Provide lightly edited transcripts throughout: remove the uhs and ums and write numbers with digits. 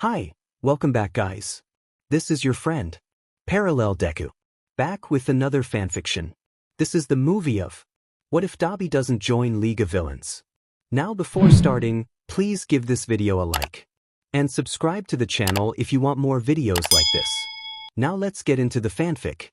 Hi, welcome back guys. This is your friend, Parallel Deku. Back with another fanfiction. This is the movie of What If Dabi Doesn't Join League of Villains? Now before starting, please give this video a like. And subscribe to the channel if you want more videos like this. Now let's get into the fanfic.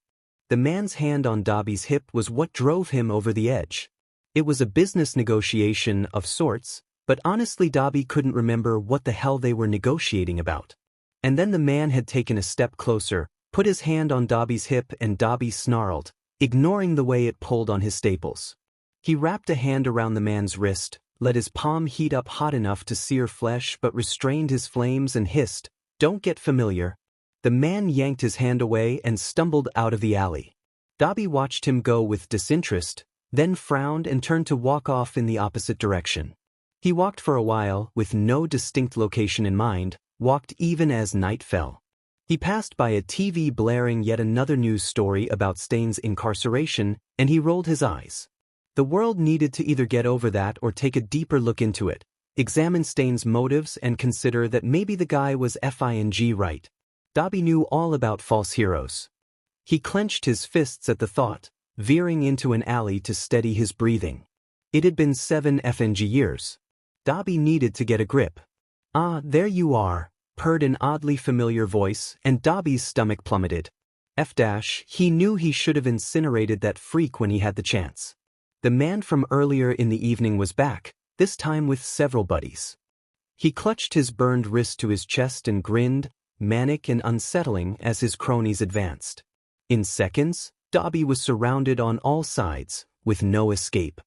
The man's hand on Dabi's hip was what drove him over the edge. It was a business negotiation of sorts, but honestly Dabi couldn't remember what the hell they were negotiating about. And then the man had taken a step closer, put his hand on Dabi's hip and Dabi snarled, ignoring the way it pulled on his staples. He wrapped a hand around the man's wrist, let his palm heat up hot enough to sear flesh but restrained his flames and hissed, "Don't get familiar." The man yanked his hand away and stumbled out of the alley. Dabi watched him go with disinterest, then frowned and turned to walk off in the opposite direction. He walked for a while, with no distinct location in mind, walked even as night fell. He passed by a TV blaring yet another news story about Stain's incarceration, and he rolled his eyes. The world needed to either get over that or take a deeper look into it, examine Stain's motives and consider that maybe the guy was FING right. Dabi knew all about false heroes. He clenched his fists at the thought, veering into an alley to steady his breathing. It had been 7 FNG years. Dabi needed to get a grip. "Ah, there you are," purred an oddly familiar voice, and Dabi's stomach plummeted. He knew he should have incinerated that freak when he had the chance. The man from earlier in the evening was back, this time with several buddies. He clutched his burned wrist to his chest and grinned, manic and unsettling as his cronies advanced. In seconds, Dabi was surrounded on all sides, with no escape.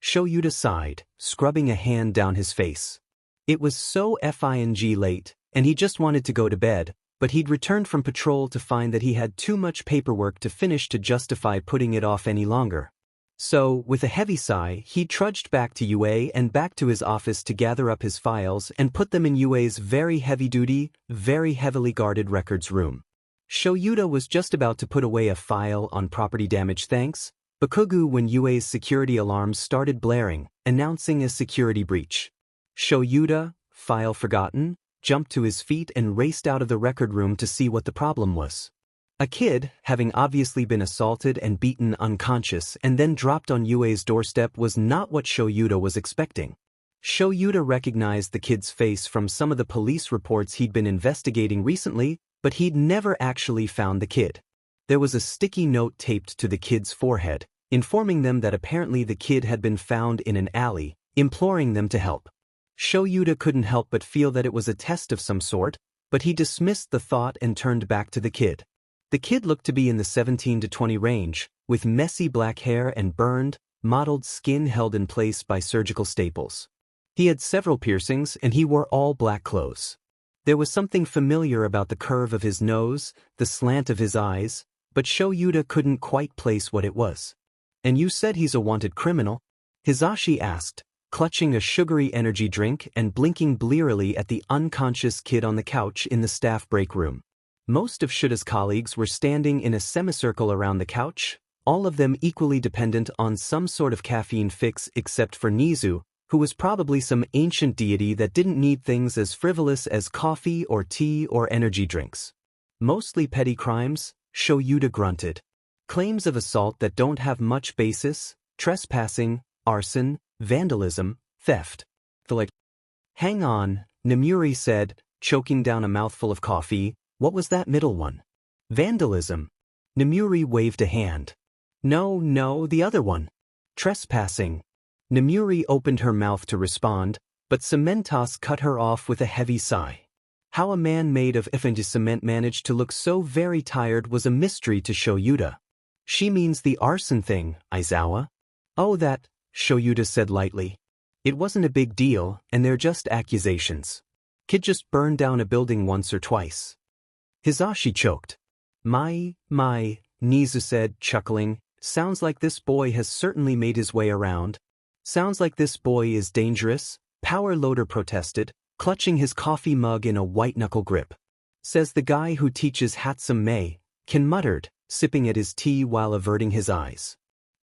Shoto sighed, scrubbing a hand down his face. It was so FING late, and he just wanted to go to bed, but he'd returned from patrol to find that he had too much paperwork to finish to justify putting it off any longer. So, with a heavy sigh, he trudged back to UA and back to his office to gather up his files and put them in UA's very heavy-duty, very heavily guarded records room. Shoto was just about to put away a file on property damage Bakugu when UA's security alarms started blaring, announcing a security breach. Shoto, file forgotten, jumped to his feet and raced out of the record room to see what the problem was. A kid, having obviously been assaulted and beaten unconscious and then dropped on UA's doorstep was not what Shoto was expecting. Shoto recognized the kid's face from some of the police reports he'd been investigating recently, but he'd never actually found the kid. There was a sticky note taped to the kid's forehead, informing them that apparently the kid had been found in an alley, imploring them to help. Shoto couldn't help but feel that it was a test of some sort, but he dismissed the thought and turned back to the kid. The kid looked to be in the 17 to 20 range, with messy black hair and burned, mottled skin held in place by surgical staples. He had several piercings and he wore all black clothes. There was something familiar about the curve of his nose, the slant of his eyes, but Shoto couldn't quite place what it was. "And you said he's a wanted criminal?" Hisashi asked, clutching a sugary energy drink and blinking blearily at the unconscious kid on the couch in the staff break room. Most of Shoto's colleagues were standing in a semicircle around the couch, all of them equally dependent on some sort of caffeine fix except for Nizu, who was probably some ancient deity that didn't need things as frivolous as coffee or tea or energy drinks. "Mostly petty crimes," Shoto grunted. "Claims of assault that don't have much basis, trespassing, arson, vandalism, theft." "Hang on," Nemuri said, choking down a mouthful of coffee. "What was that middle one?" "Vandalism." Nemuri waved a hand. No, the other one. "Trespassing." Nemuri opened her mouth to respond, but Cementos cut her off with a heavy sigh. How a man made of FNG cement managed to look so very tired was a mystery to Shoto. "She means the arson thing, Aizawa." "Oh that," Shoto said lightly. "It wasn't a big deal, and they're just accusations. Kid just burned down a building once or twice." Hisashi choked. My, Nizu said, chuckling, "Sounds like this boy has certainly made his way around." "Sounds like this boy is dangerous," Power Loader protested, clutching his coffee mug in a white-knuckle grip. "Says the guy who teaches Hatsum Mei," Ken muttered, sipping at his tea while averting his eyes.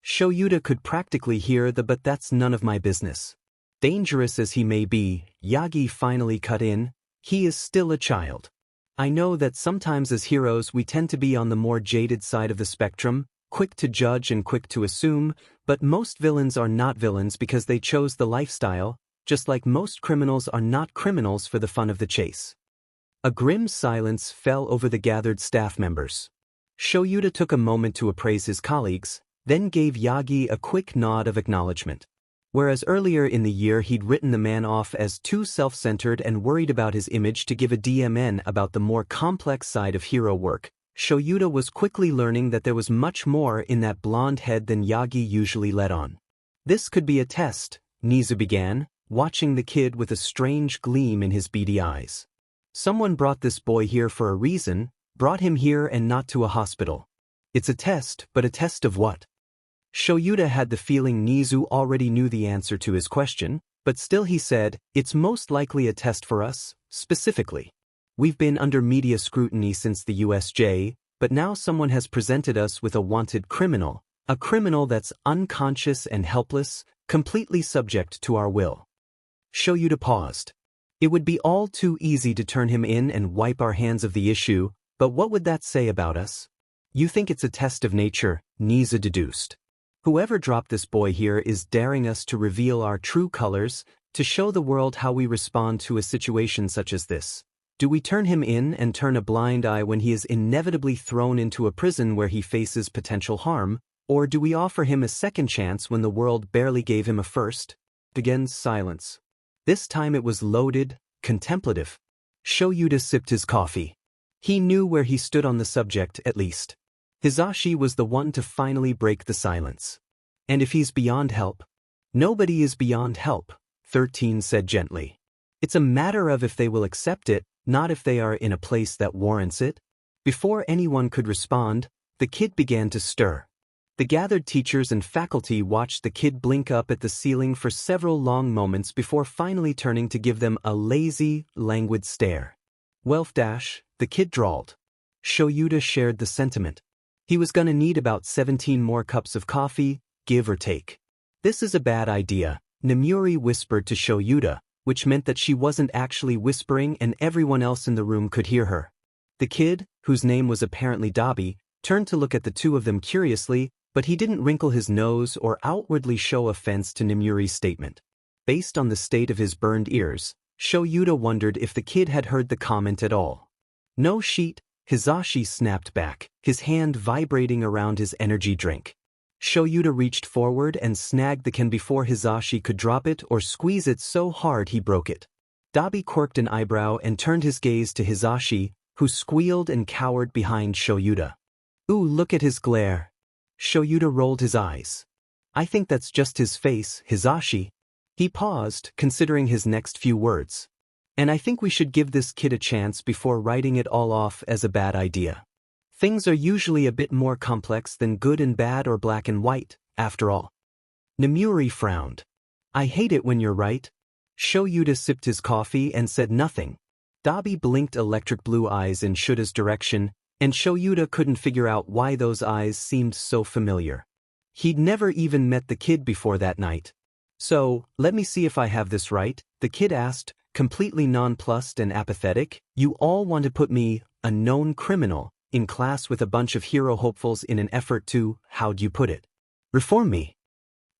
Shoto could practically hear the "but that's none of my business." Dangerous as he may be, Yagi finally cut in, He is still a child. I know that sometimes as heroes we tend to be on the more jaded side of the spectrum, quick to judge and quick to assume, but most villains are not villains because they chose the lifestyle, just like most criminals are not criminals for the fun of the chase. A grim silence fell over the gathered staff members. Shoyuta took a moment to appraise his colleagues, then gave Yagi a quick nod of acknowledgement. Whereas earlier in the year he'd written the man off as too self-centered and worried about his image to give a DMN about the more complex side of hero work, Shoyuta was quickly learning that there was much more in that blonde head than Yagi usually let on. This could be a test, Nizu began, watching the kid with a strange gleam in his beady eyes. Someone brought this boy here for a reason, brought him here and not to a hospital. It's a test, but a test of what? Shoyuta had the feeling Nizu already knew the answer to his question, but still he said, it's most likely a test for us, specifically. We've been under media scrutiny since the USJ, but now someone has presented us with a wanted criminal, a criminal that's unconscious and helpless, completely subject to our will. Shoyuta paused. It would be all too easy to turn him in and wipe our hands of the issue, but what would that say about us? You think it's a test of nature, Nizu deduced. Whoever dropped this boy here is daring us to reveal our true colors, to show the world how we respond to a situation such as this. Do we turn him in and turn a blind eye when he is inevitably thrown into a prison where he faces potential harm, or do we offer him a second chance when the world barely gave him a first? Again, silence. This time it was loaded, contemplative. Shoyuta sipped his coffee. He knew where he stood on the subject, at least. Hizashi was the one to finally break the silence. And if he's beyond help? Nobody is beyond help, 13 said gently. It's a matter of if they will accept it, not if they are in a place that warrants it. Before anyone could respond, the kid began to stir. The gathered teachers and faculty watched the kid blink up at the ceiling for several long moments before finally turning to give them a lazy, languid stare. Welf dash, the kid drawled. Shoyuta shared the sentiment. He was gonna need about 17 more cups of coffee, give or take. This is a bad idea, Namuri whispered to Shoyuta, which meant that she wasn't actually whispering and everyone else in the room could hear her. The kid, whose name was apparently Dabi, turned to look at the two of them curiously, but he didn't wrinkle his nose or outwardly show offense to Namuri's statement. Based on the state of his burned ears, Shoyuta wondered if the kid had heard the comment at all. No sheet, Hizashi snapped back, his hand vibrating around his energy drink. Shoyuta reached forward and snagged the can before Hizashi could drop it or squeeze it so hard he broke it. Dabi quirked an eyebrow and turned his gaze to Hizashi, who squealed and cowered behind Shoyuta. Ooh, look at his glare. Shoyuta rolled his eyes. I think that's just his face, Hizashi. He paused, considering his next few words. And I think we should give this kid a chance before writing it all off as a bad idea. Things are usually a bit more complex than good and bad or black and white, after all. Namuri frowned. I hate it when you're right. Shoyuta sipped his coffee and said nothing. Dabi blinked electric blue eyes in Shuta's direction, and Shoyuta couldn't figure out why those eyes seemed so familiar. He'd never even met the kid before that night. So, let me see if I have this right, the kid asked, completely nonplussed and apathetic. You all want to put me, a known criminal, in class with a bunch of hero hopefuls in an effort to, how'd you put it? Reform me.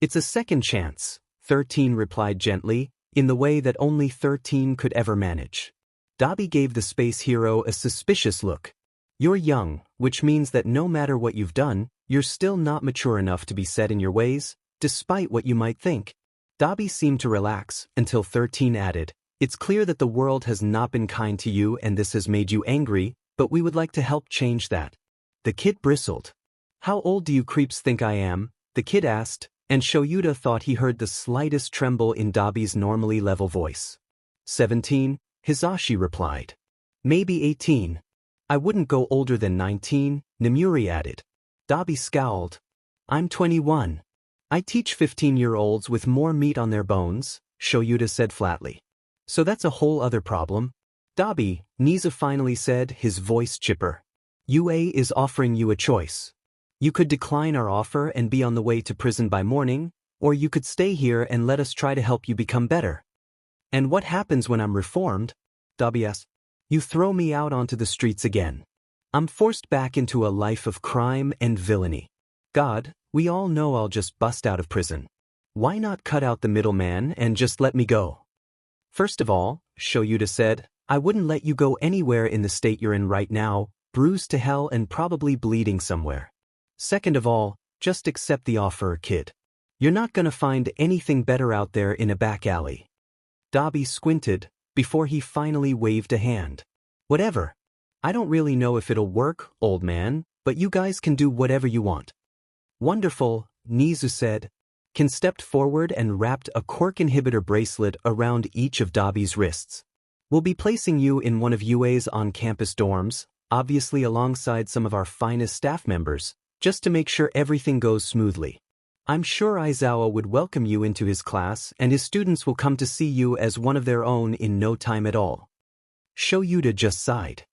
It's a second chance, 13 replied gently, in the way that only 13 could ever manage. Dabi gave the space hero a suspicious look. You're young, which means that no matter what you've done, you're still not mature enough to be set in your ways, despite what you might think. Dabi seemed to relax, until 13 added, it's clear that the world has not been kind to you and this has made you angry, but we would like to help change that. The kid bristled. How old do you creeps think I am? The kid asked, and Shoyuta thought he heard the slightest tremble in Dabi's normally level voice. 17, Hizashi replied. Maybe 18. I wouldn't go older than 19, Namuri added. Dabi scowled. I'm 21. I teach 15-year-olds with more meat on their bones, Shoyuta said flatly. So that's a whole other problem. Dabi, Nizu finally said, his voice chipper. UA is offering you a choice. You could decline our offer and be on the way to prison by morning, or you could stay here and let us try to help you become better. And what happens when I'm reformed? Dabi asked. You throw me out onto the streets again. I'm forced back into a life of crime and villainy. God, we all know I'll just bust out of prison. Why not cut out the middleman and just let me go? First of all, Shoyuta said, I wouldn't let you go anywhere in the state you're in right now, bruised to hell and probably bleeding somewhere. Second of all, just accept the offer, kid. You're not gonna find anything better out there in a back alley. Dabi squinted, before he finally waved a hand. Whatever. I don't really know if it'll work, old man, but you guys can do whatever you want. Wonderful, Nizu said. Ken stepped forward and wrapped a quirk inhibitor bracelet around each of Dabi's wrists. We'll be placing you in one of UA's on-campus dorms, obviously alongside some of our finest staff members, just to make sure everything goes smoothly. I'm sure Aizawa would welcome you into his class and his students will come to see you as one of their own in no time at all. Shoyuta just sighed.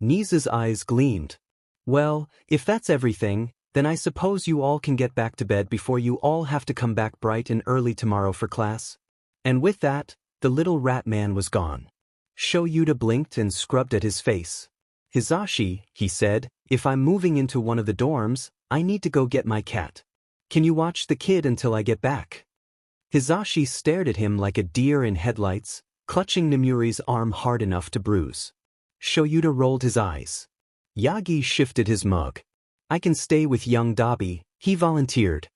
Nizu's eyes gleamed. Well, if that's everything, then I suppose you all can get back to bed before you all have to come back bright and early tomorrow for class. And with that, the little rat man was gone. Shoyuta blinked and scrubbed at his face. Hizashi, he said, if I'm moving into one of the dorms, I need to go get my cat. Can you watch the kid until I get back? Hizashi stared at him like a deer in headlights, clutching Nemuri's arm hard enough to bruise. Shoyuta rolled his eyes. Yagi shifted his mug. I can stay with young Dabi, he volunteered.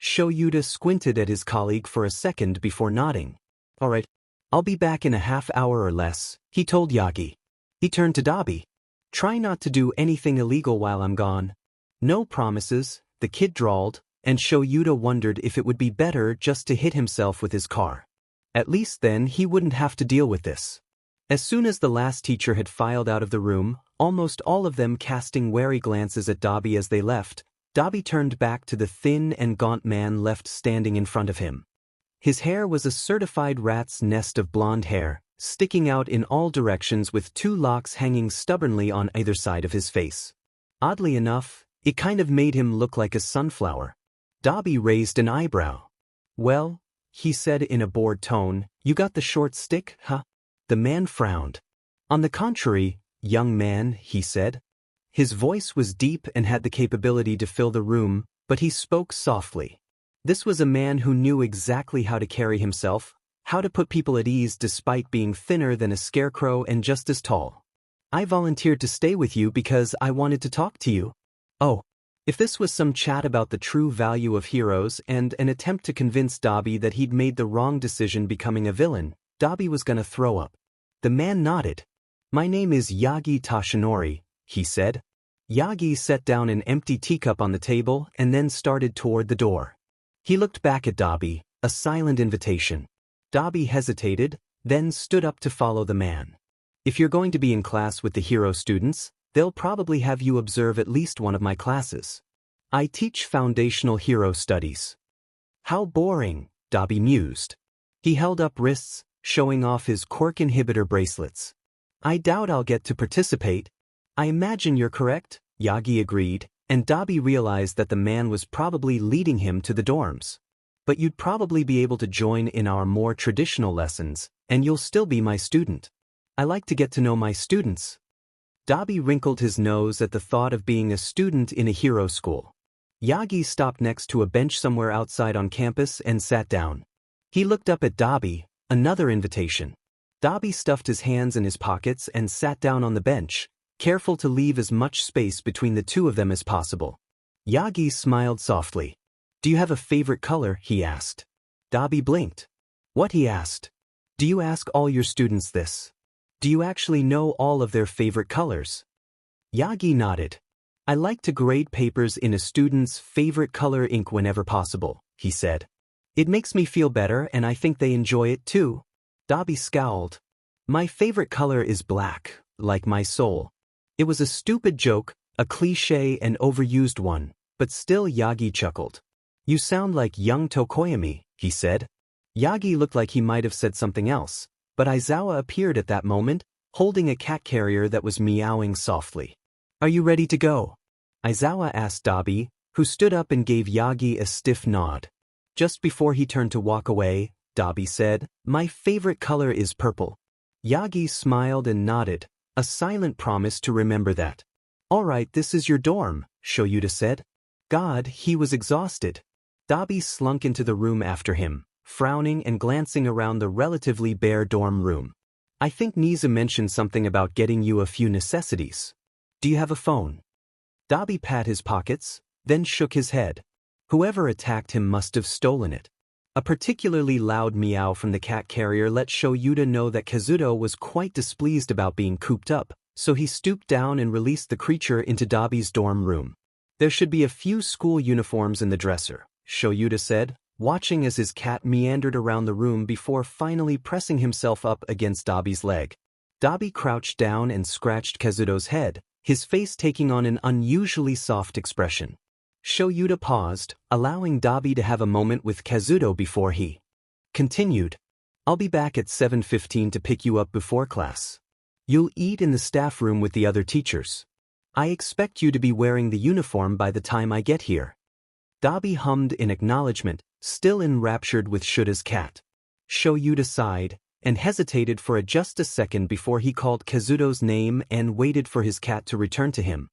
Shoyuta squinted at his colleague for a second before nodding. All right, I'll be back in a half hour or less, he told Yagi. He turned to Dabi. Try not to do anything illegal while I'm gone. No promises, the kid drawled, and Shoyuta wondered if it would be better just to hit himself with his car. At least then he wouldn't have to deal with this. As soon as the last teacher had filed out of the room, almost all of them casting wary glances at Dabi as they left, Dabi turned back to the thin and gaunt man left standing in front of him. His hair was a certified rat's nest of blonde hair, sticking out in all directions with two locks hanging stubbornly on either side of his face. Oddly enough, it kind of made him look like a sunflower. Dabi raised an eyebrow. Well, he said in a bored tone, you got the short stick, huh? The man frowned. On the contrary, young man, he said. His voice was deep and had the capability to fill the room, but he spoke softly. This was a man who knew exactly how to carry himself, how to put people at ease despite being thinner than a scarecrow and just as tall. I volunteered to stay with you because I wanted to talk to you. Oh. If this was some chat about the true value of heroes and an attempt to convince Dabi that he'd made the wrong decision becoming a villain, Dabi was gonna throw up. The man nodded. My name is Yagi Tashinori, he said. Yagi set down an empty teacup on the table and then started toward the door. He looked back at Dabi, a silent invitation. Dabi hesitated, then stood up to follow the man. If you're going to be in class with the hero students, they'll probably have you observe at least one of my classes. I teach foundational hero studies. How boring, Dabi mused. He held up wrists, showing off his quirk inhibitor bracelets. I doubt I'll get to participate. I imagine you're correct, Yagi agreed, and Dabi realized that the man was probably leading him to the dorms. But you'd probably be able to join in our more traditional lessons, and you'll still be my student. I like to get to know my students. Dabi wrinkled his nose at the thought of being a student in a hero school. Yagi stopped next to a bench somewhere outside on campus and sat down. He looked up at Dabi, another invitation. Dabi stuffed his hands in his pockets and sat down on the bench, careful to leave as much space between the two of them as possible. Yagi smiled softly. Do you have a favorite color? He asked. Dabi blinked. What? He asked. Do you ask all your students this? Do you actually know all of their favorite colors? Yagi nodded. I like to grade papers in a student's favorite color ink whenever possible, he said. It makes me feel better and I think they enjoy it too. Dabi scowled. My favorite color is black, like my soul. It was a stupid joke, a cliché and overused one, but still Yagi chuckled. You sound like young Tokoyami, he said. Yagi looked like he might have said something else, but Aizawa appeared at that moment, holding a cat carrier that was meowing softly. Are you ready to go? Aizawa asked Dabi, who stood up and gave Yagi a stiff nod. Just before he turned to walk away, Dabi said, My favorite color is purple. Yagi smiled and nodded, a silent promise to remember that. Alright, this is your dorm, Shoyuta said. God, he was exhausted. Dabi slunk into the room after him, frowning and glancing around the relatively bare dorm room. I think Nisa mentioned something about getting you a few necessities. Do you have a phone? Dabi pat his pockets, then shook his head. Whoever attacked him must have stolen it. A particularly loud meow from the cat carrier let Shoyuta know that Kazuto was quite displeased about being cooped up, so he stooped down and released the creature into Dabi's dorm room. There should be a few school uniforms in the dresser, Shoyuta said, watching as his cat meandered around the room before finally pressing himself up against Dabi's leg. Dabi crouched down and scratched Kazuto's head, his face taking on an unusually soft expression. Shoyuta paused, allowing Dabi to have a moment with Kazuto before he continued. I'll be back at 7:15 to pick you up before class. You'll eat in the staff room with the other teachers. I expect you to be wearing the uniform by the time I get here. Dabi hummed in acknowledgement, still enraptured with Shuta's cat. Shoyuta sighed, and hesitated for just a second before he called Kazuto's name and waited for his cat to return to him.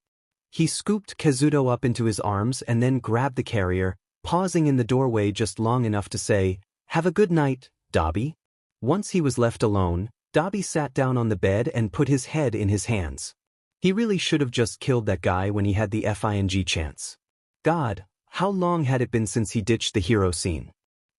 He scooped Kazuto up into his arms and then grabbed the carrier, pausing in the doorway just long enough to say, "Have a good night, Dabi." Once he was left alone, Dabi sat down on the bed and put his head in his hands. He really should have just killed that guy when he had the FING chance. God, how long had it been since he ditched the hero scene?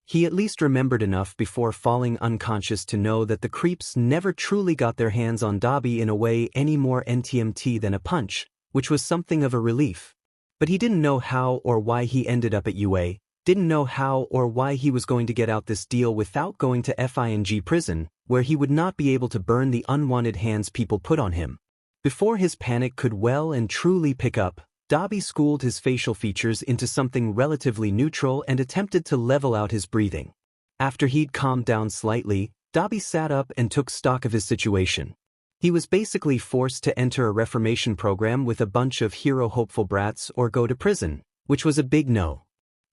He at least remembered enough before falling unconscious to know that the creeps never truly got their hands on Dabi in a way any more NTMT than a punch, which was something of a relief. But he didn't know how or why he ended up at UA, didn't know how or why he was going to get out this deal without going to FING prison, where he would not be able to burn the unwanted hands people put on him. Before his panic could well and truly pick up, Dabi schooled his facial features into something relatively neutral and attempted to level out his breathing. After he'd calmed down slightly, Dabi sat up and took stock of his situation. He was basically forced to enter a reformation program with a bunch of hero-hopeful brats or go to prison, which was a big no.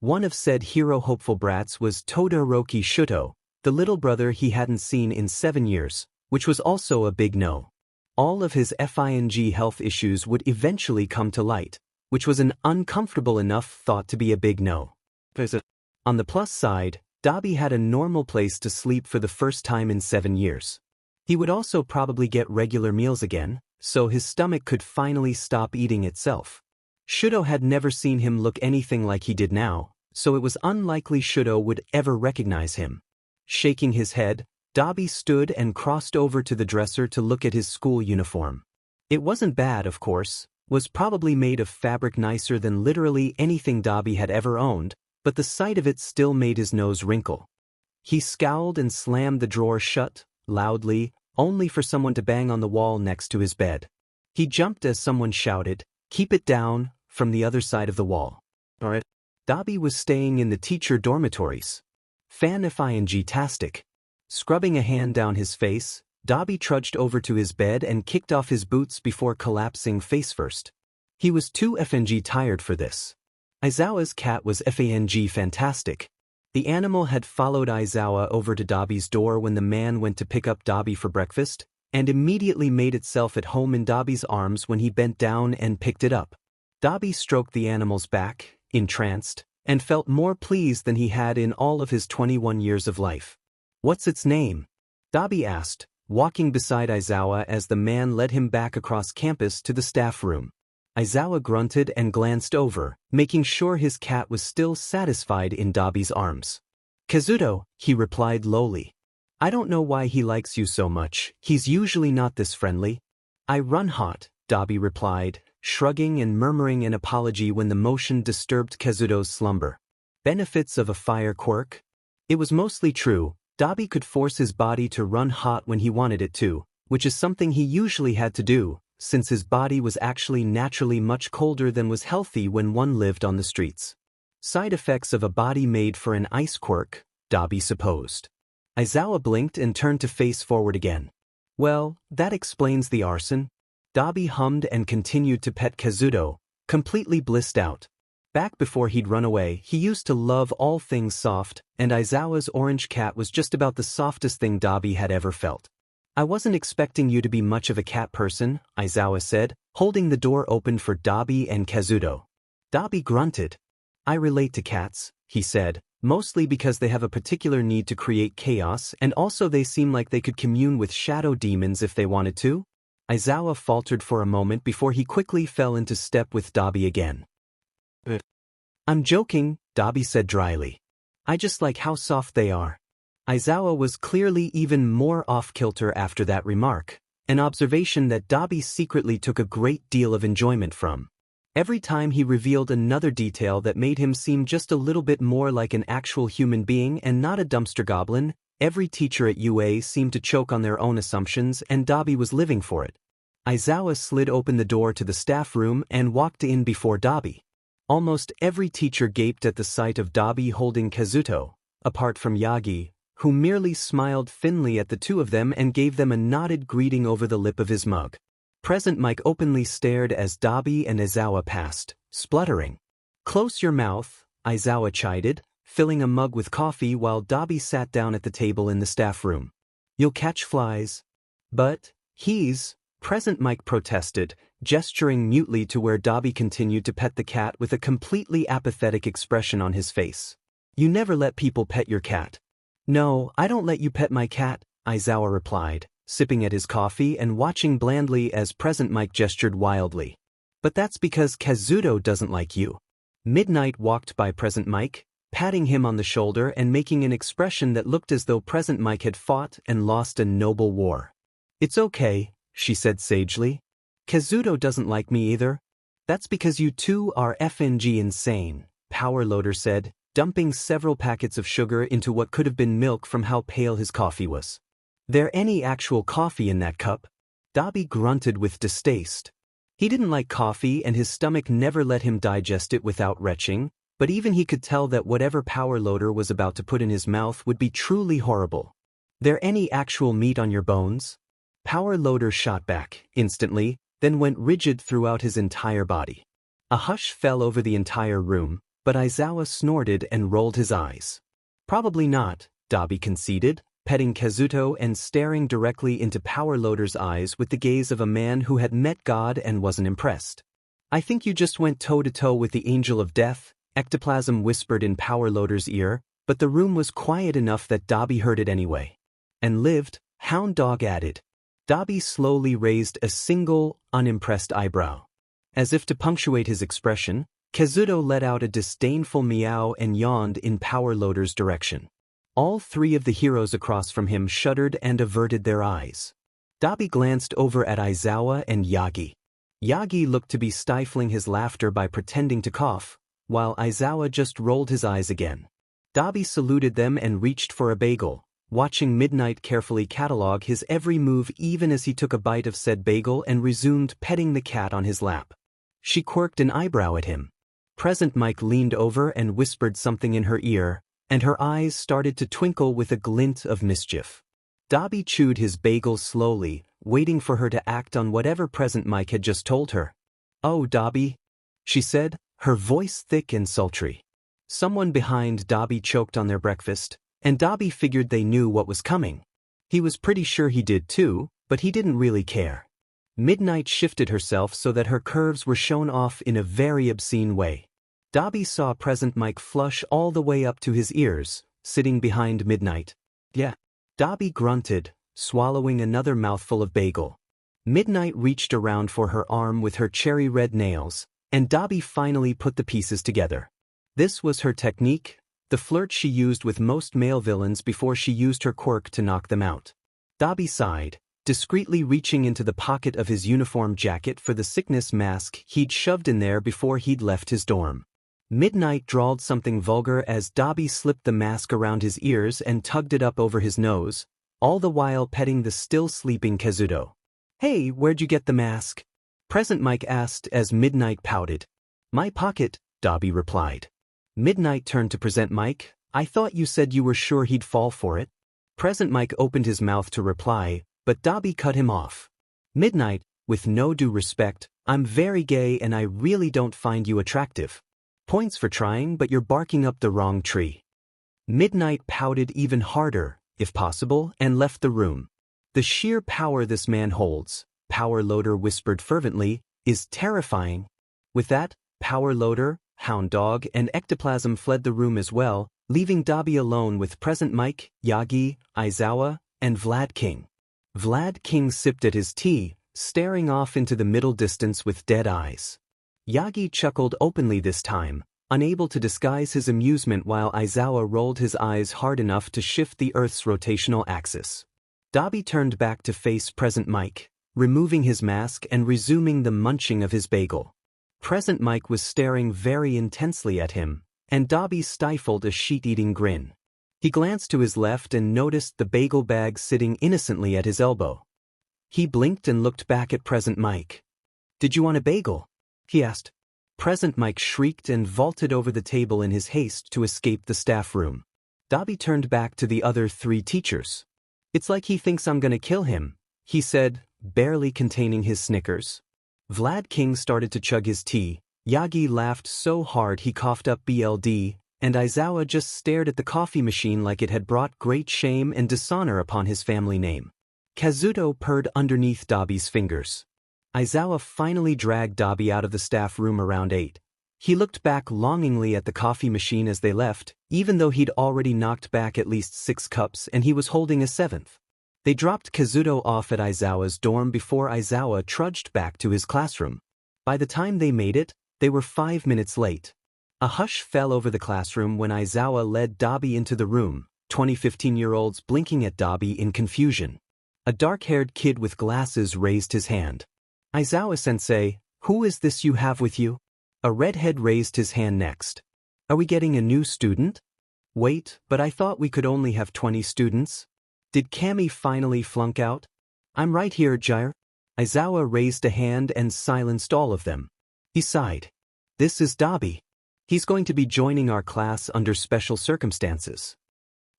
One of said hero-hopeful brats was Todoroki Shoto, the little brother he hadn't seen in 7 years, which was also a big no. All of his FING health issues would eventually come to light, which was an uncomfortable enough thought to be a big no. On the plus side, Dabi had a normal place to sleep for the first time in 7 years. He would also probably get regular meals again, so his stomach could finally stop eating itself. Shoto had never seen him look anything like he did now, so it was unlikely Shoto would ever recognize him. Shaking his head, Dabi stood and crossed over to the dresser to look at his school uniform. It wasn't bad, of course, was probably made of fabric nicer than literally anything Dabi had ever owned, but the sight of it still made his nose wrinkle. He scowled and slammed the drawer shut, loudly, only for someone to bang on the wall next to his bed. He jumped as someone shouted, "Keep it down," from the other side of the wall. Alright. Dabi was staying in the teacher dormitories. Fan-FING-tastic. Scrubbing a hand down his face, Dabi trudged over to his bed and kicked off his boots before collapsing face first. He was too FNG tired for this. Aizawa's cat was FANG fantastic. The animal had followed Aizawa over to Dabi's door when the man went to pick up Dabi for breakfast, and immediately made itself at home in Dabi's arms when he bent down and picked it up. Dabi stroked the animal's back, entranced, and felt more pleased than he had in all of his 21 years of life. "What's its name?" Dabi asked, walking beside Aizawa as the man led him back across campus to the staff room. Aizawa grunted and glanced over, making sure his cat was still satisfied in Dabi's arms. "Kazuto," he replied lowly. "I don't know why he likes you so much, he's usually not this friendly." "I run hot," Dabi replied, shrugging and murmuring an apology when the motion disturbed Kazuto's slumber. Benefits of a fire quirk? It was mostly true. Dabi could force his body to run hot when he wanted it to, which is something he usually had to do, since his body was actually naturally much colder than was healthy when one lived on the streets. Side effects of a body made for an ice quirk, Dabi supposed. Aizawa blinked and turned to face forward again. "Well, that explains the arson." Dabi hummed and continued to pet Kazuto, completely blissed out. Back before he'd run away, he used to love all things soft, and Aizawa's orange cat was just about the softest thing Dabi had ever felt. I wasn't expecting you to be much of a cat person, Aizawa said, holding the door open for Dabi and Kazuto. Dabi grunted. I relate to cats, he said, mostly because they have a particular need to create chaos and also they seem like they could commune with shadow demons if they wanted to. Aizawa faltered for a moment before he quickly fell into step with Dabi again. I'm joking, Dabi said dryly. I just like how soft they are. Aizawa was clearly even more off-kilter after that remark, an observation that Dabi secretly took a great deal of enjoyment from. Every time he revealed another detail that made him seem just a little bit more like an actual human being and not a dumpster goblin, every teacher at UA seemed to choke on their own assumptions and Dabi was living for it. Aizawa slid open the door to the staff room and walked in before Dabi. Almost every teacher gaped at the sight of Dabi holding Kazuto, apart from Yagi, who merely smiled thinly at the two of them and gave them a nodded greeting over the lip of his mug. Present Mike openly stared as Dabi and Aizawa passed, spluttering. Close your mouth, Aizawa chided, filling a mug with coffee while Dabi sat down at the table in the staff room. You'll catch flies. But, Present Mike protested, gesturing mutely to where Dabi continued to pet the cat with a completely apathetic expression on his face. You never let people pet your cat. No, I don't let you pet my cat, Aizawa replied, sipping at his coffee and watching blandly as Present Mike gestured wildly. But that's because Kazuto doesn't like you. Midnight walked by Present Mike, patting him on the shoulder and making an expression that looked as though Present Mike had fought and lost a noble war. It's okay, she said sagely. Kazuto doesn't like me either. That's because you two are FNG insane, Power Loader said, dumping several packets of sugar into what could have been milk from how pale his coffee was. There any actual coffee in that cup? Dabi grunted with distaste. He didn't like coffee and his stomach never let him digest it without retching, but even he could tell that whatever Power Loader was about to put in his mouth would be truly horrible. There any actual meat on your bones? Power Loader shot back, instantly, then went rigid throughout his entire body. A hush fell over the entire room, but Aizawa snorted and rolled his eyes. Probably not, Dabi conceded, petting Kazuto and staring directly into Power Loader's eyes with the gaze of a man who had met God and wasn't impressed. I think you just went toe-to-toe with the Angel of Death, Ectoplasm whispered in Power Loader's ear, but the room was quiet enough that Dabi heard it anyway. And lived, Hound Dog added. Dabi slowly raised a single, unimpressed eyebrow. As if to punctuate his expression, Kazuto let out a disdainful meow and yawned in Power Loader's direction. All three of the heroes across from him shuddered and averted their eyes. Dabi glanced over at Aizawa and Yagi. Yagi looked to be stifling his laughter by pretending to cough, while Aizawa just rolled his eyes again. Dabi saluted them and reached for a bagel, watching Midnight carefully catalog his every move even as he took a bite of said bagel and resumed petting the cat on his lap. She quirked an eyebrow at him. Present Mike leaned over and whispered something in her ear, and her eyes started to twinkle with a glint of mischief. Dabi chewed his bagel slowly, waiting for her to act on whatever Present Mike had just told her. Oh, Dabi, she said, her voice thick and sultry. Someone behind Dabi choked on their breakfast, and Dabi figured they knew what was coming. He was pretty sure he did too, but he didn't really care. Midnight shifted herself so that her curves were shown off in a very obscene way. Dabi saw Present Mike flush all the way up to his ears, sitting behind Midnight. Yeah. Dabi grunted, swallowing another mouthful of bagel. Midnight reached around for her arm with her cherry-red nails, and Dabi finally put the pieces together. This was her technique, the flirt she used with most male villains before she used her quirk to knock them out. Dabi sighed, discreetly reaching into the pocket of his uniform jacket for the sickness mask he'd shoved in there before he'd left his dorm. Midnight drawled something vulgar as Dabi slipped the mask around his ears and tugged it up over his nose, all the while petting the still-sleeping Kazuto. Hey, where'd you get the mask? Present Mike asked as Midnight pouted. My pocket, Dabi replied. Midnight turned to Present Mike. I thought you said you were sure he'd fall for it. Present Mike opened his mouth to reply, but Dabi cut him off. Midnight, with no due respect, I'm very gay and I really don't find you attractive. Points for trying, but you're barking up the wrong tree. Midnight pouted even harder, if possible, and left the room. The sheer power this man holds, Power Loader whispered fervently, is terrifying. With that, Power Loader, Hound Dog, and Ectoplasm fled the room as well, leaving Dabi alone with Present Mike, Yagi, Aizawa, and Vlad King. Vlad King sipped at his tea, staring off into the middle distance with dead eyes. Yagi chuckled openly this time, unable to disguise his amusement while Aizawa rolled his eyes hard enough to shift the Earth's rotational axis. Dabi turned back to face Present Mike, removing his mask and resuming the munching of his bagel. Present Mike was staring very intensely at him, and Dabi stifled a sheet-eating grin. He glanced to his left and noticed the bagel bag sitting innocently at his elbow. He blinked and looked back at Present Mike. "Did you want a bagel?" he asked. Present Mike shrieked and vaulted over the table in his haste to escape the staff room. Dabi turned back to the other 3 teachers. "It's like he thinks I'm gonna kill him," he said, barely containing his snickers. Vlad King started to chug his tea, Yagi laughed so hard he coughed up BLD, and Aizawa just stared at the coffee machine like it had brought great shame and dishonor upon his family name. Kazuto purred underneath Dabi's fingers. Aizawa finally dragged Dabi out of the staff room around 8. He looked back longingly at the coffee machine as they left, even though he'd already knocked back at least 6 cups and he was holding a 7th. They dropped Kazuto off at Aizawa's dorm before Aizawa trudged back to his classroom. By the time they made it, they were 5 minutes late. A hush fell over the classroom when Aizawa led Dabi into the room, 20 15-year-olds blinking at Dabi in confusion. A dark-haired kid with glasses raised his hand. "Aizawa-sensei, who is this you have with you?" A redhead raised his hand next. "Are we getting a new student?" "Wait, but I thought we could only have 20 students. Did Kami finally flunk out?" "I'm right here, Jair." Aizawa raised a hand and silenced all of them. He sighed. "This is Dabi. He's going to be joining our class under special circumstances."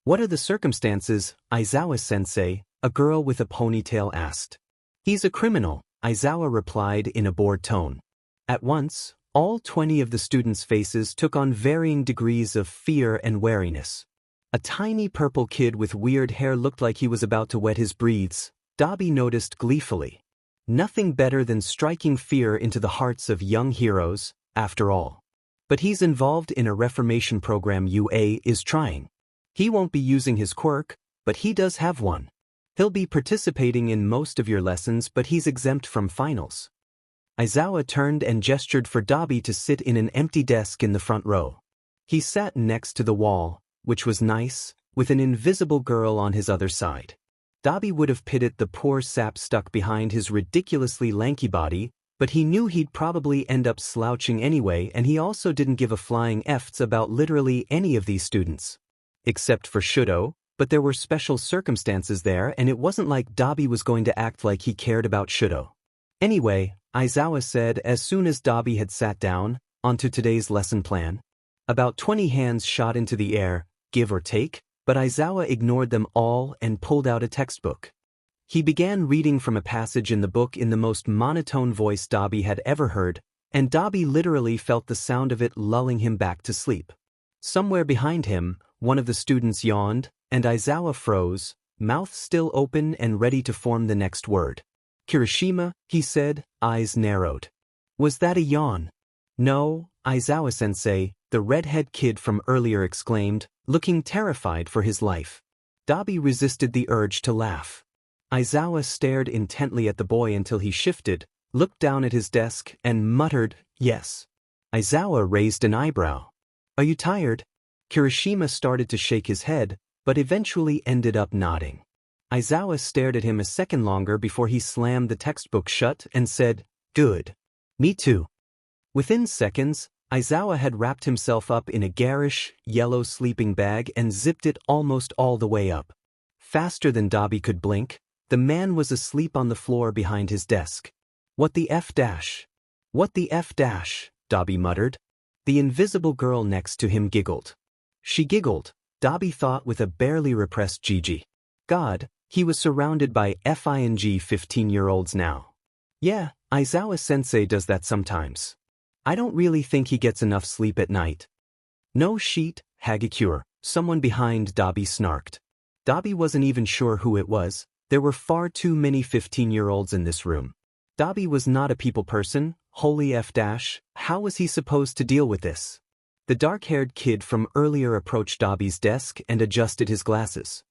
"What are the circumstances, Aizawa-sensei?" a girl with a ponytail asked. "He's a criminal," Aizawa replied in a bored tone. At once, all 20 of the students' faces took on varying degrees of fear and wariness. A tiny purple kid with weird hair looked like he was about to wet his breathes, Dabi noticed gleefully. Nothing better than striking fear into the hearts of young heroes, after all. But he's involved in a reformation program UA is trying. He won't be using his quirk, but he does have one. He'll be participating in most of your lessons, but he's exempt from finals. Aizawa turned and gestured for Dabi to sit in an empty desk in the front row. He sat next to the wall, which was nice, with an invisible girl on his other side. Dabi would have pitied the poor sap stuck behind his ridiculously lanky body, but he knew he'd probably end up slouching anyway, and he also didn't give a flying F's about literally any of these students. Except for Shoto, but there were special circumstances there and it wasn't like Dabi was going to act like he cared about Shoto. "Anyway," Aizawa said as soon as Dabi had sat down, "onto today's lesson plan." About 20 hands shot into the air, give or take, but Aizawa ignored them all and pulled out a textbook. He began reading from a passage in the book in the most monotone voice Dabi had ever heard, and Dabi literally felt the sound of it lulling him back to sleep. Somewhere behind him, one of the students yawned, and Aizawa froze, mouth still open and ready to form the next word. "Kirishima," he said, eyes narrowed. "Was that a yawn?" "No, Aizawa-sensei," the redhead kid from earlier exclaimed, looking terrified for his life. Dabi resisted the urge to laugh. Aizawa stared intently at the boy until he shifted, looked down at his desk, and muttered, "Yes." Aizawa raised an eyebrow. "Are you tired?" Kirishima started to shake his head, but eventually ended up nodding. Aizawa stared at him a second longer before he slammed the textbook shut and said, "Good. Me too." Within seconds, Aizawa had wrapped himself up in a garish, yellow sleeping bag and zipped it almost all the way up. Faster than Dabi could blink, the man was asleep on the floor behind his desk. "What the F dash? What the F dash?" Dabi muttered. The invisible girl next to him giggled. She giggled, Dabi thought with a barely repressed GG. God, he was surrounded by FING 15-year-olds now. "Yeah, Aizawa-sensei does that sometimes. I don't really think he gets enough sleep at night." "No sheet, Hagakure," someone behind Dabi snarked. Dabi wasn't even sure who it was. There were far too many 15-year-olds in this room. Dabi was not a people person, holy f-. How was he supposed to deal with this? The dark-haired kid from earlier approached Dabi's desk and adjusted his glasses.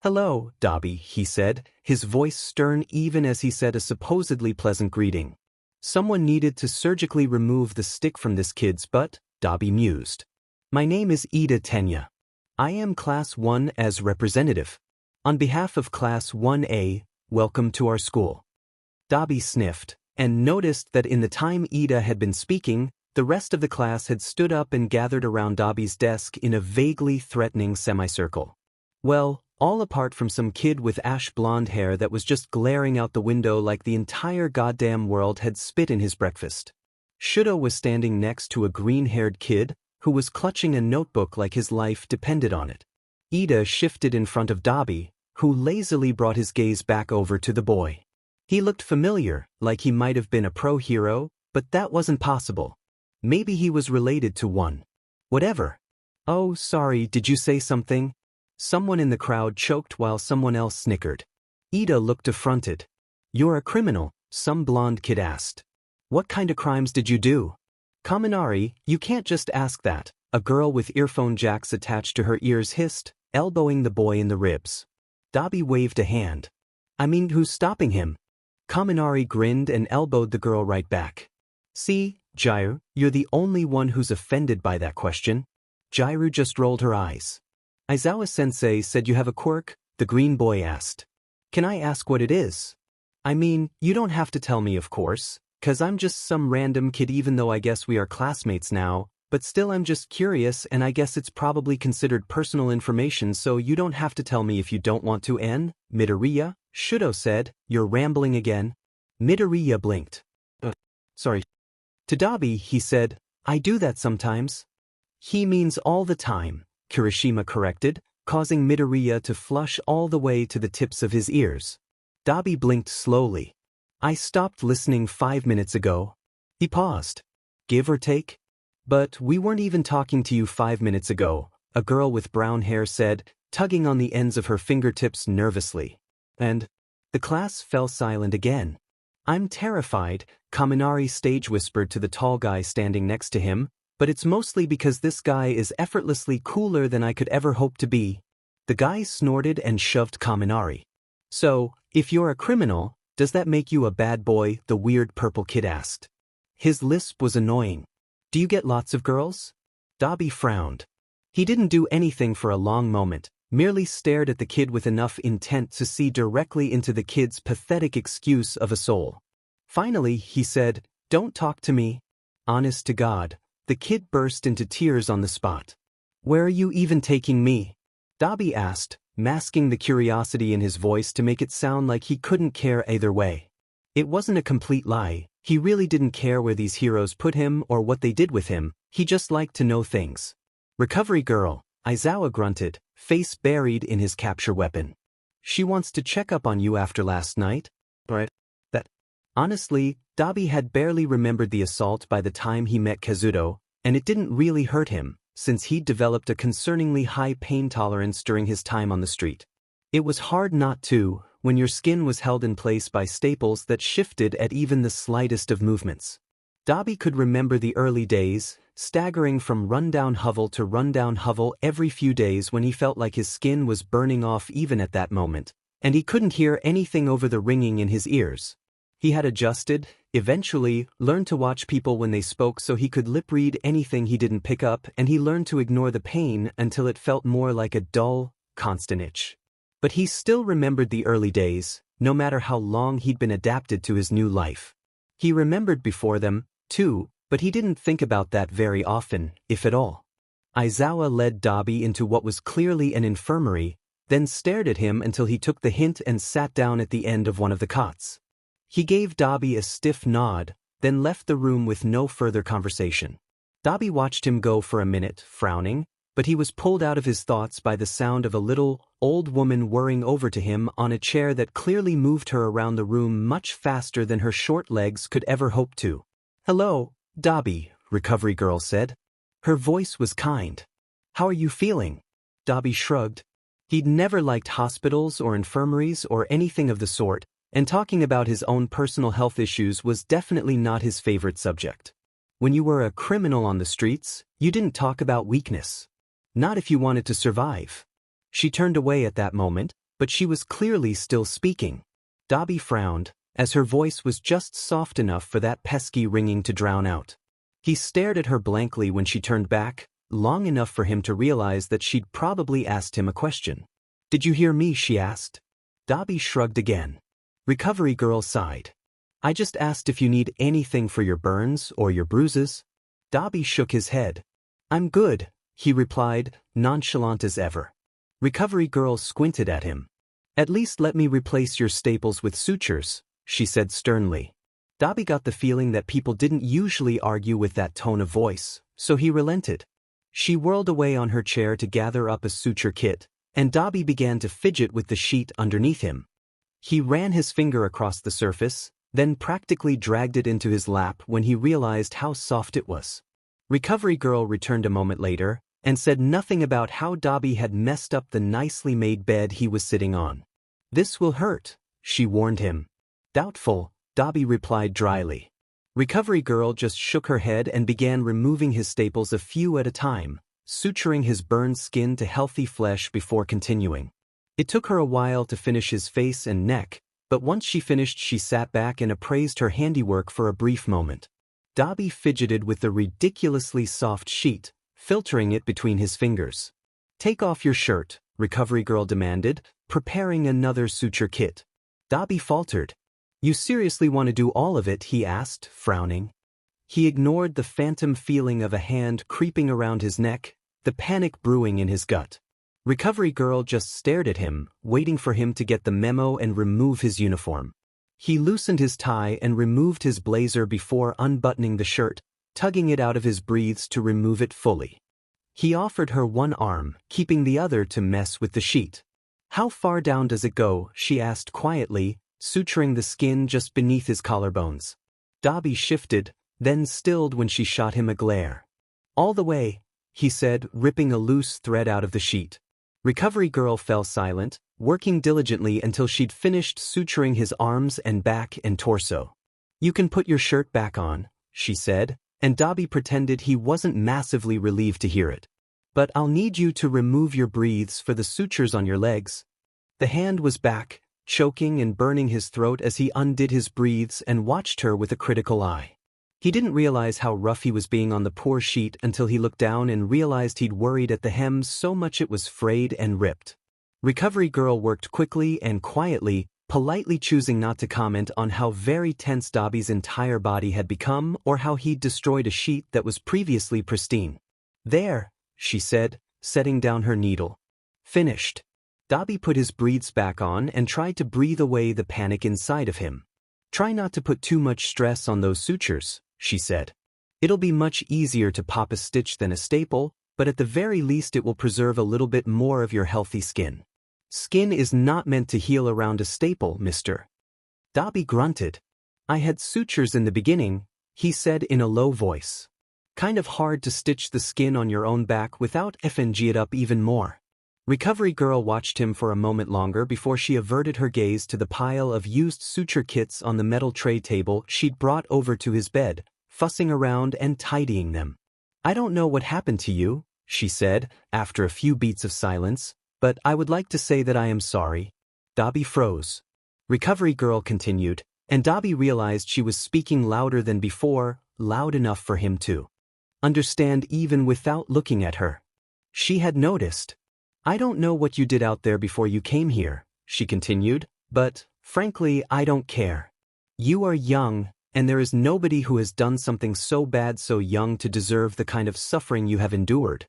"Hello, Dabi," he said, his voice stern even as he said a supposedly pleasant greeting. Someone needed to surgically remove the stick from this kid's butt, Dabi mused. "My name is Ida Tenya. I am Class 1 as representative. On behalf of Class 1A, welcome to our school." Dabi sniffed, and noticed that in the time Ida had been speaking, the rest of the class had stood up and gathered around Dabi's desk in a vaguely threatening semicircle. Well, all apart from some kid with ash blonde hair that was just glaring out the window like the entire goddamn world had spit in his breakfast. Shoto was standing next to a green-haired kid who was clutching a notebook like his life depended on it. Ida shifted in front of Dabi, who lazily brought his gaze back over to the boy. He looked familiar, like he might have been a pro-hero, but that wasn't possible. Maybe he was related to one. Whatever. "Oh, sorry, did you say something?" Someone in the crowd choked while someone else snickered. Ida looked affronted. "You're a criminal," some blonde kid asked. "What kind of crimes did you do?" "Kaminari, you can't just ask that," a girl with earphone jacks attached to her ears hissed, elbowing the boy in the ribs. Dabi waved a hand. "I mean, who's stopping him?" Kaminari grinned and elbowed the girl right back. "See, Jairu, you're the only one who's offended by that question." Jairu just rolled her eyes. "Aizawa-sensei said you have a quirk?" the green boy asked. "Can I ask what it is?" "I mean, you don't have to tell me of course, 'cause I'm just some random kid even though I guess we are classmates now, but still I'm just curious and I guess it's probably considered personal information so you don't have to tell me if you don't want to. Midoriya," Shoto said, "you're rambling again." Midoriya blinked. Sorry. To Dabi, he said, "I do that sometimes." "He means all the time," Kirishima corrected, causing Midoriya to flush all the way to the tips of his ears. Dabi blinked slowly. "I stopped listening 5 minutes ago." He paused. "Give or take?" "But we weren't even talking to you 5 minutes ago," a girl with brown hair said, tugging on the ends of her fingertips nervously. And the class fell silent again. "I'm terrified," Kaminari stage whispered to the tall guy standing next to him, "but it's mostly because this guy is effortlessly cooler than I could ever hope to be." The guy snorted and shoved Kaminari. "So, if you're a criminal, does that make you a bad boy?" the weird purple kid asked. His lisp was annoying. "Do you get lots of girls?" Dabi frowned. He didn't do anything for a long moment, merely stared at the kid with enough intent to see directly into the kid's pathetic excuse of a soul. Finally, he said, "Don't talk to me." Honest to God, the kid burst into tears on the spot. "Where are you even taking me?" Dabi asked, masking the curiosity in his voice to make it sound like he couldn't care either way. It wasn't a complete lie, he really didn't care where these heroes put him or what they did with him, he just liked to know things. "Recovery girl," Aizawa grunted, face buried in his capture weapon. "She wants to check up on you after last night?" "Right. That." Honestly, Dabi had barely remembered the assault by the time he met Kazuto, and it didn't really hurt him, since he'd developed a concerningly high pain tolerance during his time on the street. It was hard not to, when your skin was held in place by staples that shifted at even the slightest of movements. Dabi could remember the early days, staggering from rundown hovel to rundown hovel every few days when he felt like his skin was burning off even at that moment, and he couldn't hear anything over the ringing in his ears. He had adjusted, eventually, learned to watch people when they spoke so he could lip-read anything he didn't pick up, and he learned to ignore the pain until it felt more like a dull, constant itch. But he still remembered the early days, no matter how long he'd been adapted to his new life. He remembered before them, too, but he didn't think about that very often, if at all. Aizawa led Dabi into what was clearly an infirmary, then stared at him until he took the hint and sat down at the end of one of the cots. He gave Dabi a stiff nod, then left the room with no further conversation. Dabi watched him go for a minute, frowning, but he was pulled out of his thoughts by the sound of a little, old woman whirring over to him on a chair that clearly moved her around the room much faster than her short legs could ever hope to. "Hello, Dabi," Recovery Girl said. Her voice was kind. "How are you feeling?" Dabi shrugged. He'd never liked hospitals or infirmaries or anything of the sort, and talking about his own personal health issues was definitely not his favorite subject. When you were a criminal on the streets, you didn't talk about weakness. Not if you wanted to survive. She turned away at that moment, but she was clearly still speaking. Dabi frowned, as her voice was just soft enough for that pesky ringing to drown out. He stared at her blankly when she turned back, long enough for him to realize that she'd probably asked him a question. "Did you hear me?" she asked. Dabi shrugged again. Recovery girl sighed. "I just asked if you need anything for your burns or your bruises." Dabi shook his head. "I'm good," he replied, nonchalant as ever. Recovery girl squinted at him. "At least let me replace your staples with sutures," she said sternly. Dabi got the feeling that people didn't usually argue with that tone of voice, so he relented. She whirled away on her chair to gather up a suture kit, and Dabi began to fidget with the sheet underneath him. He ran his finger across the surface, then practically dragged it into his lap when he realized how soft it was. Recovery girl returned a moment later, and said nothing about how Dabi had messed up the nicely made bed he was sitting on. "This will hurt," she warned him. "Doubtful," Dabi replied dryly. Recovery girl just shook her head and began removing his staples a few at a time, suturing his burned skin to healthy flesh before continuing. It took her a while to finish his face and neck, but once she finished she sat back and appraised her handiwork for a brief moment. Dabi fidgeted with the ridiculously soft sheet, filtering it between his fingers. "Take off your shirt," Recovery girl demanded, preparing another suture kit. Dabi faltered. "You seriously want to do all of it?" he asked, frowning. He ignored the phantom feeling of a hand creeping around his neck, the panic brewing in his gut. Recovery girl just stared at him, waiting for him to get the memo and remove his uniform. He loosened his tie and removed his blazer before unbuttoning the shirt, tugging it out of his breathes to remove it fully. He offered her one arm, keeping the other to mess with the sheet. "How far down does it go?" she asked quietly, suturing the skin just beneath his collarbones. Dabi shifted, then stilled when she shot him a glare. "All the way," he said, ripping a loose thread out of the sheet. Recovery girl fell silent, working diligently until she'd finished suturing his arms and back and torso. "You can put your shirt back on," she said, and Dabi pretended he wasn't massively relieved to hear it. "But I'll need you to remove your breathes for the sutures on your legs." The hand was back, choking and burning his throat as he undid his breathes and watched her with a critical eye. He didn't realize how rough he was being on the poor sheet until he looked down and realized he'd worried at the hems so much it was frayed and ripped. Recovery girl worked quickly and quietly, politely choosing not to comment on how very tense Dabi's entire body had become or how he'd destroyed a sheet that was previously pristine. "There," she said, setting down her needle. "Finished." Dabi put his breathes back on and tried to breathe away the panic inside of him. "Try not to put too much stress on those sutures," she said. "It'll be much easier to pop a stitch than a staple, but at the very least it will preserve a little bit more of your healthy skin. Skin is not meant to heal around a staple, mister." Dabi grunted. "I had sutures in the beginning," he said in a low voice. "Kind of hard to stitch the skin on your own back without FNG it up even more." Recovery girl watched him for a moment longer before she averted her gaze to the pile of used suture kits on the metal tray table she'd brought over to his bed, fussing around and tidying them. "I don't know what happened to you," she said, after a few beats of silence, "but I would like to say that I am sorry." Dabi froze. Recovery girl continued, and Dabi realized she was speaking louder than before, loud enough for him to understand even without looking at her. She had noticed. "I don't know what you did out there before you came here," she continued, "but, frankly, I don't care. You are young, and there is nobody who has done something so bad so young to deserve the kind of suffering you have endured."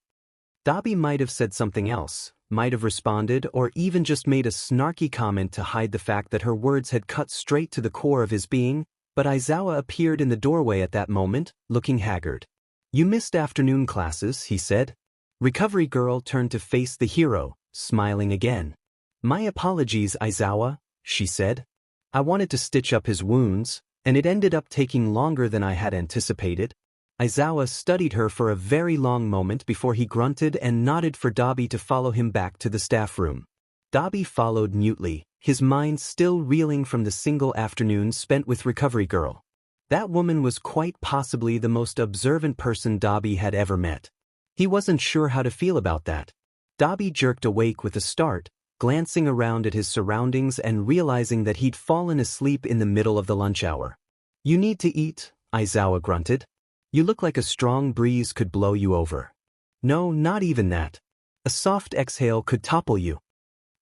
Dabi might have said something else, might have responded, or even just made a snarky comment to hide the fact that her words had cut straight to the core of his being, but Aizawa appeared in the doorway at that moment, looking haggard. "You missed afternoon classes," he said. Recovery girl turned to face the hero, smiling again. "My apologies, Aizawa," she said. "I wanted to stitch up his wounds, and it ended up taking longer than I had anticipated." Aizawa studied her for a very long moment before he grunted and nodded for Dabi to follow him back to the staff room. Dabi followed mutely, his mind still reeling from the single afternoon spent with Recovery Girl. That woman was quite possibly the most observant person Dabi had ever met. He wasn't sure how to feel about that. Dabi jerked awake with a start, glancing around at his surroundings and realizing that he'd fallen asleep in the middle of the lunch hour. "You need to eat," Aizawa grunted. "You look like a strong breeze could blow you over." "No, not even that. A soft exhale could topple you."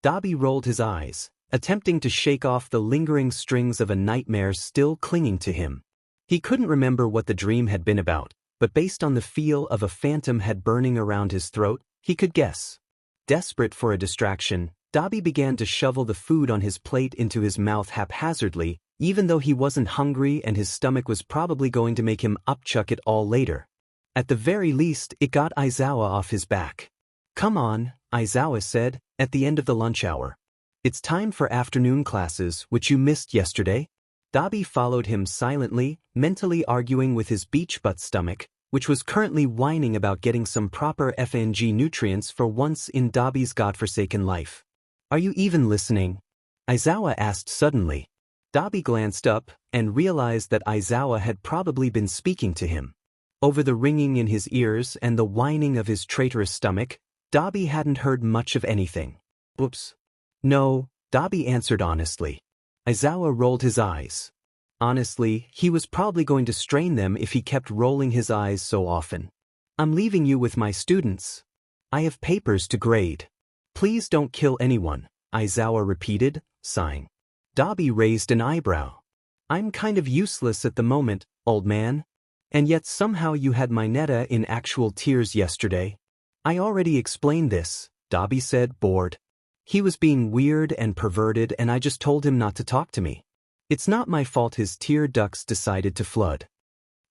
Dabi rolled his eyes, attempting to shake off the lingering strings of a nightmare still clinging to him. He couldn't remember what the dream had been about, but based on the feel of a phantom head burning around his throat, he could guess. Desperate for a distraction, Dabi began to shovel the food on his plate into his mouth haphazardly, even though he wasn't hungry and his stomach was probably going to make him upchuck it all later. At the very least, it got Aizawa off his back. "Come on," Aizawa said, at the end of the lunch hour. "It's time for afternoon classes, which you missed yesterday." Dabi followed him silently, mentally arguing with his beach butt stomach, which was currently whining about getting some proper FNG nutrients for once in Dabi's godforsaken life. "Are you even listening?" Aizawa asked suddenly. Dabi glanced up and realized that Aizawa had probably been speaking to him. Over the ringing in his ears and the whining of his traitorous stomach, Dabi hadn't heard much of anything. "Oops." "No," Dabi answered honestly. Aizawa rolled his eyes. Honestly, he was probably going to strain them if he kept rolling his eyes so often. "I'm leaving you with my students. I have papers to grade." "Please don't kill anyone," Aizawa repeated, sighing. Dabi raised an eyebrow. "I'm kind of useless at the moment, old man. And yet somehow you had my Netta in actual tears yesterday." "I already explained this," Dabi said, bored. "He was being weird and perverted and I just told him not to talk to me. It's not my fault his tear ducts decided to flood."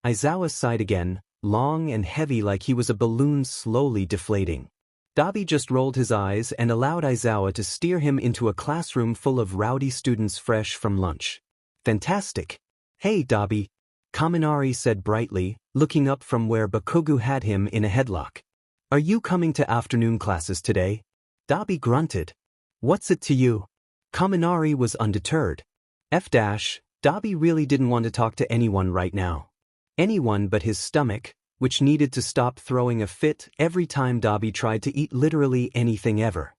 Aizawa sighed again, long and heavy like he was a balloon slowly deflating. Dabi just rolled his eyes and allowed Aizawa to steer him into a classroom full of rowdy students fresh from lunch. "Fantastic." "Hey, Dabi," Kaminari said brightly, looking up from where Bakugo had him in a headlock. "Are you coming to afternoon classes today?" Dabi grunted. "What's it to you?" Kaminari was undeterred. Dabi really didn't want to talk to anyone right now. Anyone but his stomach, which needed to stop throwing a fit every time Dabi tried to eat literally anything ever.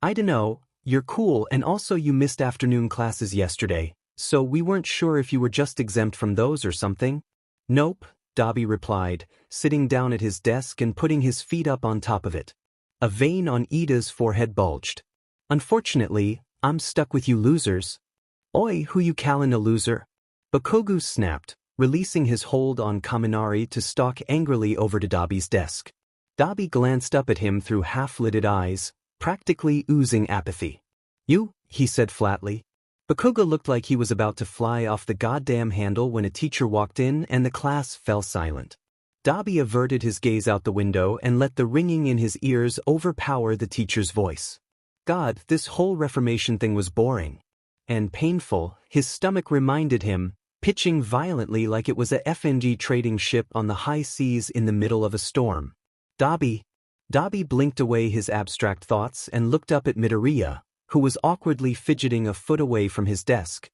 "I dunno, you're cool and also you missed afternoon classes yesterday, so we weren't sure if you were just exempt from those or something." "Nope," Dabi replied, sitting down at his desk and putting his feet up on top of it. A vein on Ida's forehead bulged. "Unfortunately, I'm stuck with you losers." "Oi, who you callin' a loser?" Bakugo snapped, releasing his hold on Kaminari to stalk angrily over to Dabi's desk. Dabi glanced up at him through half-lidded eyes, practically oozing apathy. "You," he said flatly. Bakugo looked like he was about to fly off the goddamn handle when a teacher walked in and the class fell silent. Dabi averted his gaze out the window and let the ringing in his ears overpower the teacher's voice. God, this whole reformation thing was boring. And painful, his stomach reminded him, pitching violently like it was a FNG trading ship on the high seas in the middle of a storm. "Dabi." Dabi blinked away his abstract thoughts and looked up at Midoriya, who was awkwardly fidgeting a foot away from his desk.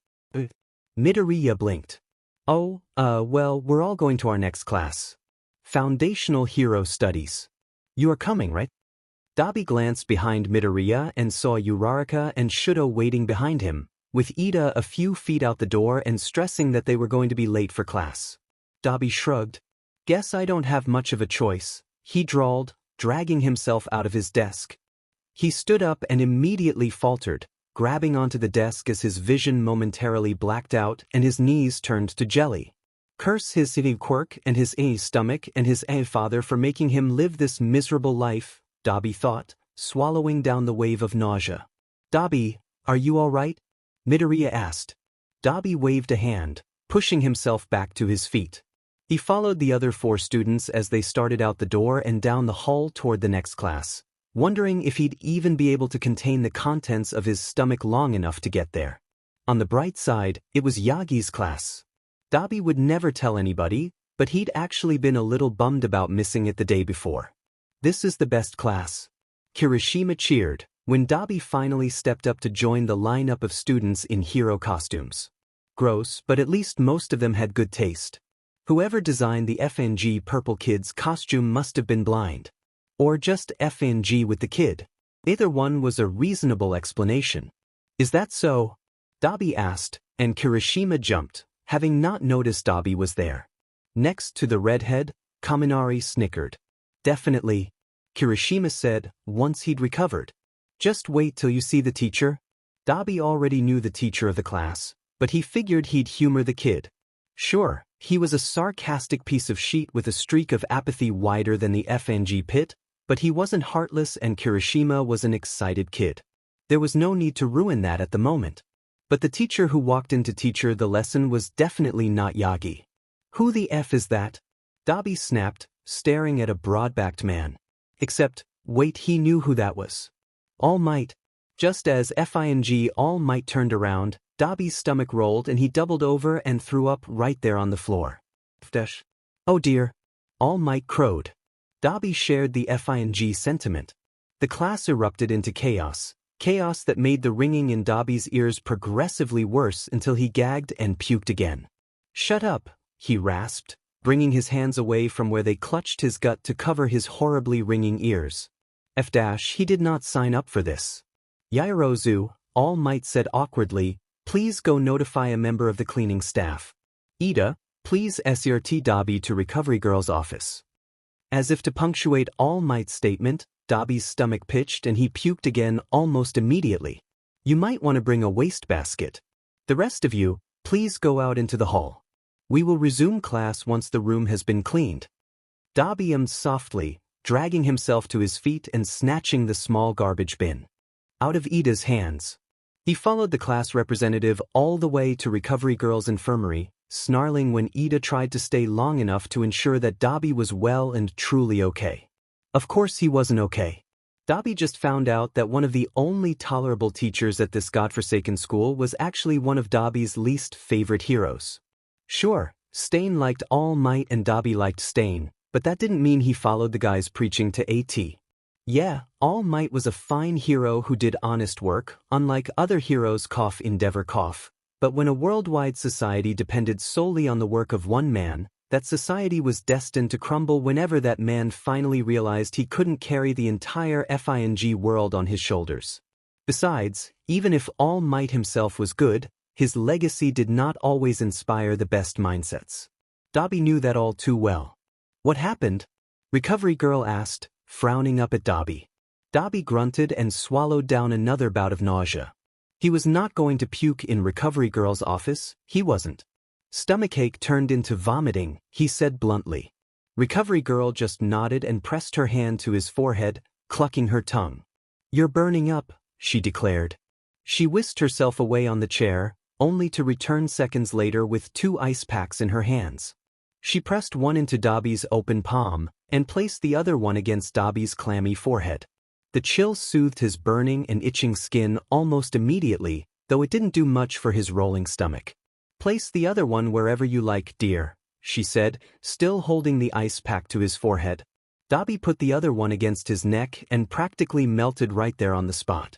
Midoriya blinked. "Oh, well, we're all going to our next class. Foundational Hero Studies. You are coming, right?" Dabi glanced behind Midoriya and saw Uraraka and Shoto waiting behind him, with Ida a few feet out the door and stressing that they were going to be late for class. Dabi shrugged. "Guess I don't have much of a choice," he drawled, dragging himself out of his desk. He stood up and immediately faltered, grabbing onto the desk as his vision momentarily blacked out and his knees turned to jelly. Curse his city quirk and his stomach and his father for making him live this miserable life, Dabi thought, swallowing down the wave of nausea. "Dabi, are you all right?" Midoriya asked. Dabi waved a hand, pushing himself back to his feet. He followed the other 4 students as they started out the door and down the hall toward the next class, wondering if he'd even be able to contain the contents of his stomach long enough to get there. On the bright side, it was Yagi's class. Dabi would never tell anybody, but he'd actually been a little bummed about missing it the day before. This is the best class. Kirishima cheered when Dabi finally stepped up to join the lineup of students in hero costumes. Gross, but at least most of them had good taste. Whoever designed the FNG Purple Kid's costume must have been blind. Or just FNG with the kid. Either one was a reasonable explanation. Is that so? Dabi asked, and Kirishima jumped, having not noticed Dabi was there. Next to the redhead, Kaminari snickered. Definitely, Kirishima said, once he'd recovered. Just wait till you see the teacher. Dabi already knew the teacher of the class, but he figured he'd humor the kid. Sure, he was a sarcastic piece of shit with a streak of apathy wider than the FNG pit, but he wasn't heartless and Kirishima was an excited kid. There was no need to ruin that at the moment. But the teacher who walked in to teach her the lesson was definitely not Yagi. Who the F is that? Dabi snapped, staring at a broad-backed man. Except, wait, he knew who that was. All Might. Just as FING All Might turned around, Dabi's stomach rolled and he doubled over and threw up right there on the floor. Oh dear. All Might crowed. Dabi shared the FING sentiment. The class erupted into chaos. Chaos that made the ringing in Dabi's ears progressively worse until he gagged and puked again. Shut up, he rasped, bringing his hands away from where they clutched his gut to cover his horribly ringing ears. He did not sign up for this. Yairozu, All Might said awkwardly, please go notify a member of the cleaning staff. Ida, please SRT Dabi to Recovery Girl's office. As if to punctuate All Might's statement, Dabi's stomach pitched and he puked again almost immediately. You might want to bring a wastebasket. The rest of you, please go out into the hall. We will resume class once the room has been cleaned. Dabi ummed softly, dragging himself to his feet and snatching the small garbage bin out of Ida's hands. He followed the class representative all the way to Recovery Girl's infirmary, snarling when Ida tried to stay long enough to ensure that Dabi was well and truly okay. Of course he wasn't okay. Dabi just found out that one of the only tolerable teachers at this godforsaken school was actually one of Dabi's least favorite heroes. Sure, Stain liked All Might and Dabi liked Stain, but that didn't mean he followed the guy's preaching to AT. Yeah, All Might was a fine hero who did honest work, unlike other heroes endeavor. But when a worldwide society depended solely on the work of one man, that society was destined to crumble whenever that man finally realized he couldn't carry the entire FING world on his shoulders. Besides, even if All Might himself was good, his legacy did not always inspire the best mindsets. Dabi knew that all too well. What happened? Recovery Girl asked, frowning up at Dabi. Dabi grunted and swallowed down another bout of nausea. He was not going to puke in Recovery Girl's office, he wasn't. Stomachache turned into vomiting, he said bluntly. Recovery Girl just nodded and pressed her hand to his forehead, clucking her tongue. You're burning up, she declared. She whisked herself away on the chair, only to return seconds later with 2 ice packs in her hands. She pressed one into Dabi's open palm, and placed the other one against Dabi's clammy forehead. The chill soothed his burning and itching skin almost immediately, though it didn't do much for his rolling stomach. Place the other one wherever you like, dear, she said, still holding the ice pack to his forehead. Dabi put the other one against his neck and practically melted right there on the spot.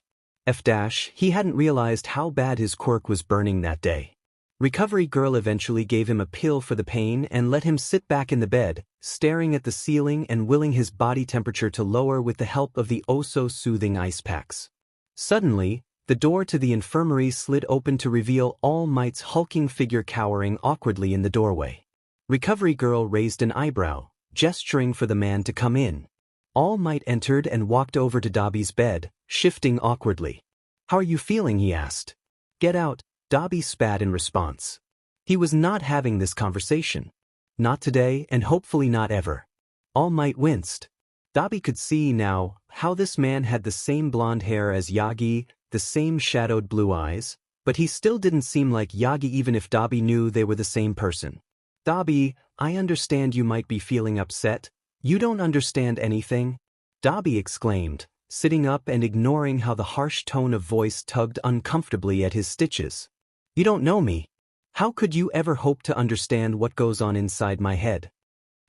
He hadn't realized how bad his quirk was burning that day. Recovery Girl eventually gave him a pill for the pain and let him sit back in the bed, staring at the ceiling and willing his body temperature to lower with the help of the oh-so-soothing ice packs. Suddenly, the door to the infirmary slid open to reveal All Might's hulking figure cowering awkwardly in the doorway. Recovery Girl raised an eyebrow, gesturing for the man to come in. All Might entered and walked over to Dabi's bed, shifting awkwardly. How are you feeling? He asked. Get out, Dabi spat in response. He was not having this conversation. Not today and hopefully not ever. All Might winced. Dabi could see now how this man had the same blonde hair as Yagi, the same shadowed blue eyes, but he still didn't seem like Yagi even if Dabi knew they were the same person. Dabi, I understand you might be feeling upset. You don't understand anything? Dabi exclaimed, sitting up and ignoring how the harsh tone of voice tugged uncomfortably at his stitches. You don't know me. How could you ever hope to understand what goes on inside my head?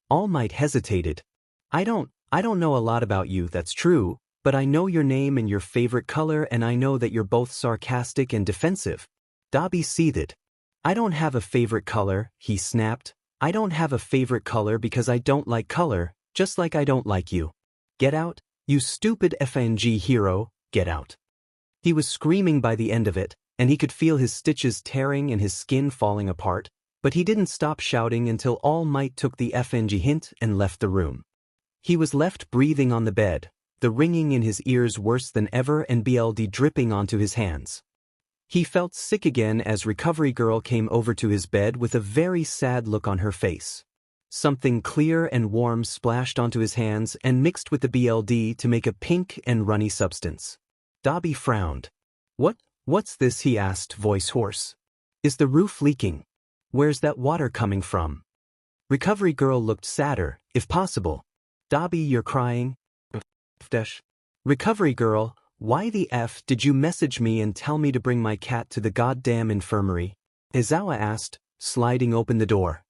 All Might hesitated. I don't know a lot about you, that's true, but I know your name and your favorite color, and I know that you're both sarcastic and defensive. Dabi seethed. I don't have a favorite color, he snapped. I don't have a favorite color because I don't like color, just like I don't like you. Get out, you stupid FNG hero, get out. He was screaming by the end of it, and he could feel his stitches tearing and his skin falling apart, but he didn't stop shouting until All Might took the FNG hint and left the room. He was left breathing on the bed, the ringing in his ears worse than ever and BLD dripping onto his hands. He felt sick again as Recovery Girl came over to his bed with a very sad look on her face. Something clear and warm splashed onto his hands and mixed with the BLD to make a pink and runny substance. Dabi frowned. What's this, he asked, voice hoarse. Is the roof leaking? Where's that water coming from? Recovery Girl looked sadder, if possible. Dabi, you're crying? Recovery Girl, why the F did you message me and tell me to bring my cat to the goddamn infirmary? Aizawa asked, sliding open the door.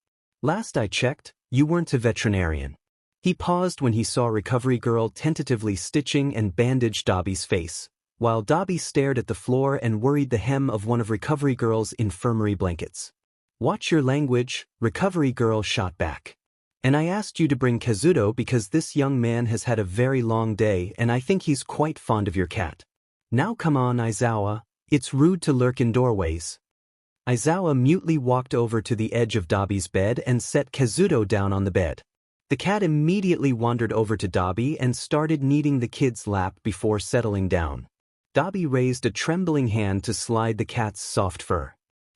Last I checked, you weren't a veterinarian. He paused when he saw Recovery Girl tentatively stitching and bandaged Dabi's face, while Dabi stared at the floor and worried the hem of one of Recovery Girl's infirmary blankets. Watch your language, Recovery Girl shot back. And I asked you to bring Kazuto because this young man has had a very long day and I think he's quite fond of your cat. Now come on, Aizawa, it's rude to lurk in doorways. Aizawa mutely walked over to the edge of Dabi's bed and set Kazuto down on the bed. The cat immediately wandered over to Dabi and started kneading the kid's lap before settling down. Dabi raised a trembling hand to slide the cat's soft fur.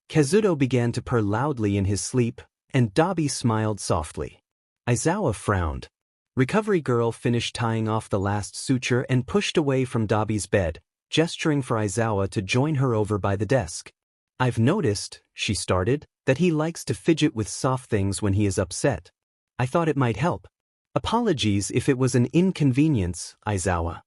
Kazuto began to purr loudly in his sleep, and Dabi smiled softly. Aizawa frowned. Recovery Girl finished tying off the last suture and pushed away from Dabi's bed, gesturing for Aizawa to join her over by the desk. I've noticed, she started, that he likes to fidget with soft things when he is upset. I thought it might help. Apologies if it was an inconvenience, Aizawa.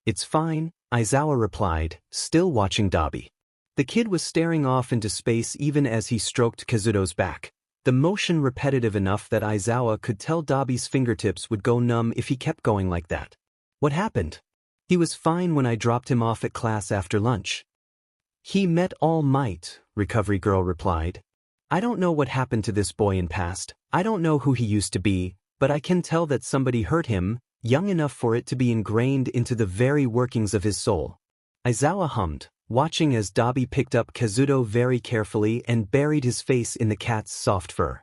It's fine, Aizawa replied, still watching Dabi. The kid was staring off into space even as he stroked Kazuto's back, the motion repetitive enough that Aizawa could tell Dabi's fingertips would go numb if he kept going like that. What happened? He was fine when I dropped him off at class after lunch. He met All Might, Recovery Girl replied. I don't know what happened to this boy in past, I don't know who he used to be, but I can tell that somebody hurt him, young enough for it to be ingrained into the very workings of his soul. Aizawa hummed, watching as Dabi picked up Kazuto very carefully and buried his face in the cat's soft fur.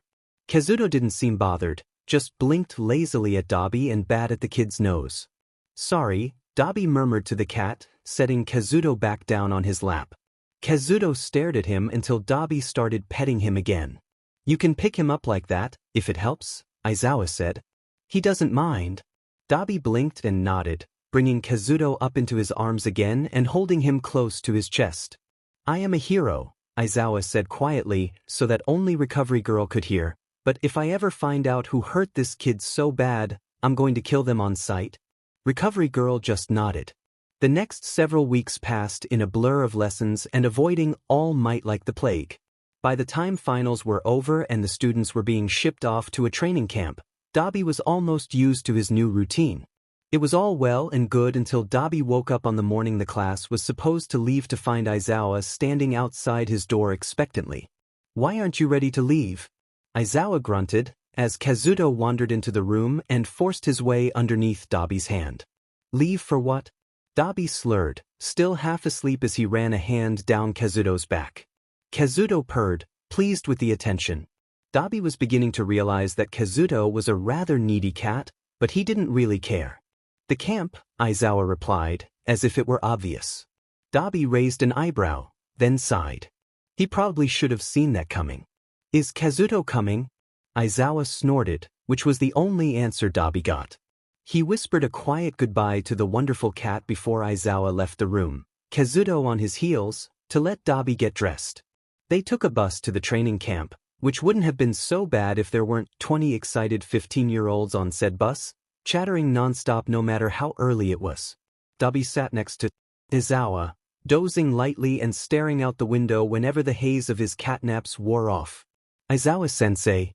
Kazuto didn't seem bothered, just blinked lazily at Dabi and bat at the kid's nose. Sorry, Dabi murmured to the cat, setting Kazuto back down on his lap. Kazuto stared at him until Dabi started petting him again. You can pick him up like that, if it helps, Aizawa said. He doesn't mind. Dabi blinked and nodded, bringing Kazuto up into his arms again and holding him close to his chest. I am a hero, Aizawa said quietly so that only Recovery Girl could hear, but if I ever find out who hurt this kid so bad, I'm going to kill them on sight. Recovery Girl just nodded. The next several weeks passed in a blur of lessons and avoiding All Might like the plague. By the time finals were over and the students were being shipped off to a training camp, Dabi was almost used to his new routine. It was all well and good until Dabi woke up on the morning the class was supposed to leave to find Aizawa standing outside his door expectantly. Why aren't you ready to leave? Aizawa grunted, as Kazuto wandered into the room and forced his way underneath Dabi's hand. Leave for what? Dabi slurred, still half asleep as he ran a hand down Kazuto's back. Kazuto purred, pleased with the attention. Dabi was beginning to realize that Kazuto was a rather needy cat, but he didn't really care. The camp, Aizawa replied, as if it were obvious. Dabi raised an eyebrow, then sighed. He probably should have seen that coming. Is Kazuto coming? Aizawa snorted, which was the only answer Dabi got. He whispered a quiet goodbye to the wonderful cat before Aizawa left the room, Kazuto on his heels, to let Dabi get dressed. They took a bus to the training camp, which wouldn't have been so bad if there weren't 20 excited 15-year-olds on said bus, chattering nonstop no matter how early it was. Dabi sat next to Aizawa, dozing lightly and staring out the window whenever the haze of his catnaps wore off. Aizawa-sensei.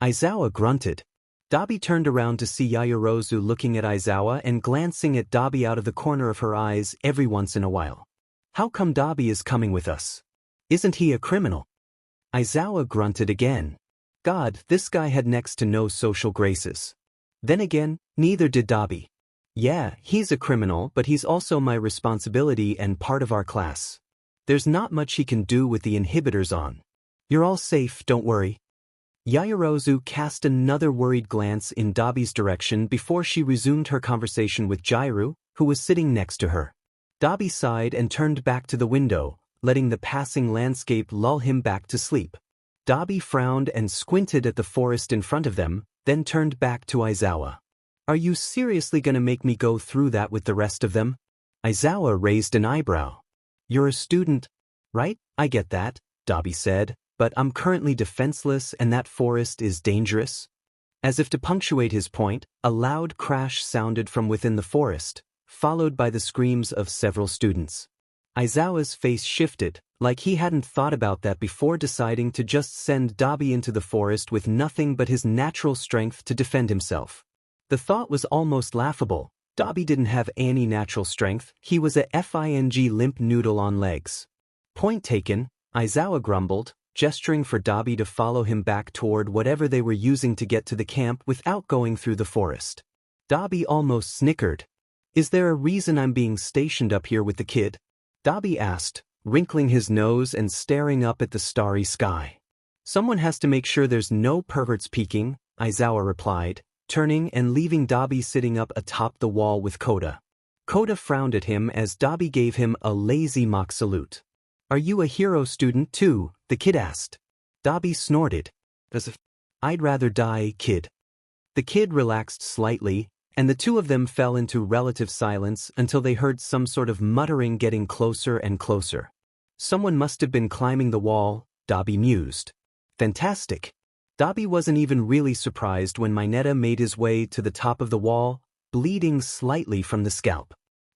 Aizawa grunted. Dabi turned around to see Yaoyorozu looking at Aizawa and glancing at Dabi out of the corner of her eyes every once in a while. How come Dabi is coming with us? Isn't he a criminal? Aizawa grunted again. God, this guy had next to no social graces. Then again, neither did Dabi. Yeah, he's a criminal, but he's also my responsibility and part of our class. There's not much he can do with the inhibitors on. You're all safe, don't worry. Yaoyorozu cast another worried glance in Dabi's direction before she resumed her conversation with Jairu, who was sitting next to her. Dabi sighed and turned back to the window, letting the passing landscape lull him back to sleep. Dabi frowned and squinted at the forest in front of them, then turned back to Aizawa. Are you seriously gonna make me go through that with the rest of them? Aizawa raised an eyebrow. You're a student, right? I get that, Dabi said, but I'm currently defenseless and that forest is dangerous. As if to punctuate his point, a loud crash sounded from within the forest, followed by the screams of several students. Aizawa's face shifted, like he hadn't thought about that before deciding to just send Dabi into the forest with nothing but his natural strength to defend himself. The thought was almost laughable. Dabi didn't have any natural strength, he was a FING limp noodle on legs. Point taken, Aizawa grumbled, gesturing for Dabi to follow him back toward whatever they were using to get to the camp without going through the forest. Dabi almost snickered. Is there a reason I'm being stationed up here with the kid? Dabi asked, wrinkling his nose and staring up at the starry sky. Someone has to make sure there's no perverts peeking, Aizawa replied, turning and leaving Dabi sitting up atop the wall with Koda. Koda frowned at him as Dabi gave him a lazy mock salute. Are you a hero student too? The kid asked. Dabi snorted. As if, I'd rather die, kid. The kid relaxed slightly, and the two of them fell into relative silence until they heard some sort of muttering getting closer and closer. Someone must have been climbing the wall, Dabi mused. Fantastic. Dabi wasn't even really surprised when Mineta made his way to the top of the wall, bleeding slightly from the scalp.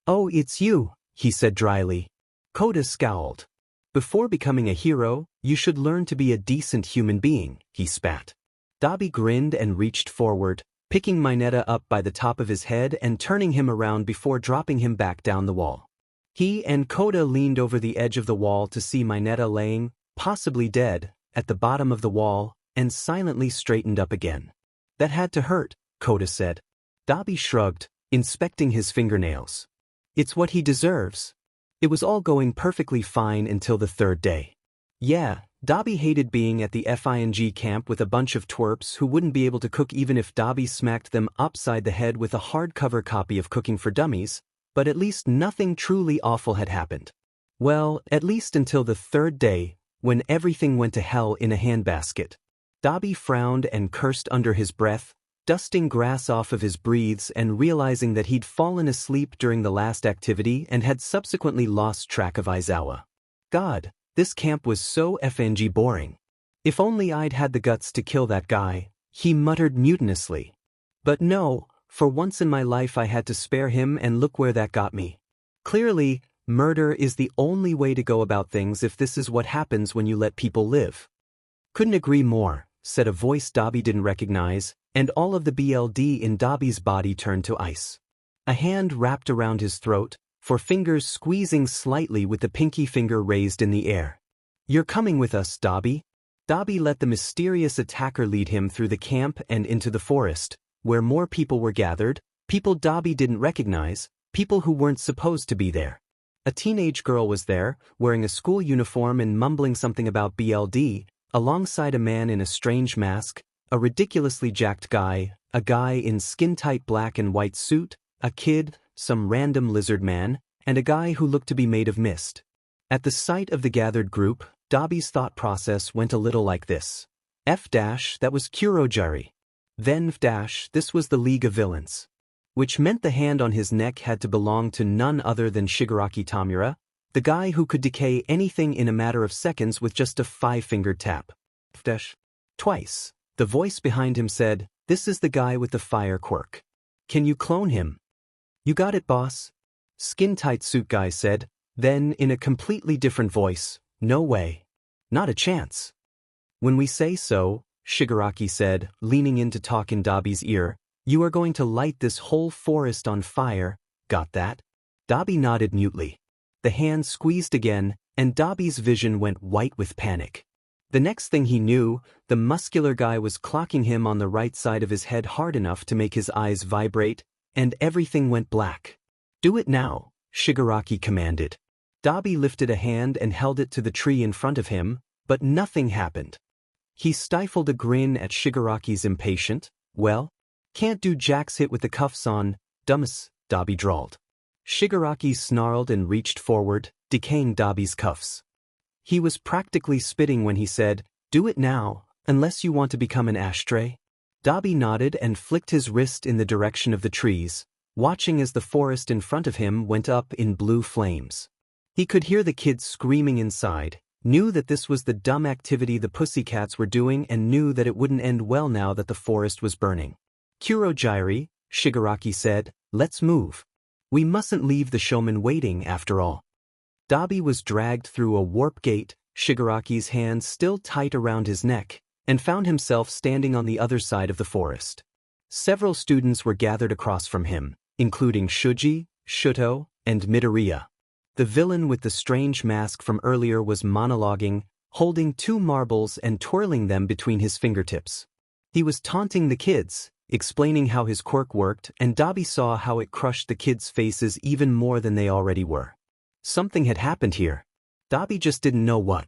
Oh, it's you, he said dryly. Koda scowled. Before becoming a hero, you should learn to be a decent human being, he spat. Dabi grinned and reached forward, picking Mineta up by the top of his head and turning him around before dropping him back down the wall. He and Koda leaned over the edge of the wall to see Mineta laying, possibly dead, at the bottom of the wall, and silently straightened up again. That had to hurt, Koda said. Dabi shrugged, inspecting his fingernails. It's what he deserves. It was all going perfectly fine until the third day. Yeah, Dabi hated being at the FING camp with a bunch of twerps who wouldn't be able to cook even if Dabi smacked them upside the head with a hardcover copy of Cooking for Dummies, but at least nothing truly awful had happened. Well, at least until the third day, when everything went to hell in a handbasket. Dabi frowned and cursed under his breath, dusting grass off of his breathes and realizing that he'd fallen asleep during the last activity and had subsequently lost track of Aizawa. God, this camp was so FNG boring. If only I'd had the guts to kill that guy, he muttered mutinously. But no, for once in my life I had to spare him and look where that got me. Clearly, murder is the only way to go about things if this is what happens when you let people live. Couldn't agree more, said a voice Dabi didn't recognize, and all of the BLD in Dabi's body turned to ice. A hand wrapped around his throat, for fingers squeezing slightly with the pinky finger raised in the air. You're coming with us, Dabi? Dabi let the mysterious attacker lead him through the camp and into the forest, where more people were gathered, people Dabi didn't recognize, people who weren't supposed to be there. A teenage girl was there, wearing a school uniform and mumbling something about BLD, alongside a man in a strange mask, a ridiculously jacked guy, a guy in skin-tight black and white suit, a kid, some random lizard man, and a guy who looked to be made of mist. At the sight of the gathered group, Dabi's thought process went a little like this. That was Kurojari. Then this was the League of Villains. Which meant the hand on his neck had to belong to none other than Shigaraki Tamura, the guy who could decay anything in a matter of seconds with just a 5-fingered tap. Twice. The voice behind him said, "This is the guy with the fire quirk. Can you clone him?" "You got it, boss," Skin-Tight Suit Guy said, Then, in a completely different voice, "No way. Not a chance." "When we say so," Shigaraki said, leaning in to talk in Dabi's ear, "you are going to light this whole forest on fire, got that?" Dabi nodded mutely. The hand squeezed again, and Dabi's vision went white with panic. The next thing he knew, the muscular guy was clocking him on the right side of his head hard enough to make his eyes vibrate, and everything went black. "Do it now," Shigaraki commanded. Dabi lifted a hand and held it to the tree in front of him, but nothing happened. He stifled a grin at Shigaraki's impatient, "Well, can't do jack's hit with the cuffs on, dumbass," Dabi drawled. Shigaraki snarled and reached forward, decaying Dabi's cuffs. He was practically spitting when he said, "Do it now, unless you want to become an ashtray." Dabi nodded and flicked his wrist in the direction of the trees, watching as the forest in front of him went up in blue flames. He could hear the kids screaming inside, knew that this was the dumb activity the pussycats were doing, and knew that it wouldn't end well now that the forest was burning. "Kurojairi," Shigaraki said, "let's move. We mustn't leave the showman waiting after all." Dabi was dragged through a warp gate, Shigaraki's hands still tight around his neck, and found himself standing on the other side of the forest. Several students were gathered across from him, including Shuji, Shoto, and Midoriya. The villain with the strange mask from earlier was monologuing, holding 2 marbles and twirling them between his fingertips. He was taunting the kids, explaining how his quirk worked, and Dabi saw how it crushed the kids' faces even more than they already were. Something had happened here. Dabi just didn't know what.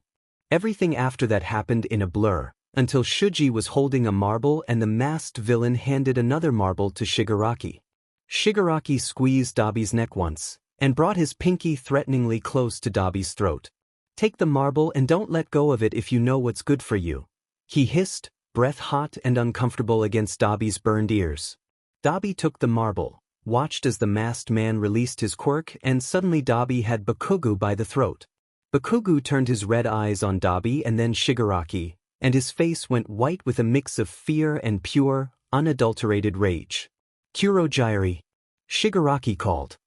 Everything after that happened in a blur, until Shuji was holding a marble and the masked villain handed another marble to Shigaraki. Shigaraki squeezed Dabi's neck once, and brought his pinky threateningly close to Dabi's throat. "Take the marble and don't let go of it if you know what's good for you," he hissed, breath hot and uncomfortable against Dabi's burned ears. Dabi took the marble, watched as the masked man released his quirk, and suddenly Dabi had Bakugu by the throat. Bakugu turned his red eyes on Dabi and then Shigaraki, and his face went white with a mix of fear and pure, unadulterated rage. "Kurojairi," Shigaraki called.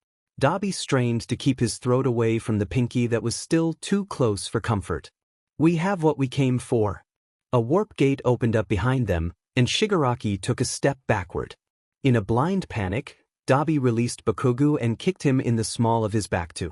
Dabi strained to keep his throat away from the pinky that was still too close for comfort. "We have what we came for." A warp gate opened up behind them, and Shigaraki took a step backward. In a blind panic, Dabi released Bakugu and kicked him in the small of his back to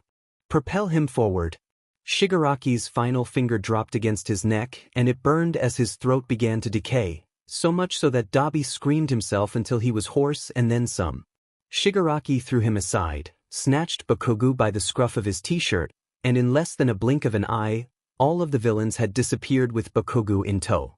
propel him forward. Shigaraki's final finger dropped against his neck, and it burned as his throat began to decay, so much so that Dabi screamed himself until he was hoarse and then some. Shigaraki threw him aside, snatched Bakugu by the scruff of his t-shirt, and in less than a blink of an eye, all of the villains had disappeared with Bakugu in tow.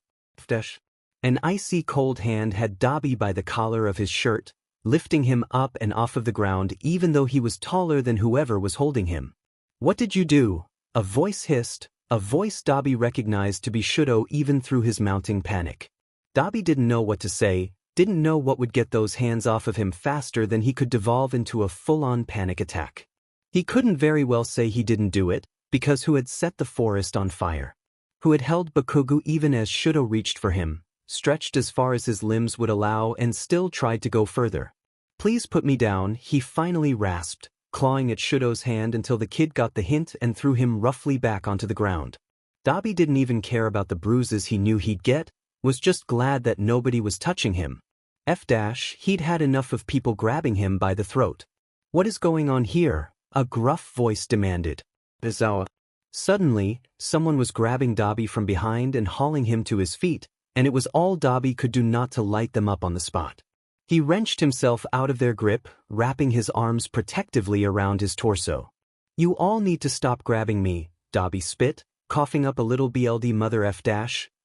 An icy cold hand had Dabi by the collar of his shirt, lifting him up and off of the ground even though he was taller than whoever was holding him. "What did you do?" a voice hissed, a voice Dabi recognized to be Shoto even through his mounting panic. Dabi didn't know what to say, didn't know what would get those hands off of him faster than he could devolve into a full-on panic attack. He couldn't very well say he didn't do it, because who had set the forest on fire? Who had held Bakugu even as Shoto reached for him, stretched as far as his limbs would allow, and still tried to go further? "Please put me down," he finally rasped, clawing at Shoto's hand until the kid got the hint and threw him roughly back onto the ground. Dabi didn't even care about the bruises he knew he'd get, was just glad that nobody was touching him. He'd had enough of people grabbing him by the throat. "What is going on here?" a gruff voice demanded. "Aizawa." Suddenly, someone was grabbing Dabi from behind and hauling him to his feet, and it was all Dabi could do not to light them up on the spot. He wrenched himself out of their grip, wrapping his arms protectively around his torso. "You all need to stop grabbing me," Dabi spit, coughing up a little BLD mother F-.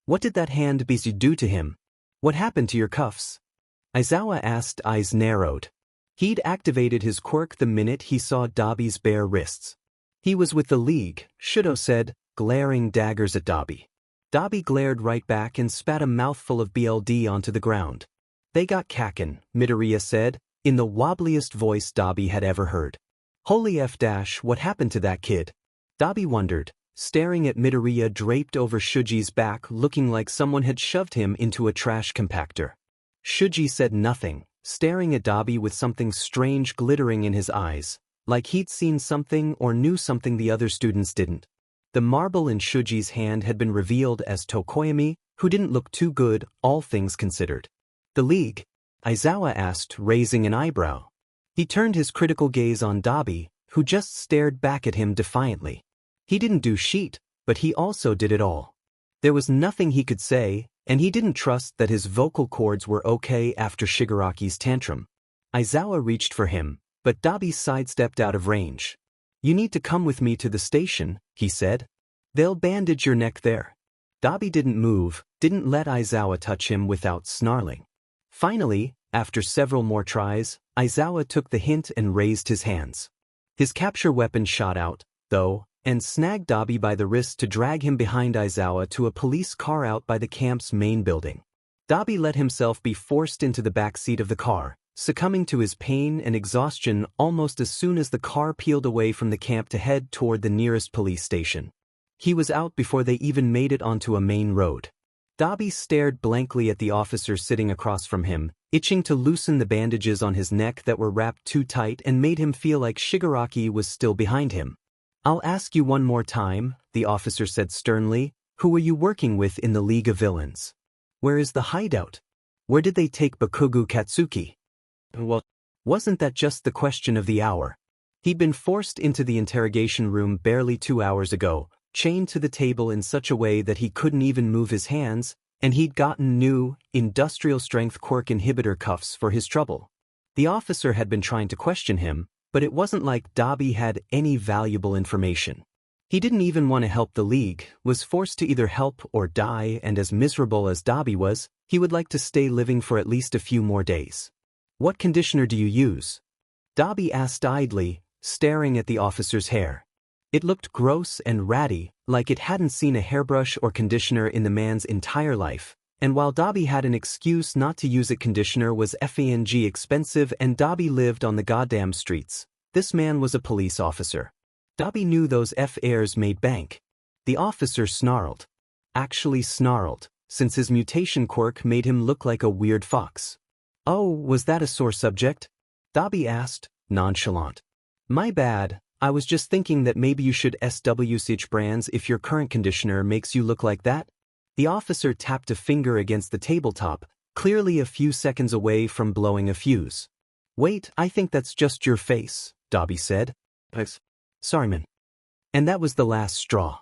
"What did that hand busy do to him? What happened to your cuffs?" Aizawa asked, eyes narrowed. He'd activated his quirk the minute he saw Dabi's bare wrists. "He was with the League," Shoto said, glaring daggers at Dabi. Dabi glared right back and spat a mouthful of BLD onto the ground. "They got Kaken," Midoriya said, in the wobbliest voice Dabi had ever heard. "Holy F-, what happened to that kid?" Dabi wondered, staring at Midoriya draped over Shuji's back, looking like someone had shoved him into a trash compactor. Shuji said nothing, staring at Dabi with something strange glittering in his eyes, like he'd seen something or knew something the other students didn't. The marble in Shuji's hand had been revealed as Tokoyami, who didn't look too good, all things considered. "The League?" Aizawa asked, raising an eyebrow. He turned his critical gaze on Dabi, who just stared back at him defiantly. He didn't do shit, but he also did it all. There was nothing he could say, and he didn't trust that his vocal cords were okay after Shigaraki's tantrum. Aizawa reached for him, but Dabi sidestepped out of range. "You need to come with me to the station," he said. "They'll bandage your neck there." Dabi didn't move, didn't let Aizawa touch him without snarling. Finally, after several more tries, Aizawa took the hint and raised his hands. His capture weapon shot out, though, and snagged Dabi by the wrist to drag him behind Aizawa to a police car out by the camp's main building. Dabi let himself be forced into the back seat of the car, succumbing to his pain and exhaustion almost as soon as the car peeled away from the camp to head toward the nearest police station. He was out before they even made it onto a main road. Dabi stared blankly at the officer sitting across from him, itching to loosen the bandages on his neck that were wrapped too tight and made him feel like Shigaraki was still behind him. "I'll ask you one more time," the officer said sternly. "Who were you working with in the League of Villains? Where is the hideout? Where did they take Bakugo Katsuki?" Well, wasn't that just the question of the hour? He'd been forced into the interrogation room barely 2 hours ago, chained to the table in such a way that he couldn't even move his hands, and he'd gotten new, industrial-strength quirk inhibitor cuffs for his trouble. The officer had been trying to question him, but it wasn't like Dabi had any valuable information. He didn't even want to help the League, was forced to either help or die, and as miserable as Dabi was, he would like to stay living for at least a few more days. "What conditioner do you use?" Dabi asked idly, staring at the officer's hair. It looked gross and ratty, like it hadn't seen a hairbrush or conditioner in the man's entire life, and while Dabi had an excuse not to use it, conditioner was FANG expensive and Dabi lived on the goddamn streets. This man was a police officer. Dabi knew those F-airs made bank. The officer snarled. Actually snarled, since his mutation quirk made him look like a weird fox. "Oh, was that a sore subject?" Dabi asked, nonchalant. "My bad, I was just thinking that maybe you should switch brands if your current conditioner makes you look like that." The officer tapped a finger against the tabletop, clearly a few seconds away from blowing a fuse. "Wait, I think that's just your face," Dabi said. "Sorry, man." And that was the last straw.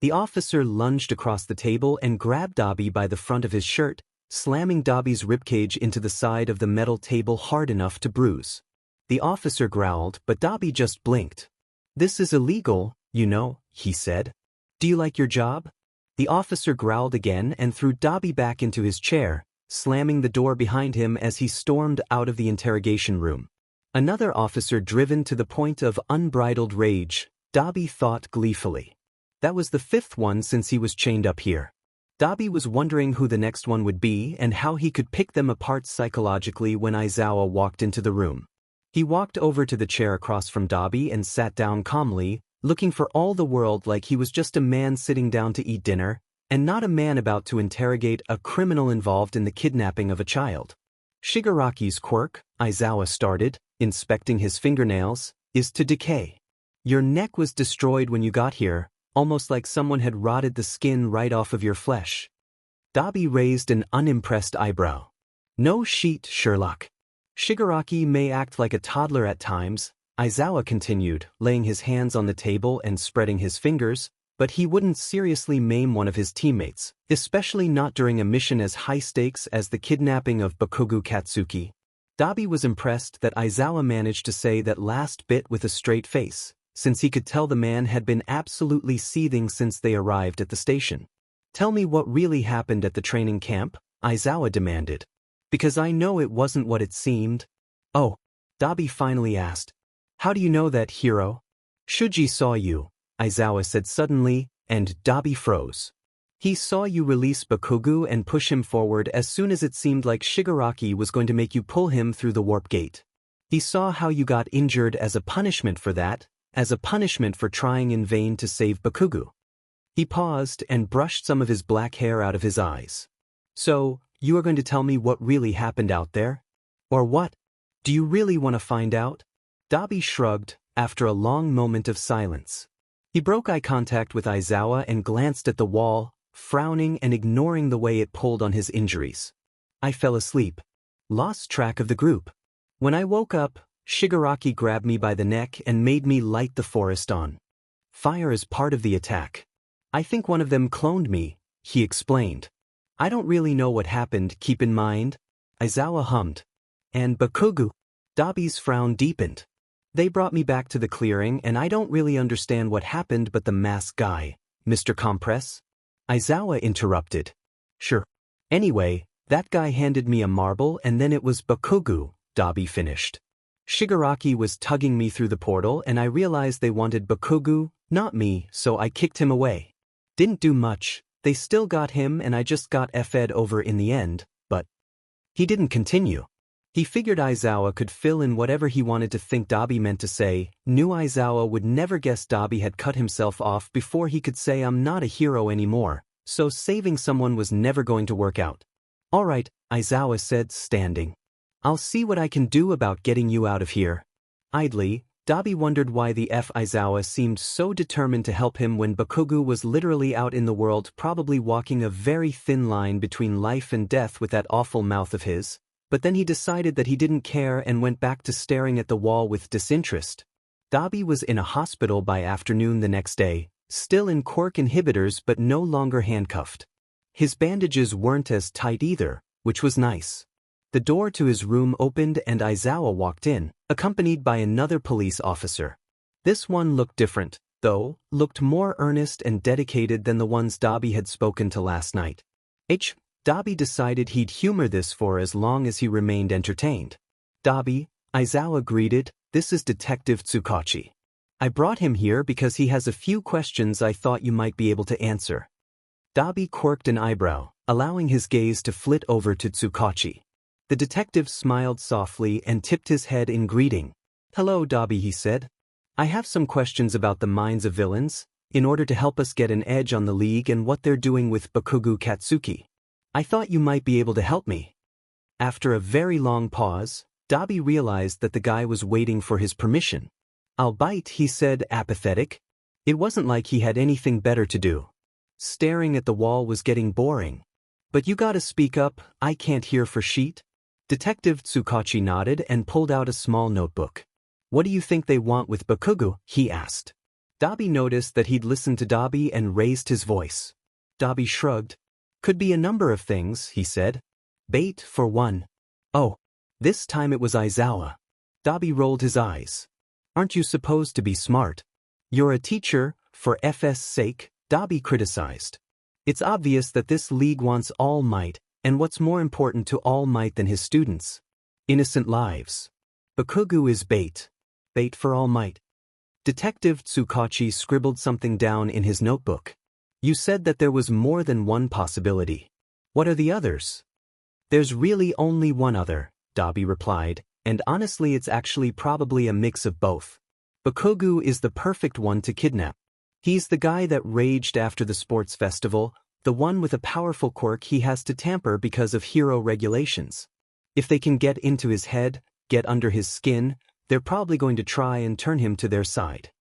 The officer lunged across the table and grabbed Dabi by the front of his shirt, slamming Dabi's ribcage into the side of the metal table hard enough to bruise. The officer growled, but Dabi just blinked. "This is illegal, you know," he said. "Do you like your job?" The officer growled again and threw Dabi back into his chair, slamming the door behind him as he stormed out of the interrogation room. Another officer driven to the point of unbridled rage, Dabi thought gleefully. That was the 5th one since he was chained up here. Dabi was wondering who the next one would be and how he could pick them apart psychologically when Aizawa walked into the room. He walked over to the chair across from Dabi and sat down calmly, looking for all the world like he was just a man sitting down to eat dinner, and not a man about to interrogate a criminal involved in the kidnapping of a child. "Shigaraki's quirk," Aizawa started, inspecting his fingernails, "is to decay. Your neck was destroyed when you got here, almost like someone had rotted the skin right off of your flesh." Dabi raised an unimpressed eyebrow. "No shit, Sherlock. Shigaraki may act like a toddler at times," Aizawa continued, laying his hands on the table and spreading his fingers, "but he wouldn't seriously maim one of his teammates, especially not during a mission as high stakes as the kidnapping of Bakugo Katsuki." Dabi was impressed that Aizawa managed to say that last bit with a straight face, since he could tell the man had been absolutely seething since they arrived at the station. "Tell me what really happened at the training camp," Aizawa demanded. "Because I know it wasn't what it seemed." "Oh," Dabi finally asked. "How do you know that, hero?" "Shuji saw you," Aizawa said suddenly, and Dabi froze. "He saw you release Bakugo and push him forward as soon as it seemed like Shigaraki was going to make you pull him through the warp gate. He saw how you got injured as a punishment for that, as a punishment for trying in vain to save Bakugo." He paused and brushed some of his black hair out of his eyes. "So, you are going to tell me what really happened out there? Or what? Do you really want to find out?" Dabi shrugged, after a long moment of silence. He broke eye contact with Aizawa and glanced at the wall, frowning and ignoring the way it pulled on his injuries. I fell asleep. Lost track of the group. When I woke up, Shigaraki grabbed me by the neck and made me light the forest on fire as part of the attack. I think one of them cloned me, he explained. I don't really know what happened, keep in mind. Aizawa hummed. And Bakugu? Dabi's frown deepened. They brought me back to the clearing and I don't really understand what happened, but the masked guy, Mr. Compress? Aizawa interrupted. Sure. Anyway, that guy handed me a marble and then it was Bakugu, Dabi finished. Shigaraki was tugging me through the portal and I realized they wanted Bakugu, not me, so I kicked him away. Didn't do much, they still got him and I just got FE'd over in the end, but he didn't continue. He figured Aizawa could fill in whatever he wanted to think Dabi meant to say, knew Aizawa would never guess Dabi had cut himself off before he could say I'm not a hero anymore, so saving someone was never going to work out. Alright, Aizawa said, standing. I'll see what I can do about getting you out of here. Idly, Dabi wondered why the Aizawa seemed so determined to help him when Bakugu was literally out in the world, probably walking a very thin line between life and death with that awful mouth of his. But then he decided that he didn't care and went back to staring at the wall with disinterest. Dabi was in a hospital by afternoon the next day, still in quirk inhibitors but no longer handcuffed. His bandages weren't as tight either, which was nice. The door to his room opened and Aizawa walked in, accompanied by another police officer. This one looked different, though, looked more earnest and dedicated than the ones Dabi had spoken to last night. Dabi decided he'd humor this for as long as he remained entertained. Dabi, Aizawa greeted, this is Detective Tsukchi. I brought him here because he has a few questions I thought you might be able to answer. Dabi quirked an eyebrow, allowing his gaze to flit over to Tsukchi. The detective smiled softly and tipped his head in greeting. Hello, Dabi, he said. I have some questions about the minds of villains, in order to help us get an edge on the League and what they're doing with Bakugu Katsuki. I thought you might be able to help me. After a very long pause, Dabi realized that the guy was waiting for his permission. I'll bite, he said, apathetic. It wasn't like he had anything better to do. Staring at the wall was getting boring. But you gotta speak up, I can't hear for shit. Detective Tsukchi nodded and pulled out a small notebook. What do you think they want with Bakugu? He asked. Dabi noticed that he'd listened to Dabi and raised his voice. Dabi shrugged. Could be a number of things, he said. Bait, for one. Oh. This time it was Aizawa. Dabi rolled his eyes. Aren't you supposed to be smart? You're a teacher, for FS sake, Dabi criticized. It's obvious that this league wants All Might, and what's more important to All Might than his students? Innocent lives. Bakugu is bait. Bait for All Might. Detective Tsukchi scribbled something down in his notebook. You said that there was more than one possibility. What are the others? There's really only one other, Dabi replied, and honestly it's actually probably a mix of both. Bakugu is the perfect one to kidnap. He's the guy that raged after the sports festival, the one with a powerful quirk he has to tamper because of hero regulations. If they can get into his head, get under his skin, they're probably going to try and turn him to their side.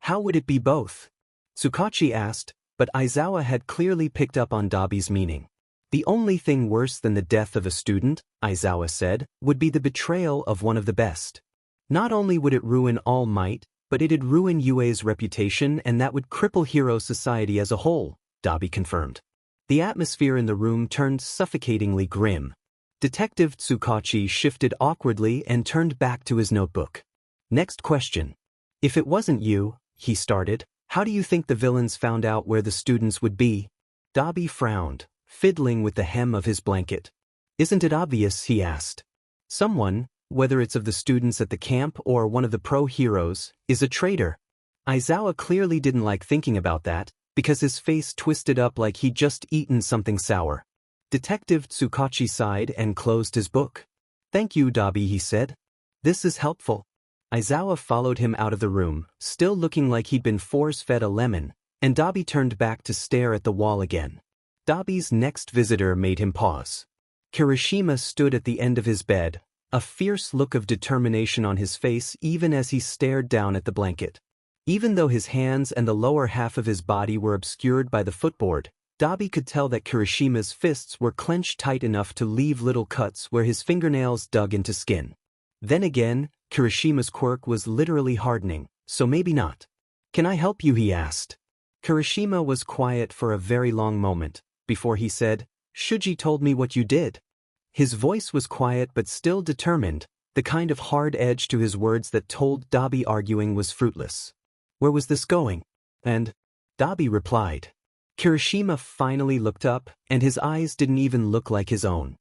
How would it be both? Tsukchi asked, but Aizawa had clearly picked up on Dabi's meaning. The only thing worse than the death of a student, Aizawa said, would be the betrayal of one of the best. Not only would it ruin All Might, but it'd ruin UA's reputation and that would cripple hero society as a whole, Dabi confirmed. The atmosphere in the room turned suffocatingly grim. Detective Tsukchi shifted awkwardly and turned back to his notebook. Next question. If it wasn't you, he started, how do you think the villains found out where the students would be? Dabi frowned, fiddling with the hem of his blanket. Isn't it obvious, he asked. Someone, whether it's of the students at the camp or one of the pro-heroes, is a traitor. Aizawa clearly didn't like thinking about that, because his face twisted up like he'd just eaten something sour. Detective Tsukchi sighed and closed his book. Thank you, Dabi, he said. This is helpful. Aizawa followed him out of the room, still looking like he'd been force-fed a lemon, and Dabi turned back to stare at the wall again. Dabi's next visitor made him pause. Kirishima stood at the end of his bed, a fierce look of determination on his face even as he stared down at the blanket. Even though his hands and the lower half of his body were obscured by the footboard, Dabi could tell that Kirishima's fists were clenched tight enough to leave little cuts where his fingernails dug into skin. Then again, Kirishima's quirk was literally hardening, so maybe not. "Can I help you?" he asked. Kirishima was quiet for a very long moment, before he said, "Shuji told me what you did." His voice was quiet but still determined, the kind of hard edge to his words that told Dabi arguing was fruitless. "Where was this going?" And Dabi replied. Kirishima finally looked up, and his eyes didn't even look like his own.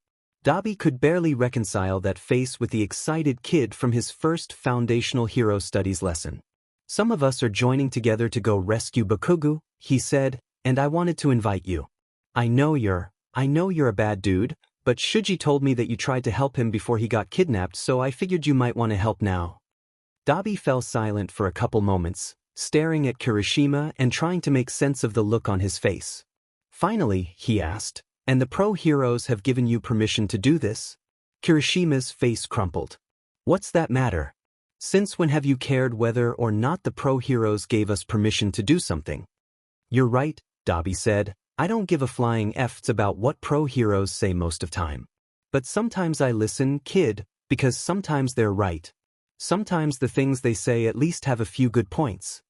Dabi could barely reconcile that face with the excited kid from his first foundational hero studies lesson. "Some of us are joining together to go rescue Bakugo," he said, "and I wanted to invite you. I know you're a bad dude, but Shuji told me that you tried to help him before he got kidnapped, so I figured you might want to help now." Dabi fell silent for a couple moments, staring at Kirishima and trying to make sense of the look on his face. Finally, he asked, "And the pro-heroes have given you permission to do this?" Kirishima's face crumpled. "What's that matter? Since when have you cared whether or not the pro-heroes gave us permission to do something?" "You're right," Dabi said. "I don't give a flying F's about what pro-heroes say most of time. But sometimes I listen, kid, because sometimes they're right. Sometimes the things they say at least have a few good points."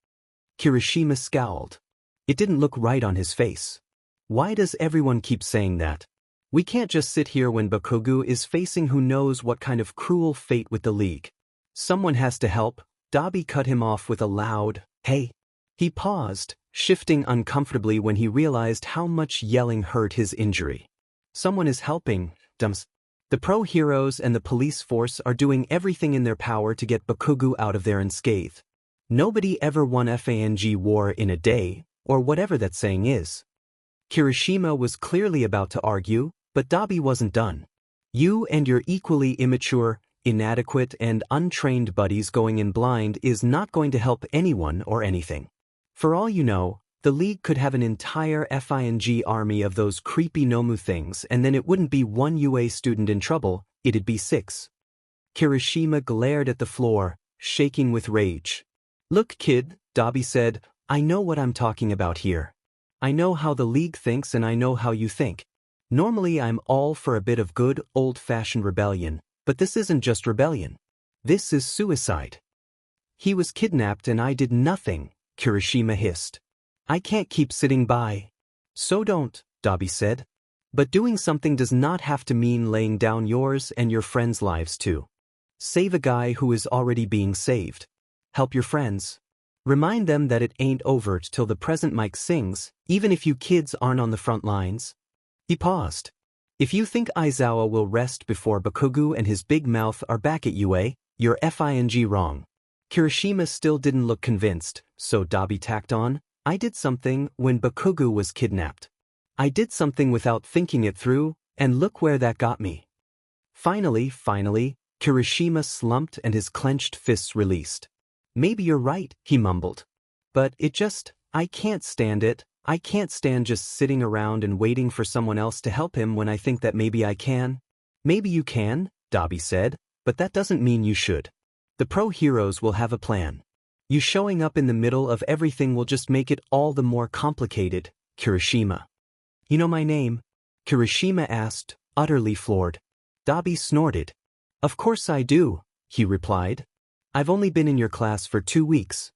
Kirishima scowled. It didn't look right on his face. Why does everyone keep saying that? We can't just sit here when Bakugo is facing who knows what kind of cruel fate with the League. Someone has to help. Dabi cut him off with a loud, "Hey." He paused, shifting uncomfortably when he realized how much yelling hurt his injury. "Someone is helping, Dums. The pro-heroes and the police force are doing everything in their power to get Bakugo out of there unscathed. Nobody ever won FANG war in a day, or whatever that saying is." Kirishima was clearly about to argue, but Dabi wasn't done. "You and your equally immature, inadequate and untrained buddies going in blind is not going to help anyone or anything. For all you know, the League could have an entire FING army of those creepy Nomu things and then it wouldn't be one UA student in trouble, it'd be 6. Kirishima glared at the floor, shaking with rage. "Look, kid," Dabi said, "I know what I'm talking about here. I know how the League thinks and I know how you think. Normally I'm all for a bit of good, old-fashioned rebellion, but this isn't just rebellion. This is suicide. He was kidnapped and I did nothing," Kirishima hissed. "I can't keep sitting by." "So don't," Dabi said. "But doing something does not have to mean laying down yours and your friends' lives too. Save a guy who is already being saved. Help your friends. Remind them that it ain't over till the present mic sings, even if you kids aren't on the front lines." He paused. "If you think Aizawa will rest before Bakugo and his big mouth are back at UA, you're FING wrong." Kirishima still didn't look convinced, so Dabi tacked on, "I did something when Bakugo was kidnapped. I did something without thinking it through, and look where that got me." Finally, Kirishima slumped and his clenched fists released. "Maybe you're right," he mumbled. "But I can't stand it. I can't stand just sitting around and waiting for someone else to help him when I think that maybe I can." "Maybe you can," Dabi said, "but that doesn't mean you should. The pro-heroes will have a plan. You showing up in the middle of everything will just make it all the more complicated." Kirishima. "You know my name?" Kirishima asked, utterly floored. Dabi snorted. "Of course I do," he replied. "I've only been in your class for 2 weeks."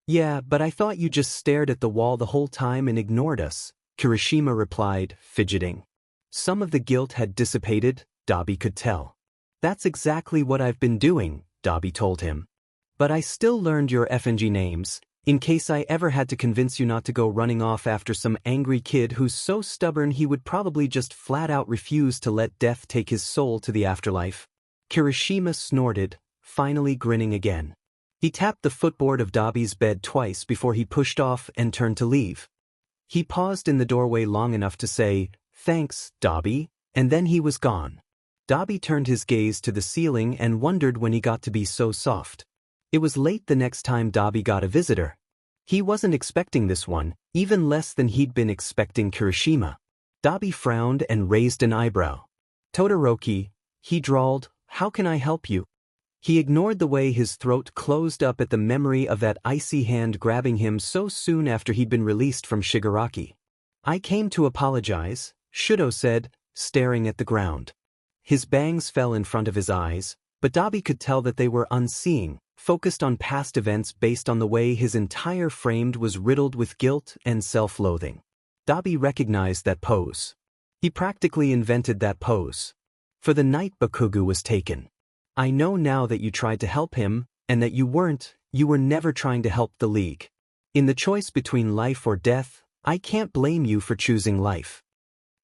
"Yeah, but I thought you just stared at the wall the whole time and ignored us," Kirishima replied, fidgeting. Some of the guilt had dissipated, Dabi could tell. "That's exactly what I've been doing," Dabi told him. "But I still learned your FNG names, in case I ever had to convince you not to go running off after some angry kid who's so stubborn he would probably just flat out refuse to let death take his soul to the afterlife." Kirishima snorted, finally grinning again. He tapped the footboard of Dabi's bed twice before he pushed off and turned to leave. He paused in the doorway long enough to say, "Thanks, Dabi," and then he was gone. Dabi turned his gaze to the ceiling and wondered when he got to be so soft. It was late the next time Dabi got a visitor. He wasn't expecting this one, even less than he'd been expecting Kirishima. Dabi frowned and raised an eyebrow. "Todoroki," he drawled, how can I help you? He ignored the way his throat closed up at the memory of that icy hand grabbing him so soon after he'd been released from Shigaraki. I came to apologize, Shoto said, staring at the ground. His bangs fell in front of his eyes, but Dabi could tell that they were unseeing, focused on past events based on the way his entire frame was riddled with guilt and self-loathing. Dabi recognized that pose. He practically invented that pose. For the night Bakugo was taken. I know now that you tried to help him, and that you were never trying to help the League. In the choice between life or death, I can't blame you for choosing life.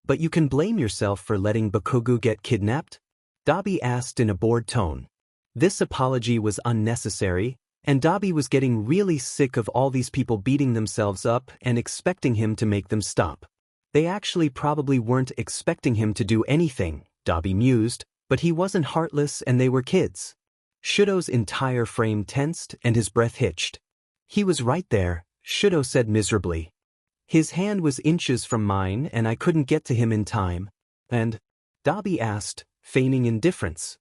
But you can blame yourself for letting Bakugo get kidnapped? Dabi asked in a bored tone. This apology was unnecessary, and Dabi was getting really sick of all these people beating themselves up and expecting him to make them stop. They actually probably weren't expecting him to do anything, Dabi mused, but he wasn't heartless and they were kids. Shoto's entire frame tensed and his breath hitched. He was right there, Shoto said miserably. His hand was inches from mine and I couldn't get to him in time. And? Dabi asked, feigning indifference.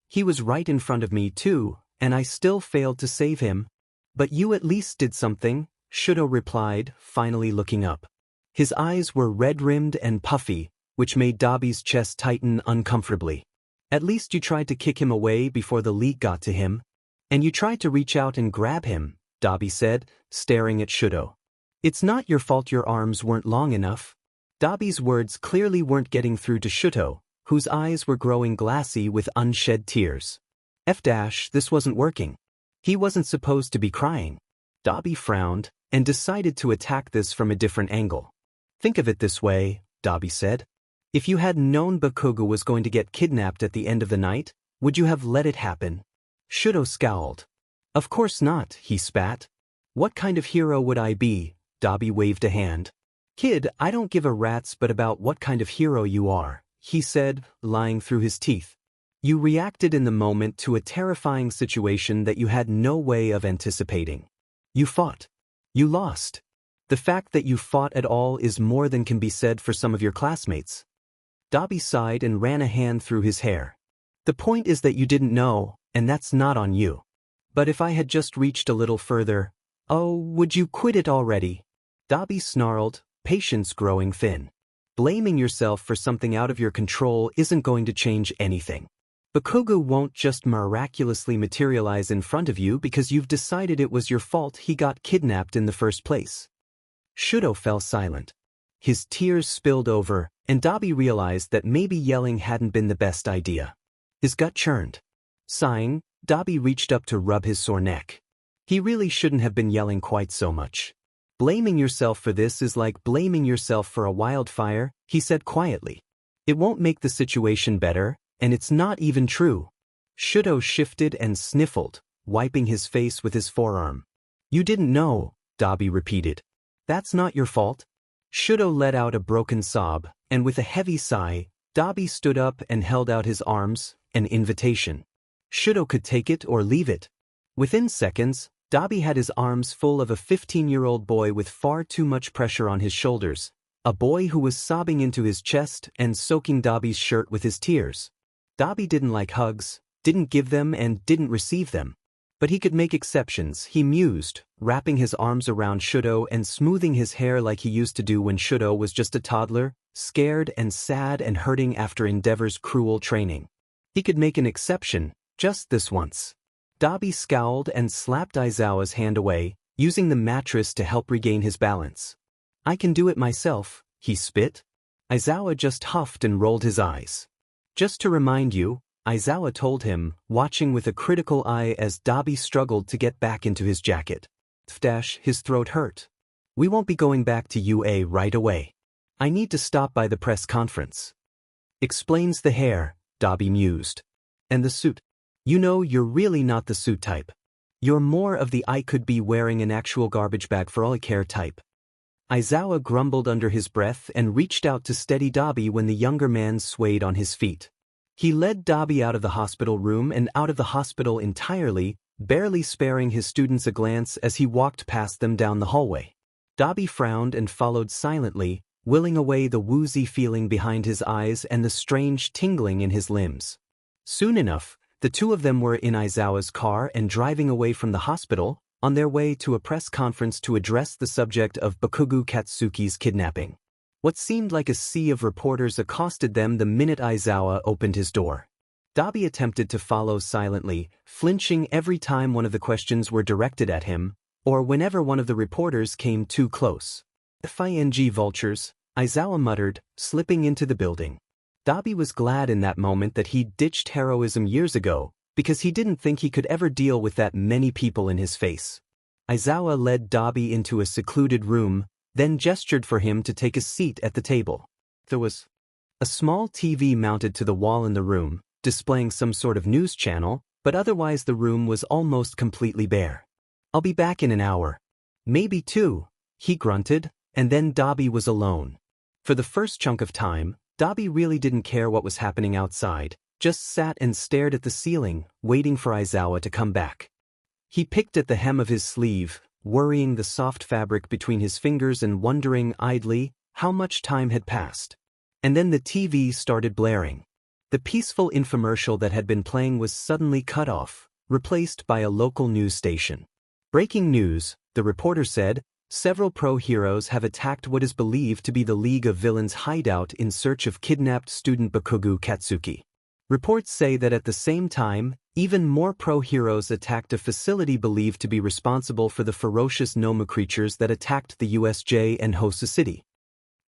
He was right in front of me too, and I still failed to save him. But you at least did something, Shoto replied, finally looking up. His eyes were red-rimmed and puffy, which made Dabi's chest tighten uncomfortably. At least you tried to kick him away before the League got to him. And you tried to reach out and grab him, Dabi said, staring at Shoto. It's not your fault your arms weren't long enough. Dabi's words clearly weren't getting through to Shoto, whose eyes were growing glassy with unshed tears. This wasn't working. He wasn't supposed to be crying. Dabi frowned, and decided to attack this from a different angle. Think of it this way, Dabi said. If you had known Bakugo was going to get kidnapped at the end of the night, would you have let it happen? Shoto scowled. Of course not, he spat. What kind of hero would I be? Dabi waved a hand. Kid, I don't give a rat's but about what kind of hero you are, he said, lying through his teeth. You reacted in the moment to a terrifying situation that you had no way of anticipating. You fought. You lost. The fact that you fought at all is more than can be said for some of your classmates. Dabi sighed and ran a hand through his hair. The point is that you didn't know, and that's not on you. But if I had just reached a little further, oh, would you quit it already? Dabi snarled, patience growing thin. Blaming yourself for something out of your control isn't going to change anything. Bakugo won't just miraculously materialize in front of you because you've decided it was your fault he got kidnapped in the first place. Shoto fell silent. His tears spilled over, and Dabi realized that maybe yelling hadn't been the best idea. His gut churned. Sighing, Dabi reached up to rub his sore neck. He really shouldn't have been yelling quite so much. Blaming yourself for this is like blaming yourself for a wildfire, he said quietly. It won't make the situation better, and it's not even true. Shoto shifted and sniffled, wiping his face with his forearm. You didn't know, Dabi repeated. That's not your fault. Shoto let out a broken sob, and with a heavy sigh, Dabi stood up and held out his arms, an invitation. Shoto could take it or leave it. Within seconds, Dabi had his arms full of a 15-year-old boy with far too much pressure on his shoulders, a boy who was sobbing into his chest and soaking Dabi's shirt with his tears. Dabi didn't like hugs, didn't give them and didn't receive them. But he could make exceptions, he mused, wrapping his arms around Shoto and smoothing his hair like he used to do when Shoto was just a toddler, scared and sad and hurting after Endeavor's cruel training. He could make an exception, just this once. Dabi scowled and slapped Aizawa's hand away, using the mattress to help regain his balance. I can do it myself, he spit. Aizawa just huffed and rolled his eyes. Just to remind you, Aizawa told him, watching with a critical eye as Dabi struggled to get back into his jacket. His throat hurt. We won't be going back to UA right away. I need to stop by the press conference. Explains the hair, Dabi mused. And the suit. You know you're really not the suit type. You're more of the I could be wearing an actual garbage bag for all I care type. Aizawa grumbled under his breath and reached out to steady Dabi when the younger man swayed on his feet. He led Dabi out of the hospital room and out of the hospital entirely, barely sparing his students a glance as he walked past them down the hallway. Dabi frowned and followed silently, willing away the woozy feeling behind his eyes and the strange tingling in his limbs. Soon enough, the two of them were in Aizawa's car and driving away from the hospital, on their way to a press conference to address the subject of Bakugo Katsuki's kidnapping. What seemed like a sea of reporters accosted them the minute Aizawa opened his door. Dabi attempted to follow silently, flinching every time one of the questions were directed at him, or whenever one of the reporters came too close. "Fing vultures," Aizawa muttered, slipping into the building. Dabi was glad in that moment that he'd ditched heroism years ago, because he didn't think he could ever deal with that many people in his face. Aizawa led Dabi into a secluded room, then gestured for him to take a seat at the table. There was a small TV mounted to the wall in the room, displaying some sort of news channel, but otherwise the room was almost completely bare. "I'll be back in an hour. Maybe 2, he grunted, and then Dabi was alone. For the first chunk of time, Dabi really didn't care what was happening outside, just sat and stared at the ceiling, waiting for Aizawa to come back. He picked at the hem of his sleeve, worrying the soft fabric between his fingers and wondering idly how much time had passed. And then the TV started blaring. The peaceful infomercial that had been playing was suddenly cut off, replaced by a local news station. "Breaking news," the reporter said, "several pro-heroes have attacked what is believed to be the League of Villains hideout in search of kidnapped student Bakugo Katsuki. Reports say that at the same time, even more pro-heroes attacked a facility believed to be responsible for the ferocious Nomu creatures that attacked the USJ and Hosu City."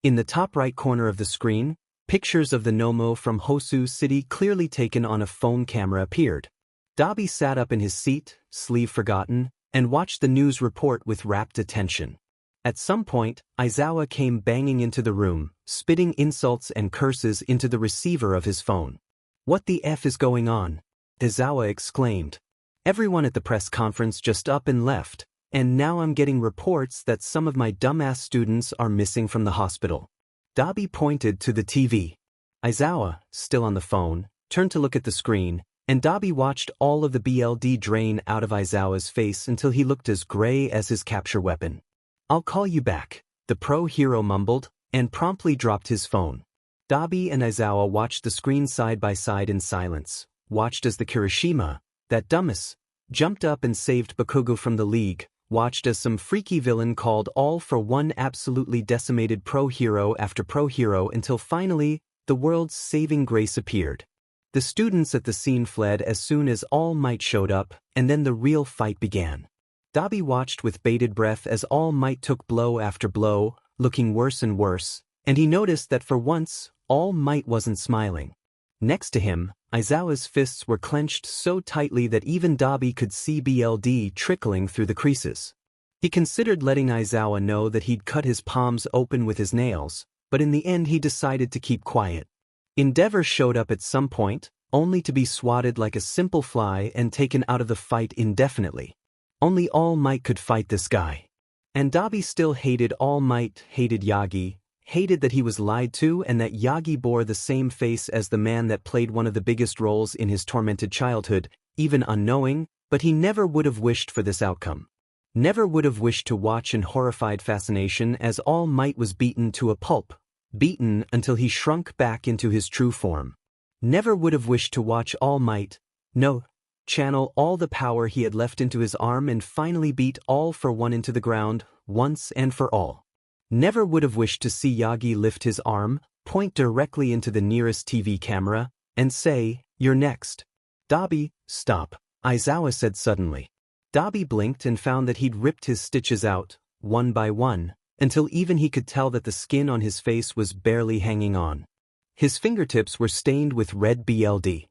In the top right corner of the screen, pictures of the Nomu from Hosu City clearly taken on a phone camera appeared. Dabi sat up in his seat, sleeve forgotten, and watched the news report with rapt attention. At some point, Aizawa came banging into the room, spitting insults and curses into the receiver of his phone. "What the F is going on?" Aizawa exclaimed. "Everyone at the press conference just up and left, and now I'm getting reports that some of my dumbass students are missing from the hospital." Dabi pointed to the TV. Aizawa, still on the phone, turned to look at the screen, and Dabi watched all of the BLD drain out of Aizawa's face until he looked as gray as his capture weapon. "I'll call you back," the pro-hero mumbled, and promptly dropped his phone. Dabi and Aizawa watched the screen side by side in silence, watched as the Kirishima, that dumbass, jumped up and saved Bakugo from the League, watched as some freaky villain called all for one absolutely decimated pro-hero after pro-hero until finally, the world's saving grace appeared. The students at the scene fled as soon as All Might showed up, and then the real fight began. Dabi watched with bated breath as All Might took blow after blow, looking worse and worse, and he noticed that for once, All Might wasn't smiling. Next to him, Aizawa's fists were clenched so tightly that even Dabi could see BLD trickling through the creases. He considered letting Aizawa know that he'd cut his palms open with his nails, but in the end he decided to keep quiet. Endeavor showed up at some point, only to be swatted like a simple fly and taken out of the fight indefinitely. Only All Might could fight this guy. And Dabi still hated All Might, hated Yagi, hated that he was lied to and that Yagi bore the same face as the man that played one of the biggest roles in his tormented childhood, even unknowing, but he never would have wished for this outcome. Never would have wished to watch in horrified fascination as All Might was beaten to a pulp, beaten until he shrunk back into his true form. Never would have wished to watch All Might, channel all the power he had left into his arm and finally beat All for One into the ground, once and for all. Never would have wished to see Yagi lift his arm, point directly into the nearest TV camera, and say, "You're next." "Dabi, stop," Aizawa said suddenly. Dabi blinked and found that he'd ripped his stitches out, one by one, until even he could tell that the skin on his face was barely hanging on. His fingertips were stained with red BLD.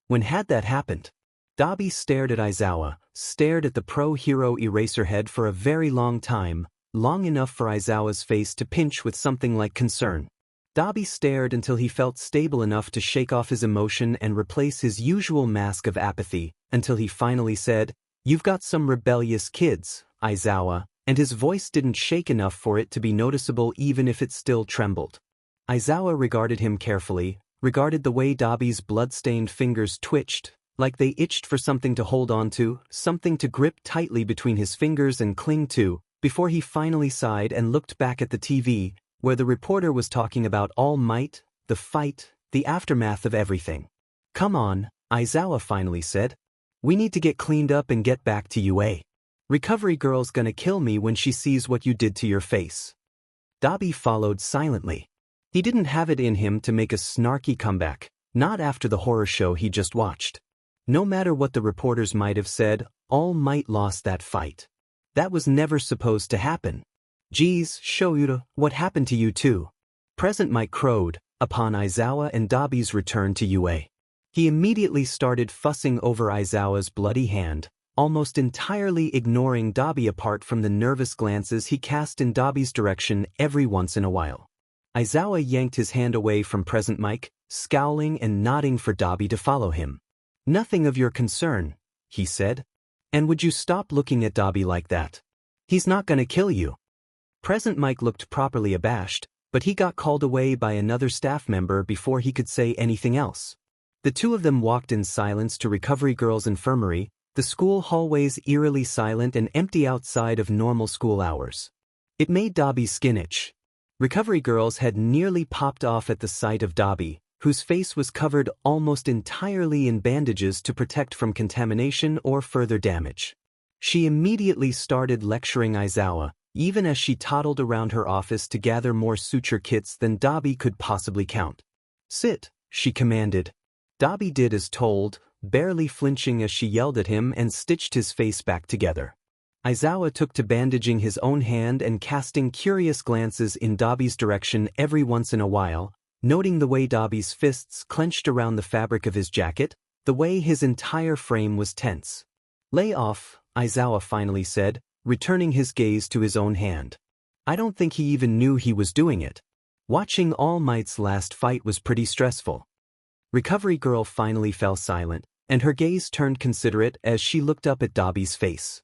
When had that happened? Dabi stared at Aizawa, stared at the pro-hero Eraserhead for a very long time, long enough for Aizawa's face to pinch with something like concern. Dabi stared until he felt stable enough to shake off his emotion and replace his usual mask of apathy, until he finally said, "You've got some rebellious kids, Aizawa," and his voice didn't shake enough for it to be noticeable even if it still trembled. Aizawa regarded him carefully, regarded the way Dabi's blood-stained fingers twitched, like they itched for something to hold on to, something to grip tightly between his fingers and cling to, before he finally sighed and looked back at the TV, where the reporter was talking about All Might, the fight, the aftermath of everything. "Come on," Aizawa finally said. We need to get cleaned up and get back to UA. Recovery girl's gonna kill me when she sees what you did to your face. Dabi followed silently. He didn't have it in him to make a snarky comeback, not after the horror show he just watched. No matter what the reporters might have said, All Might lost that fight. That was never supposed to happen. Geez, Shoto, what happened to you too? Present Might crowed, upon Aizawa and Dabi's return to UA. He immediately started fussing over Aizawa's bloody hand, almost entirely ignoring Dabi apart from the nervous glances he cast in Dabi's direction every once in a while. Aizawa yanked his hand away from Present Mike, scowling and nodding for Dabi to follow him. Nothing of your concern, he said. And would you stop looking at Dabi like that? He's not gonna kill you. Present Mike looked properly abashed, but he got called away by another staff member before he could say anything else. The two of them walked in silence to Recovery Girl's infirmary, the school hallways eerily silent and empty outside of normal school hours. It made Dabi's skin itch. Recovery Girls had nearly popped off at the sight of Dabi, whose face was covered almost entirely in bandages to protect from contamination or further damage. She immediately started lecturing Aizawa, even as she toddled around her office to gather more suture kits than Dabi could possibly count. Sit, she commanded. Dabi did as told, barely flinching as she yelled at him and stitched his face back together. Aizawa took to bandaging his own hand and casting curious glances in Dabi's direction every once in a while, noting the way Dabi's fists clenched around the fabric of his jacket, the way his entire frame was tense. Lay off, Aizawa finally said, returning his gaze to his own hand. I don't think he even knew he was doing it. Watching All Might's last fight was pretty stressful. Recovery Girl finally fell silent, and her gaze turned considerate as she looked up at Dabi's face.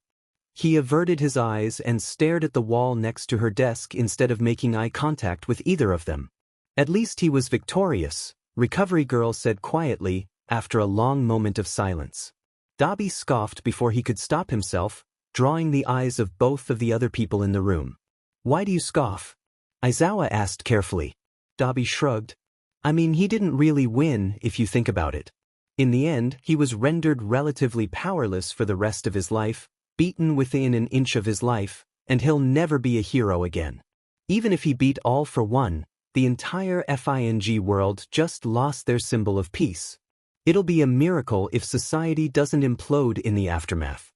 He averted his eyes and stared at the wall next to her desk instead of making eye contact with either of them. At least he was victorious, Recovery Girl said quietly, after a long moment of silence. Dabi scoffed before he could stop himself, drawing the eyes of both of the other people in the room. Why do you scoff? Aizawa asked carefully. Dabi shrugged. I mean, he didn't really win if you think about it. In the end, he was rendered relatively powerless for the rest of his life, beaten within an inch of his life, and he'll never be a hero again. Even if he beat All for One, the entire FING world just lost their symbol of peace. It'll be a miracle if society doesn't implode in the aftermath.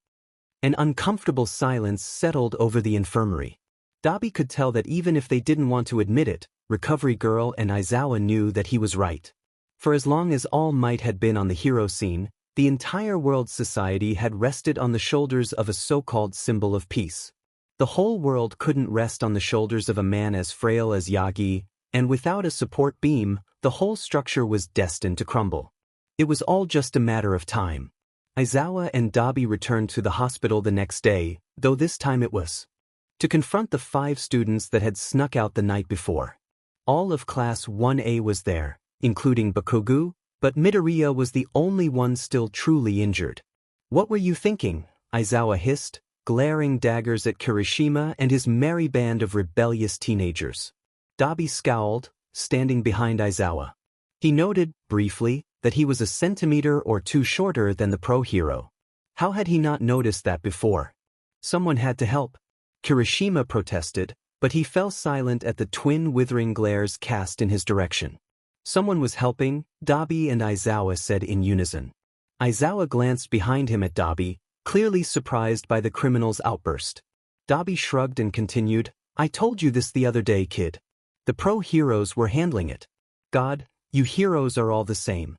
An uncomfortable silence settled over the infirmary. Dabi could tell that even if they didn't want to admit it, Recovery Girl and Aizawa knew that he was right. For as long as All Might had been on the hero scene, the entire world's society had rested on the shoulders of a so-called symbol of peace. The whole world couldn't rest on the shoulders of a man as frail as Yagi, and without a support beam, the whole structure was destined to crumble. It was all just a matter of time. Aizawa and Dabi returned to the hospital the next day, though this time it was to confront the 5 students that had snuck out the night before. All of Class 1A was there, including Bakugu, but Midoriya was the only one still truly injured. What were you thinking? Aizawa hissed, glaring daggers at Kirishima and his merry band of rebellious teenagers. Dabi scowled, standing behind Aizawa. He noted, briefly, that he was a centimeter or 2 shorter than the pro-hero. How had he not noticed that before? Someone had to help. Kirishima protested, but he fell silent at the twin withering glares cast in his direction. Someone was helping, Dabi and Aizawa said in unison. Aizawa glanced behind him at Dabi, clearly surprised by the criminal's outburst. Dabi shrugged and continued, I told you this the other day, kid. The pro-heroes were handling it. God, you heroes are all the same.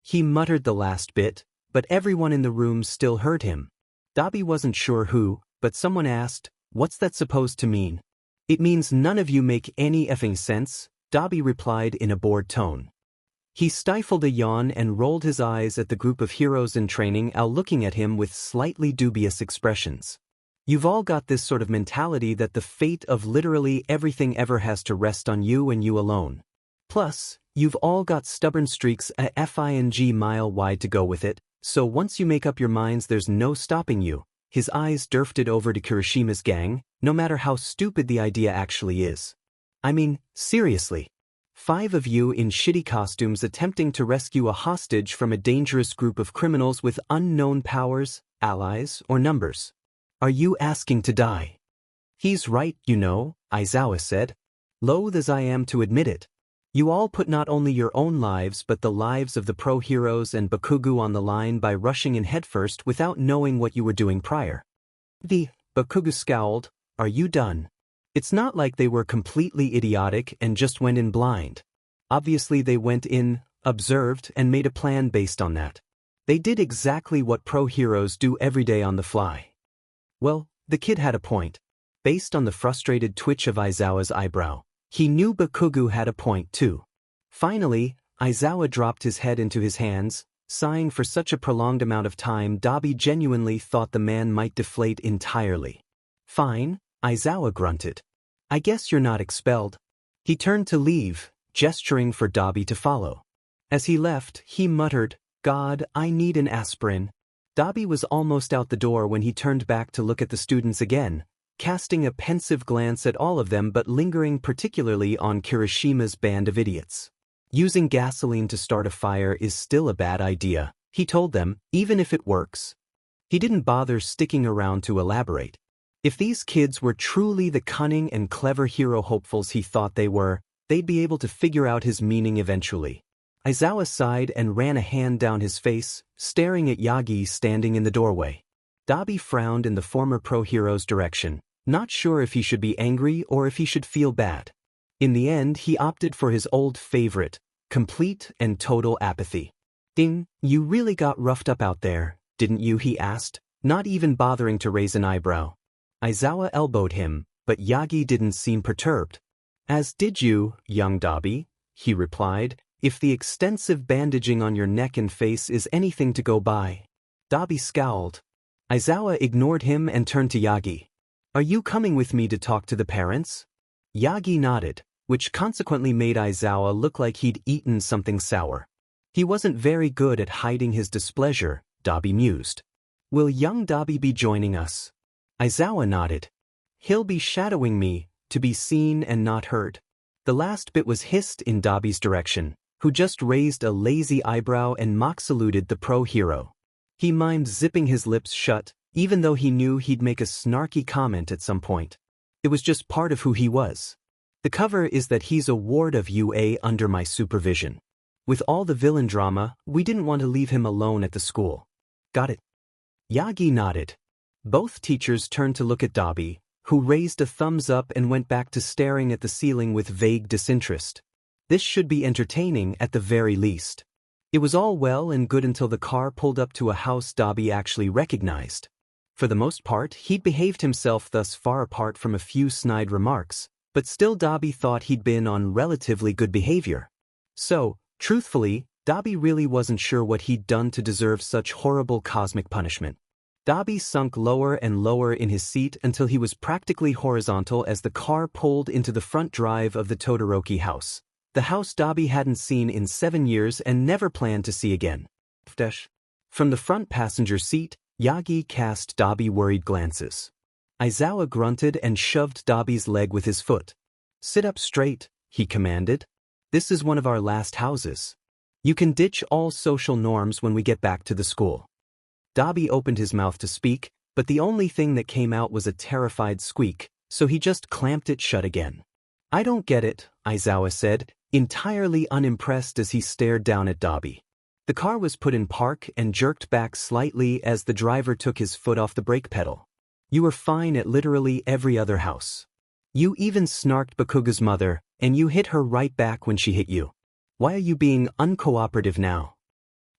He muttered the last bit, but everyone in the room still heard him. Dabi wasn't sure who, but someone asked, what's that supposed to mean? It means none of you make any effing sense, Dabi replied in a bored tone. He stifled a yawn and rolled his eyes at the group of heroes in training while looking at him with slightly dubious expressions. You've all got this sort of mentality that the fate of literally everything ever has to rest on you and you alone. Plus, you've all got stubborn streaks a FING mile wide to go with it, so once you make up your minds there's no stopping you. His eyes drifted over to Kirishima's gang, no matter how stupid the idea actually is. I mean, seriously. 5 of you in shitty costumes attempting to rescue a hostage from a dangerous group of criminals with unknown powers, allies, or numbers. Are you asking to die? He's right, you know, Aizawa said. Loath as I am to admit it. You all put not only your own lives but the lives of the pro-heroes and Bakugo on the line by rushing in headfirst without knowing what you were doing prior. The Bakugo scowled. Are you done? It's not like they were completely idiotic and just went in blind. Obviously they went in, observed, and made a plan based on that. They did exactly what pro-heroes do every day on the fly. Well, the kid had a point. Based on the frustrated twitch of Aizawa's eyebrow, he knew Bakugo had a point too. Finally, Aizawa dropped his head into his hands, sighing for such a prolonged amount of time Dabi genuinely thought the man might deflate entirely. Fine, Aizawa grunted. I guess you're not expelled. He turned to leave, gesturing for Dabi to follow. As he left, he muttered, God, I need an aspirin. Dabi was almost out the door when he turned back to look at the students again, casting a pensive glance at all of them but lingering particularly on Kirishima's band of idiots. Using gasoline to start a fire is still a bad idea, he told them, even if it works. He didn't bother sticking around to elaborate. If these kids were truly the cunning and clever hero hopefuls he thought they were, they'd be able to figure out his meaning eventually. Aizawa sighed and ran a hand down his face, staring at Yagi standing in the doorway. Dabi frowned in the former pro-hero's direction, not sure if he should be angry or if he should feel bad. In the end, he opted for his old favorite, complete and total apathy. Ding, you really got roughed up out there, didn't you? He asked, not even bothering to raise an eyebrow. Aizawa elbowed him, but Yagi didn't seem perturbed. As did you, young Dabi, he replied, if the extensive bandaging on your neck and face is anything to go by. Dabi scowled. Aizawa ignored him and turned to Yagi. Are you coming with me to talk to the parents? Yagi nodded, which consequently made Aizawa look like he'd eaten something sour. He wasn't very good at hiding his displeasure, Dabi mused. Will young Dabi be joining us? Aizawa nodded. He'll be shadowing me, to be seen and not heard. The last bit was hissed in Dabi's direction, who just raised a lazy eyebrow and mock-saluted the pro-hero. He mimed zipping his lips shut, even though he knew he'd make a snarky comment at some point. It was just part of who he was. The cover is that he's a ward of UA under my supervision. With all the villain drama, we didn't want to leave him alone at the school. Got it? Yagi nodded. Both teachers turned to look at Dabi, who raised a thumbs up and went back to staring at the ceiling with vague disinterest. This should be entertaining at the very least. It was all well and good until the car pulled up to a house Dabi actually recognized. For the most part, he'd behaved himself thus far apart from a few snide remarks, but still Dabi thought he'd been on relatively good behavior. So, truthfully, Dabi really wasn't sure what he'd done to deserve such horrible cosmic punishment. Dabi sunk lower and lower in his seat until he was practically horizontal as the car pulled into the front drive of the Todoroki house, the house Dabi hadn't seen in 7 years and never planned to see again. From the front passenger seat, Yagi cast Dabi worried glances. Aizawa grunted and shoved Dabi's leg with his foot. Sit up straight, he commanded. This is one of our last houses. You can ditch all social norms when we get back to the school. Dabi opened his mouth to speak, but the only thing that came out was a terrified squeak, so he just clamped it shut again. I don't get it, Aizawa said, entirely unimpressed as he stared down at Dabi. The car was put in park and jerked back slightly as the driver took his foot off the brake pedal. You were fine at literally every other house. You even snarked Bakuga's mother, and you hit her right back when she hit you. Why are you being uncooperative now?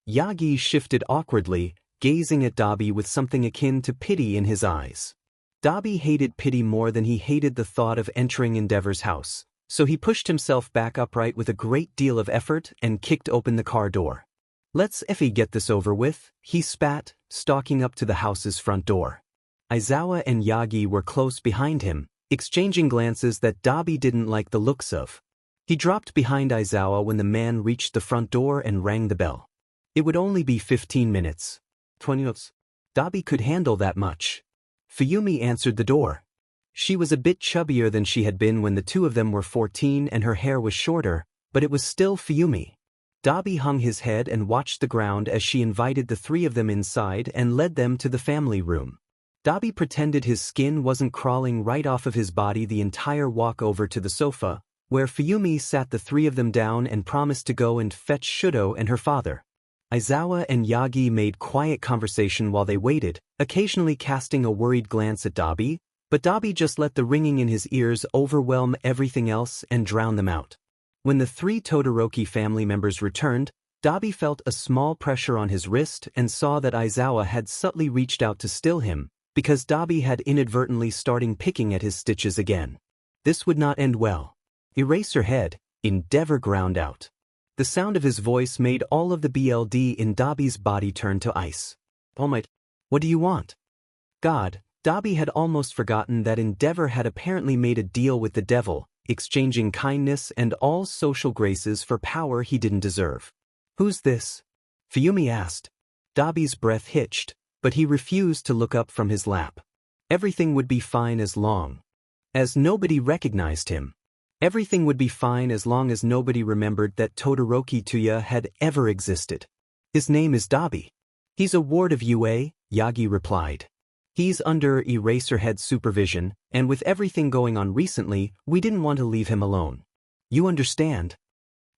Yagi shifted awkwardly, gazing at Dabi with something akin to pity in his eyes. Dabi hated pity more than he hated the thought of entering Endeavor's house, so he pushed himself back upright with a great deal of effort and kicked open the car door. Let's effie get this over with, he spat, stalking up to the house's front door. Aizawa and Yagi were close behind him, exchanging glances that Dabi didn't like the looks of. He dropped behind Aizawa when the man reached the front door and rang the bell. It would only be 15 minutes. 20 minutes. Dabi could handle that much. Fumi answered the door. She was a bit chubbier than she had been when the two of them were 14 and her hair was shorter, But it was still Fumi. Dabi hung his head and watched the ground as she invited the three of them inside and led them to the family room. Dabi pretended his skin wasn't crawling right off of his body the entire walk over to the sofa, where Fumi sat the three of them down and promised to go and fetch Shoto and her father. Aizawa and Yagi made quiet conversation while they waited, occasionally casting a worried glance at Dabi, but Dabi just let the ringing in his ears overwhelm everything else and drown them out. When the three Todoroki family members returned, Dabi felt a small pressure on his wrist and saw that Aizawa had subtly reached out to still him, because Dabi had inadvertently started picking at his stitches again. This would not end well. Eraserhead, Endeavor ground out. The sound of his voice made all of the blood in Dabi's body turn to ice. All Might, what do you want? God, Dabi had almost forgotten that Endeavor had apparently made a deal with the devil, exchanging kindness and all social graces for power he didn't deserve. Who's this? Fumi asked. Dabi's breath hitched, but he refused to look up from his lap. Everything would be fine as long as nobody recognized him. Everything would be fine as long as nobody remembered that Todoroki Tuya had ever existed. His name is Dabi. He's a ward of UA, Yagi replied. He's under Eraserhead's supervision, and with everything going on recently, we didn't want to leave him alone. You understand?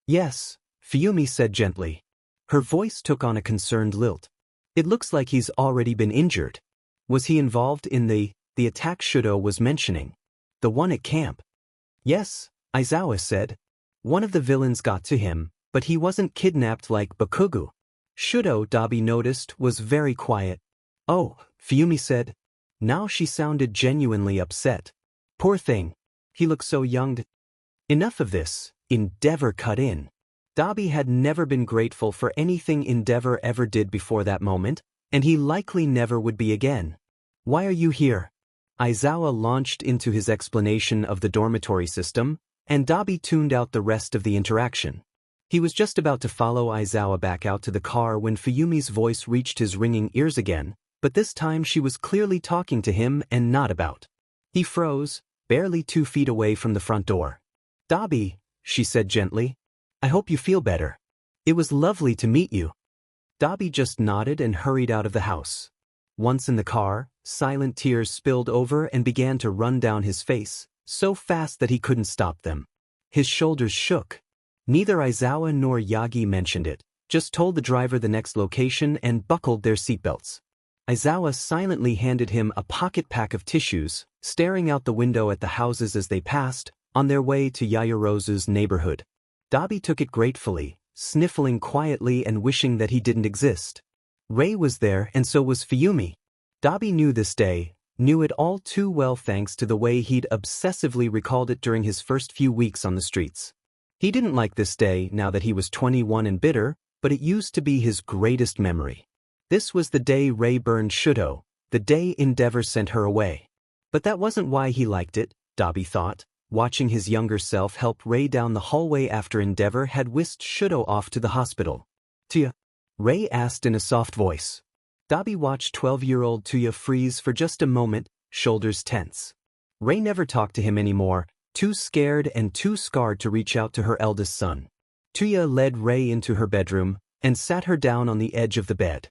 Yes, Fumi said gently. Her voice took on a concerned lilt. It looks like he's already been injured. Was he involved in the attack Shoto was mentioning? The one at camp? Yes, Aizawa said. One of the villains got to him, but he wasn't kidnapped like Bakugo. Shoto, Dabi noticed, was very quiet. Oh, Fumi said. Now she sounded genuinely upset. Poor thing. He looked so young. Enough of this, Endeavor cut in. Dabi had never been grateful for anything Endeavor ever did before that moment, and he likely never would be again. Why are you here? Aizawa launched into his explanation of the dormitory system, and Dabi tuned out the rest of the interaction. He was just about to follow Aizawa back out to the car when Fuyumi's voice reached his ringing ears again, but this time she was clearly talking to him and not about. He froze, barely 2 feet away from the front door. Dabi, she said gently, I hope you feel better. It was lovely to meet you. Dabi just nodded and hurried out of the house. Once in the car, silent tears spilled over and began to run down his face, so fast that he couldn't stop them. His shoulders shook. Neither Aizawa nor Yagi mentioned it, just told the driver the next location and buckled their seatbelts. Aizawa silently handed him a pocket pack of tissues, staring out the window at the houses as they passed, on their way to Yayarozu's neighborhood. Dabi took it gratefully, sniffling quietly and wishing that he didn't exist. Rei was there and so was Fumi. Dabi knew this day, knew it all too well thanks to the way he'd obsessively recalled it during his first few weeks on the streets. He didn't like this day now that he was 21 and bitter, but it used to be his greatest memory. This was the day Rei burned Shoto, the day Endeavor sent her away. But that wasn't why he liked it, Dabi thought, watching his younger self help Rei down the hallway after Endeavor had whisked Shoto off to the hospital. Tuya? Rei asked in a soft voice. Dabi watched 12-year-old Tuya freeze for just a moment, shoulders tense. Rei never talked to him anymore, too scared and too scarred to reach out to her eldest son. Tuya led Rei into her bedroom and sat her down on the edge of the bed.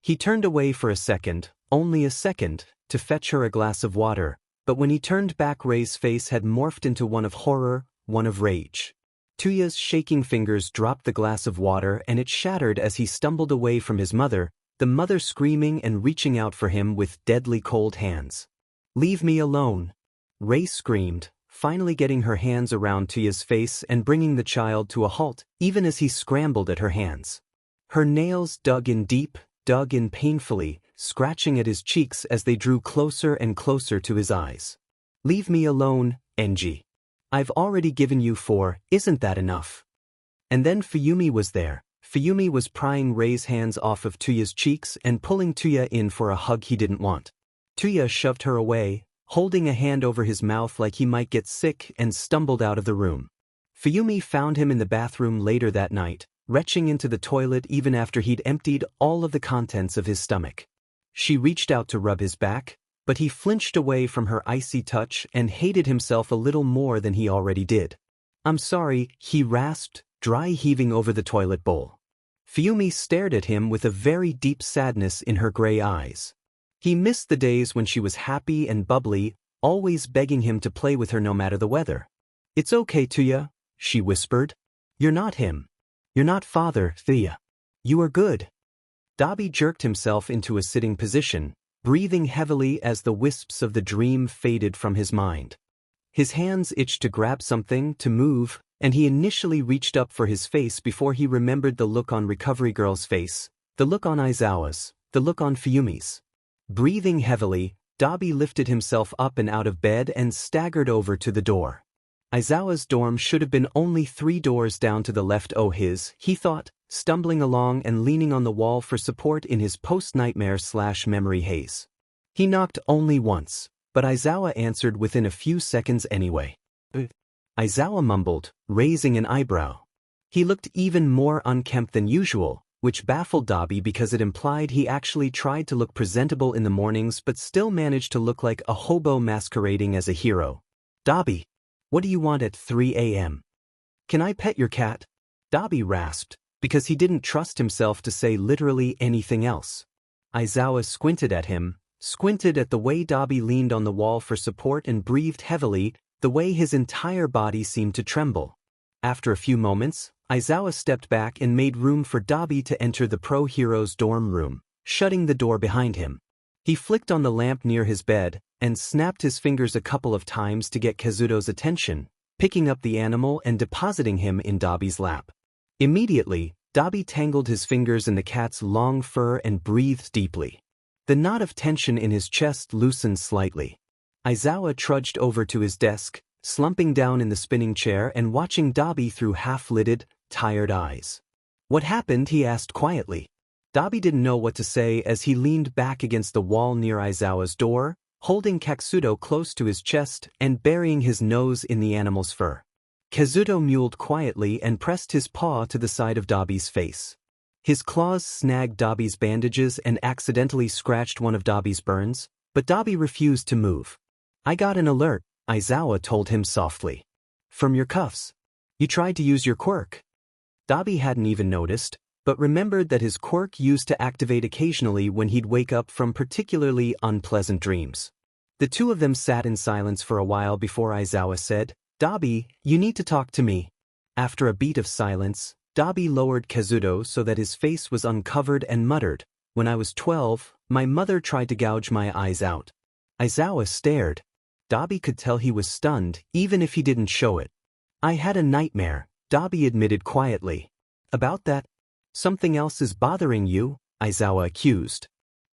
He turned away for a second, only a second, to fetch her a glass of water, but when he turned back Rei's face had morphed into one of horror, one of rage. Tuya's shaking fingers dropped the glass of water and it shattered as he stumbled away from his mother, the mother screaming and reaching out for him with deadly cold hands. Leave me alone! Rei screamed, finally getting her hands around Tuya's face and bringing the child to a halt, even as he scrambled at her hands. Her nails dug in deep, dug in painfully, scratching at his cheeks as they drew closer and closer to his eyes. Leave me alone, Enji. I've already given you 4, isn't that enough? And then Fumi was there. Fumi was prying Rei's hands off of Tuya's cheeks and pulling Tuya in for a hug he didn't want. Tuya shoved her away, holding a hand over his mouth like he might get sick, and stumbled out of the room. Fumi found him in the bathroom later that night, retching into the toilet even after he'd emptied all of the contents of his stomach. She reached out to rub his back, but he flinched away from her icy touch and hated himself a little more than he already did. I'm sorry, he rasped, dry heaving over the toilet bowl. Fumi stared at him with a very deep sadness in her gray eyes. He missed the days when she was happy and bubbly, always begging him to play with her no matter the weather. It's okay, Tuya, she whispered. You're not him. You're not Father, Thea. You are good. Dabi jerked himself into a sitting position, breathing heavily as the wisps of the dream faded from his mind. His hands itched to grab something, to move, and he initially reached up for his face before he remembered the look on Recovery Girl's face, the look on Aizawa's, the look on Fumi's. Breathing heavily, Dabi lifted himself up and out of bed and staggered over to the door. Aizawa's dorm should have been only 3 doors down to the left. Oh, he thought, stumbling along and leaning on the wall for support in his post-nightmare/memory haze. He knocked only once, but Aizawa answered within a few seconds anyway. Aizawa mumbled, raising an eyebrow. He looked even more unkempt than usual, which baffled Dabi because it implied he actually tried to look presentable in the mornings but still managed to look like a hobo masquerading as a hero. Dabi, what do you want at 3 a.m.? Can I pet your cat? Dabi rasped, because he didn't trust himself to say literally anything else. Aizawa squinted at him, squinted at the way Dabi leaned on the wall for support and breathed heavily, the way his entire body seemed to tremble. After a few moments, Aizawa stepped back and made room for Dabi to enter the pro-hero's dorm room, shutting the door behind him. He flicked on the lamp near his bed and snapped his fingers a couple of times to get Kazuto's attention, picking up the animal and depositing him in Dabi's lap. Immediately, Dabi tangled his fingers in the cat's long fur and breathed deeply. The knot of tension in his chest loosened slightly. Aizawa trudged over to his desk, slumping down in the spinning chair and watching Dabi through half-lidded, tired eyes. What happened? He asked quietly. Dabi didn't know what to say as he leaned back against the wall near Aizawa's door, holding Kazuto close to his chest and burying his nose in the animal's fur. Kazuto mewed quietly and pressed his paw to the side of Dabi's face. His claws snagged Dabi's bandages and accidentally scratched one of Dabi's burns, but Dabi refused to move. I got an alert, Aizawa told him softly. From your cuffs. You tried to use your quirk. Dabi hadn't even noticed, but remembered that his quirk used to activate occasionally when he'd wake up from particularly unpleasant dreams. The two of them sat in silence for a while before Aizawa said, Dabi, you need to talk to me. After a beat of silence, Dabi lowered Kazuto so that his face was uncovered and muttered, When I was 12, my mother tried to gouge my eyes out. Aizawa stared. Dabi could tell he was stunned, even if he didn't show it. I had a nightmare, Dabi admitted quietly. About that? Something else is bothering you, Aizawa accused.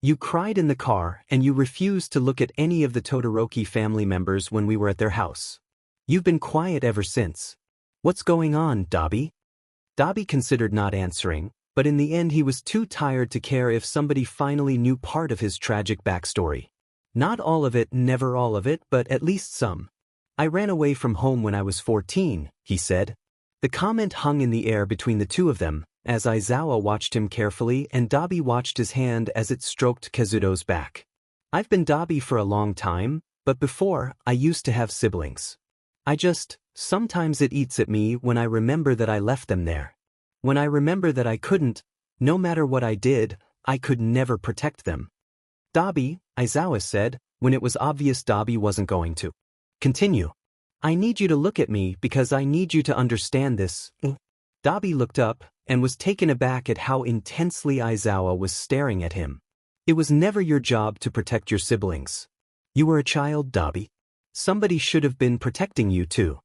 You cried in the car and you refused to look at any of the Todoroki family members when we were at their house. You've been quiet ever since. What's going on, Dabi? Dabi considered not answering, but in the end he was too tired to care if somebody finally knew part of his tragic backstory. Not all of it, never all of it, but at least some. I ran away from home when I was 14, he said. The comment hung in the air between the two of them, as Aizawa watched him carefully and Dabi watched his hand as it stroked Kazuto's back. I've been Dabi for a long time, but before, I used to have siblings. Sometimes it eats at me when I remember that I left them there. When I remember that I couldn't, no matter what I did, I could never protect them. Dabi, Aizawa said, when it was obvious Dabi wasn't going to continue. I need you to look at me because I need you to understand this. Dabi looked up and was taken aback at how intensely Aizawa was staring at him. It was never your job to protect your siblings. You were a child, Dabi. Somebody should have been protecting you too.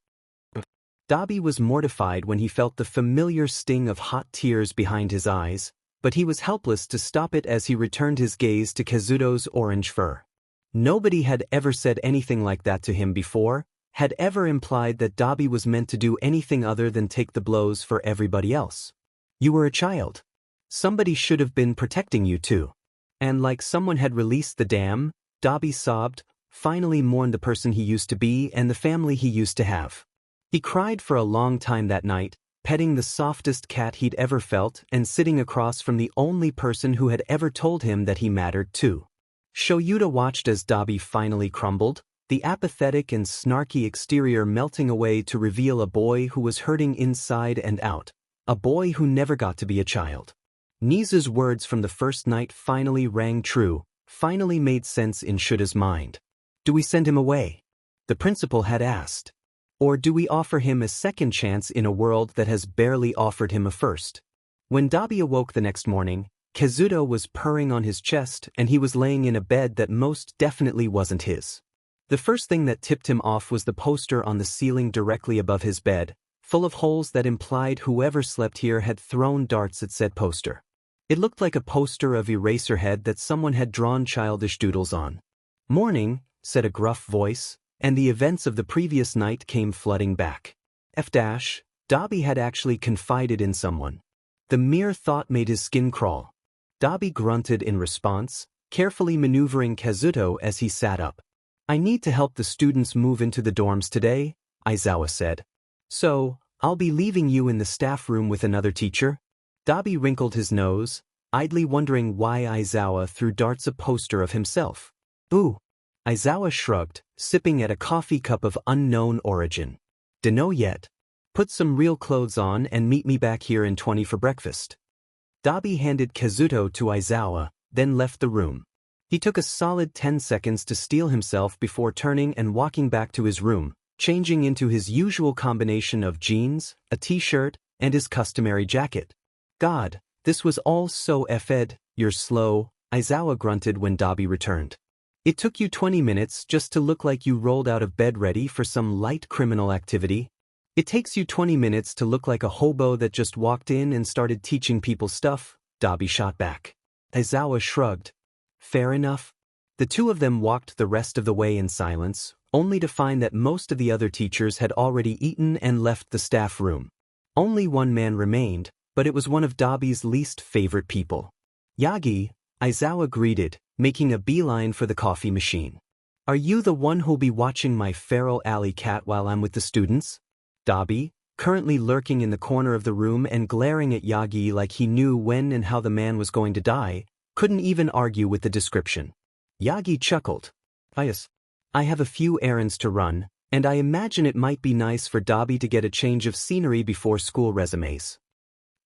Dabi was mortified when he felt the familiar sting of hot tears behind his eyes, but he was helpless to stop it as he returned his gaze to Kazuto's orange fur. Nobody had ever said anything like that to him before, had ever implied that Dabi was meant to do anything other than take the blows for everybody else. You were a child. Somebody should have been protecting you too. And like someone had released the dam, Dabi sobbed, finally mourned the person he used to be and the family he used to have. He cried for a long time that night, petting the softest cat he'd ever felt and sitting across from the only person who had ever told him that he mattered too. Shoyuta watched as Dabi finally crumbled, the apathetic and snarky exterior melting away to reveal a boy who was hurting inside and out, a boy who never got to be a child. Nizu's words from the first night finally rang true, finally made sense in Shota's mind. Do we send him away? The principal had asked. Or do we offer him a second chance in a world that has barely offered him a first? When Dabi awoke the next morning, Kazuto was purring on his chest and he was laying in a bed that most definitely wasn't his. The first thing that tipped him off was the poster on the ceiling directly above his bed, full of holes that implied whoever slept here had thrown darts at said poster. It looked like a poster of Eraserhead that someone had drawn childish doodles on. "Morning," said a gruff voice, and the events of the previous night came flooding back. Dabi had actually confided in someone. The mere thought made his skin crawl. Dabi grunted in response, carefully maneuvering Kazuto as he sat up. "I need to help the students move into the dorms today," Aizawa said. "So, I'll be leaving you in the staff room with another teacher?" Dabi wrinkled his nose, idly wondering why Aizawa threw darts a poster of himself. "Ooh." Aizawa shrugged, sipping at a coffee cup of unknown origin. "Dunno yet. Put some real clothes on and meet me back here in 20 for breakfast." Dabi handed Kazuto to Aizawa, then left the room. He took a solid 10 seconds to steel himself before turning and walking back to his room, changing into his usual combination of jeans, a t-shirt, and his customary jacket. "God, this was all so effed, you're slow," Aizawa grunted when Dabi returned. "It took you 20 minutes just to look like you rolled out of bed ready for some light criminal activity. It takes you 20 minutes to look like a hobo that just walked in and started teaching people stuff," Dabi shot back. Aizawa shrugged. "Fair enough." The two of them walked the rest of the way in silence, only to find that most of the other teachers had already eaten and left the staff room. Only one man remained, but it was one of Dabi's least favorite people. "Yagi," Aizawa greeted, making a beeline for the coffee machine. "Are you the one who'll be watching my feral alley cat while I'm with the students?" Dabi, currently lurking in the corner of the room and glaring at Yagi like he knew when and how the man was going to die, couldn't even argue with the description. Yagi chuckled. "Yes. I have a few errands to run, and I imagine it might be nice for Dabi to get a change of scenery before school resumes."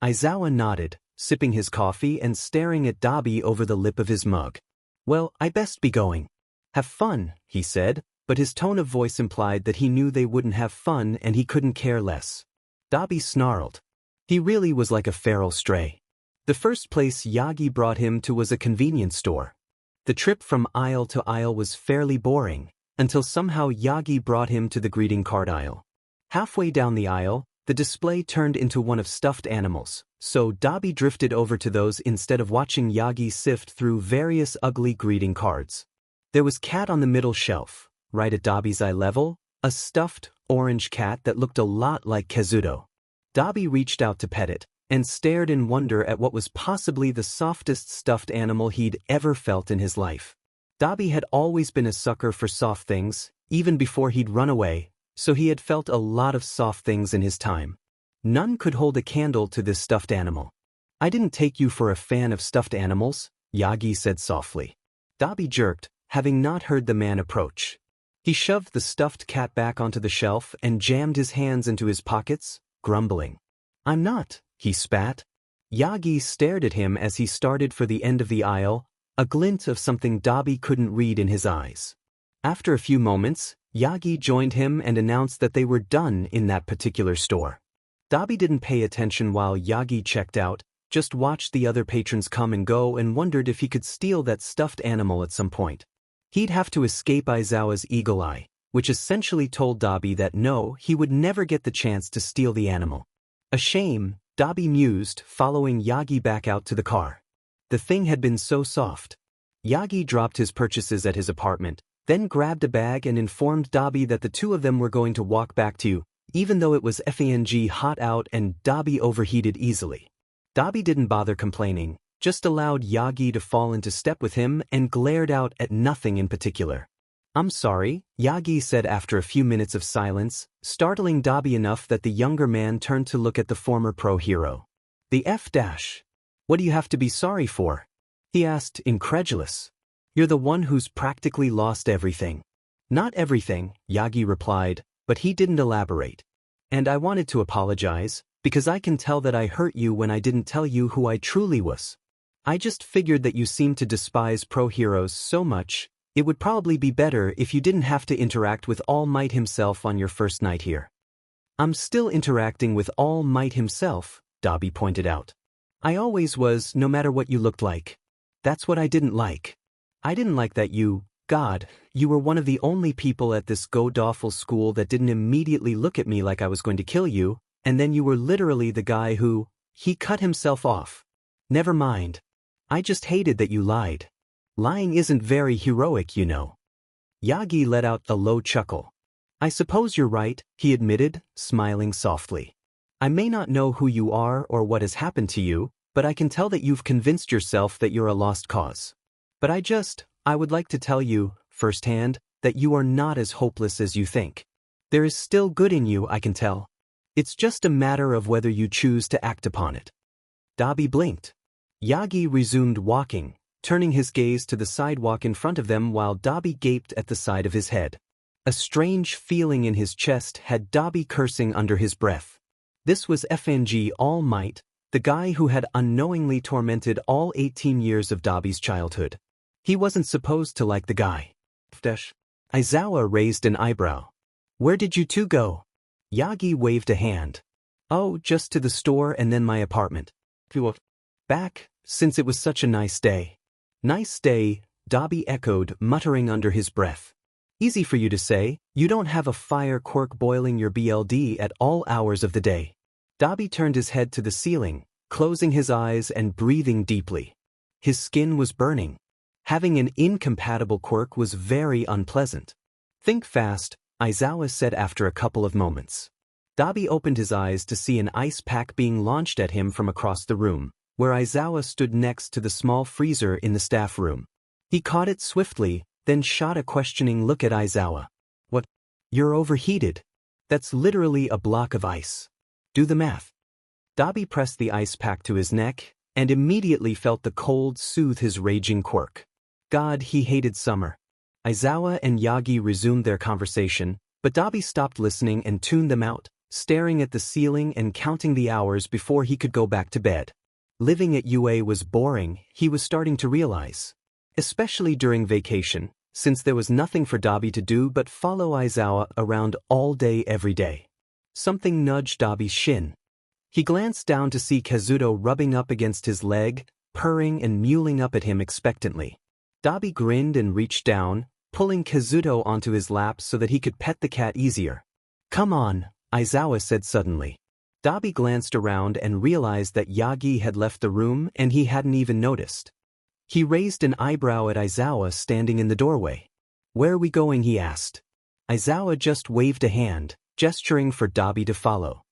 Aizawa nodded, sipping his coffee and staring at Dabi over the lip of his mug. "Well, I best be going." "Have fun," he said, but his tone of voice implied that he knew they wouldn't have fun and he couldn't care less. Dabi snarled. He really was like a feral stray. The first place Yagi brought him to was a convenience store. The trip from aisle to aisle was fairly boring, until somehow Yagi brought him to the greeting card aisle. Halfway down the aisle, the display turned into one of stuffed animals, so Dabi drifted over to those instead of watching Yagi sift through various ugly greeting cards. There was cat on the middle shelf, right at Dabi's eye level, a stuffed, orange cat that looked a lot like Kazuto. Dabi reached out to pet it, and stared in wonder at what was possibly the softest stuffed animal he'd ever felt in his life. Dabi had always been a sucker for soft things, even before he'd run away, so he had felt a lot of soft things in his time. None could hold a candle to this stuffed animal. "I didn't take you for a fan of stuffed animals," Yagi said softly. Dabi jerked, having not heard the man approach. He shoved the stuffed cat back onto the shelf and jammed his hands into his pockets, grumbling. "I'm not," he spat. Yagi stared at him as he started for the end of the aisle, a glint of something Dabi couldn't read in his eyes. After a few moments, Yagi joined him and announced that they were done in that particular store. Dabi didn't pay attention while Yagi checked out, just watched the other patrons come and go and wondered if he could steal that stuffed animal at some point. He'd have to escape Aizawa's eagle eye, which essentially told Dabi that no, he would never get the chance to steal the animal. "A shame," Dabi mused, following Yagi back out to the car. The thing had been so soft. Yagi dropped his purchases at his apartment, then grabbed a bag and informed Dabi that the two of them were going to walk back to, even though it was FANG hot out and Dabi overheated easily. Dabi didn't bother complaining, just allowed Yagi to fall into step with him and glared out at nothing in particular. "I'm sorry," Yagi said after a few minutes of silence, startling Dabi enough that the younger man turned to look at the former pro hero. "The F-. What do you have to be sorry for?" he asked, incredulous. "You're the one who's practically lost everything." Not everything, Yagi replied, but he didn't elaborate. And I wanted to apologize, because I can tell that I hurt you when I didn't tell you who I truly was. I just figured that you seem to despise pro-heroes so much, it would probably be better if you didn't have to interact with All Might himself on your first night here. I'm still interacting with All Might himself, Dabi pointed out. I always was, no matter what you looked like. That's what I didn't like. I didn't like that you were one of the only people at this god-awful school that didn't immediately look at me like I was going to kill you, and then you were literally the guy who, he cut himself off. Never mind. I just hated that you lied. Lying isn't very heroic, you know. Yagi let out a low chuckle. I suppose you're right, he admitted, smiling softly. I may not know who you are or what has happened to you, but I can tell that you've convinced yourself that you're a lost cause. But I would like to tell you, firsthand, that you are not as hopeless as you think. There is still good in you, I can tell. It's just a matter of whether you choose to act upon it. Dabi blinked. Yagi resumed walking, turning his gaze to the sidewalk in front of them while Dabi gaped at the side of his head. A strange feeling in his chest had Dabi cursing under his breath. This was FNG All Might, the guy who had unknowingly tormented all 18 years of Dabi's childhood. He wasn't supposed to like the guy. Aizawa raised an eyebrow. Where did you two go? Yagi waved a hand. Oh, just to the store and then my apartment. Back, since it was such a nice day. Nice day, Dabi echoed, muttering under his breath. Easy for you to say, you don't have a fire quirk boiling your BLD at all hours of the day. Dabi turned his head to the ceiling, closing his eyes and breathing deeply. His skin was burning. Having an incompatible quirk was very unpleasant. Think fast, Aizawa said after a couple of moments. Dabi opened his eyes to see an ice pack being launched at him from across the room, where Aizawa stood next to the small freezer in the staff room. He caught it swiftly, then shot a questioning look at Aizawa. What? You're overheated. That's literally a block of ice. Do the math. Dabi pressed the ice pack to his neck, and immediately felt the cold soothe his raging quirk. God, he hated summer. Aizawa and Yagi resumed their conversation, but Dabi stopped listening and tuned them out, staring at the ceiling and counting the hours before he could go back to bed. Living at UA was boring, he was starting to realize. Especially during vacation, since there was nothing for Dabi to do but follow Aizawa around all day every day. Something nudged Dabi's shin. He glanced down to see Kazuto rubbing up against his leg, purring and mewling up at him expectantly. Dabi grinned and reached down, pulling Kazuto onto his lap so that he could pet the cat easier. Come on, Aizawa said suddenly. Dabi glanced around and realized that Yagi had left the room and he hadn't even noticed. He raised an eyebrow at Aizawa standing in the doorway. Where are we going, he asked. Aizawa just waved a hand, gesturing for Dabi to follow.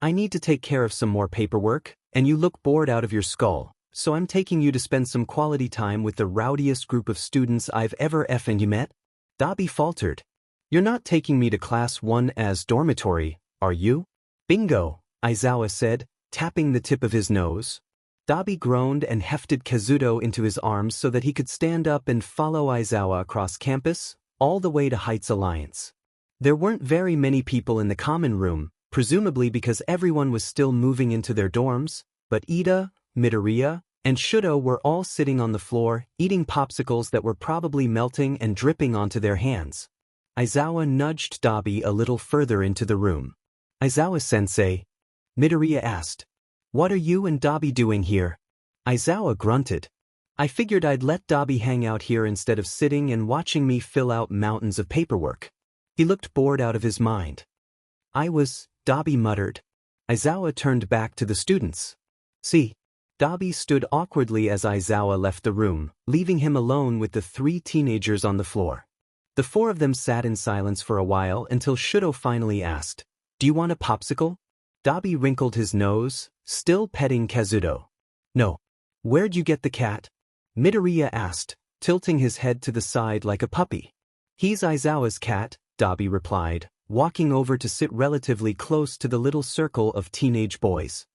I need to take care of some more paperwork, and you look bored out of your skull, so I'm taking you to spend some quality time with the rowdiest group of students I've ever effing met? Dabi faltered. You're not taking me to class 1 as dormitory, are you? Bingo, Aizawa said, tapping the tip of his nose. Dabi groaned and hefted Kazuto into his arms so that he could stand up and follow Aizawa across campus, all the way to Heights Alliance. There weren't very many people in the common room, presumably because everyone was still moving into their dorms, but Ida, Midoriya, and Shoto were all sitting on the floor, eating popsicles that were probably melting and dripping onto their hands. Aizawa nudged Dabi a little further into the room. Aizawa-sensei, Midoriya asked. What are you and Dabi doing here? Aizawa grunted. I figured I'd let Dabi hang out here instead of sitting and watching me fill out mountains of paperwork. He looked bored out of his mind. Dabi muttered. Aizawa turned back to the students. See. Dabi stood awkwardly as Aizawa left the room, leaving him alone with the 3 teenagers on the floor. The 4 of them sat in silence for a while until Shoto finally asked, Do you want a popsicle? Dabi wrinkled his nose, still petting Kazuto. No. Where'd you get the cat? Midoriya asked, tilting his head to the side like a puppy. He's Aizawa's cat, Dabi replied, walking over to sit relatively close to the little circle of teenage boys.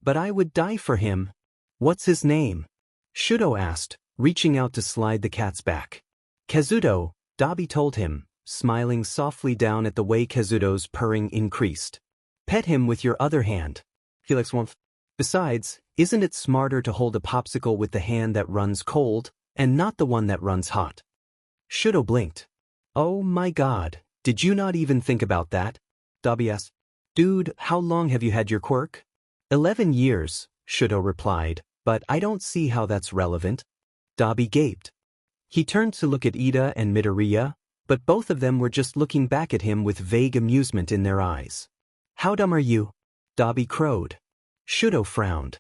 But I would die for him. What's his name? Shoto asked, reaching out to slide the cat's back. Kazuto, Dabi told him, smiling softly down at the way Kazuto's purring increased. Pet him with your other hand. Felix won't. Besides, isn't it smarter to hold a popsicle with the hand that runs cold, and not the one that runs hot? Shoto blinked. Oh my god, did you not even think about that? Dabi asked. Dude, how long have you had your quirk? 11 years, Shoto replied, but I don't see how that's relevant. Dabi gaped. He turned to look at Ida and Midoriya, but both of them were just looking back at him with vague amusement in their eyes. How dumb are you? Dabi crowed. Shoto frowned.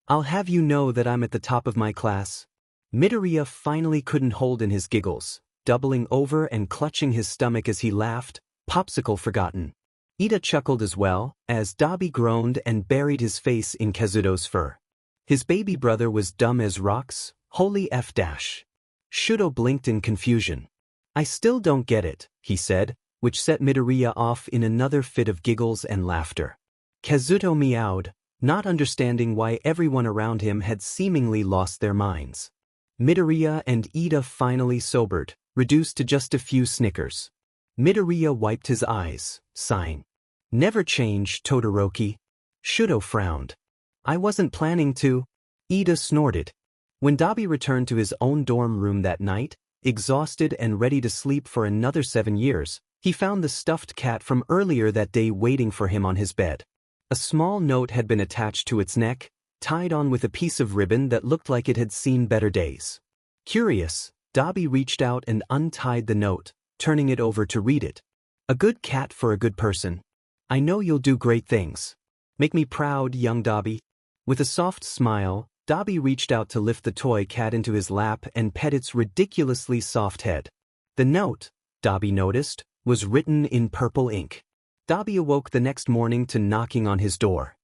I'll have you know that I'm at the top of my class. Midoriya finally couldn't hold in his giggles, doubling over and clutching his stomach as he laughed, popsicle forgotten. Ida chuckled as well, as Dabi groaned and buried his face in Kazuto's fur. His baby brother was dumb as rocks, holy F dash. Shoto blinked in confusion. I still don't get it, he said, which set Midoriya off in another fit of giggles and laughter. Kazuto meowed, not understanding why everyone around him had seemingly lost their minds. Midoriya and Ida finally sobered, reduced to just a few snickers. Midoriya wiped his eyes, sighing. Never change, Todoroki. Shoto frowned. I wasn't planning to. Ida snorted. When Dabi returned to his own dorm room that night, exhausted and ready to sleep for another 7 years, he found the stuffed cat from earlier that day waiting for him on his bed. A small note had been attached to its neck, tied on with a piece of ribbon that looked like it had seen better days. Curious, Dabi reached out and untied the note, turning it over to read it. A good cat for a good person. I know you'll do great things. Make me proud, young Dabi. With a soft smile, Dabi reached out to lift the toy cat into his lap and pet its ridiculously soft head. The note, Dabi noticed, was written in purple ink. Dabi awoke the next morning to knocking on his door.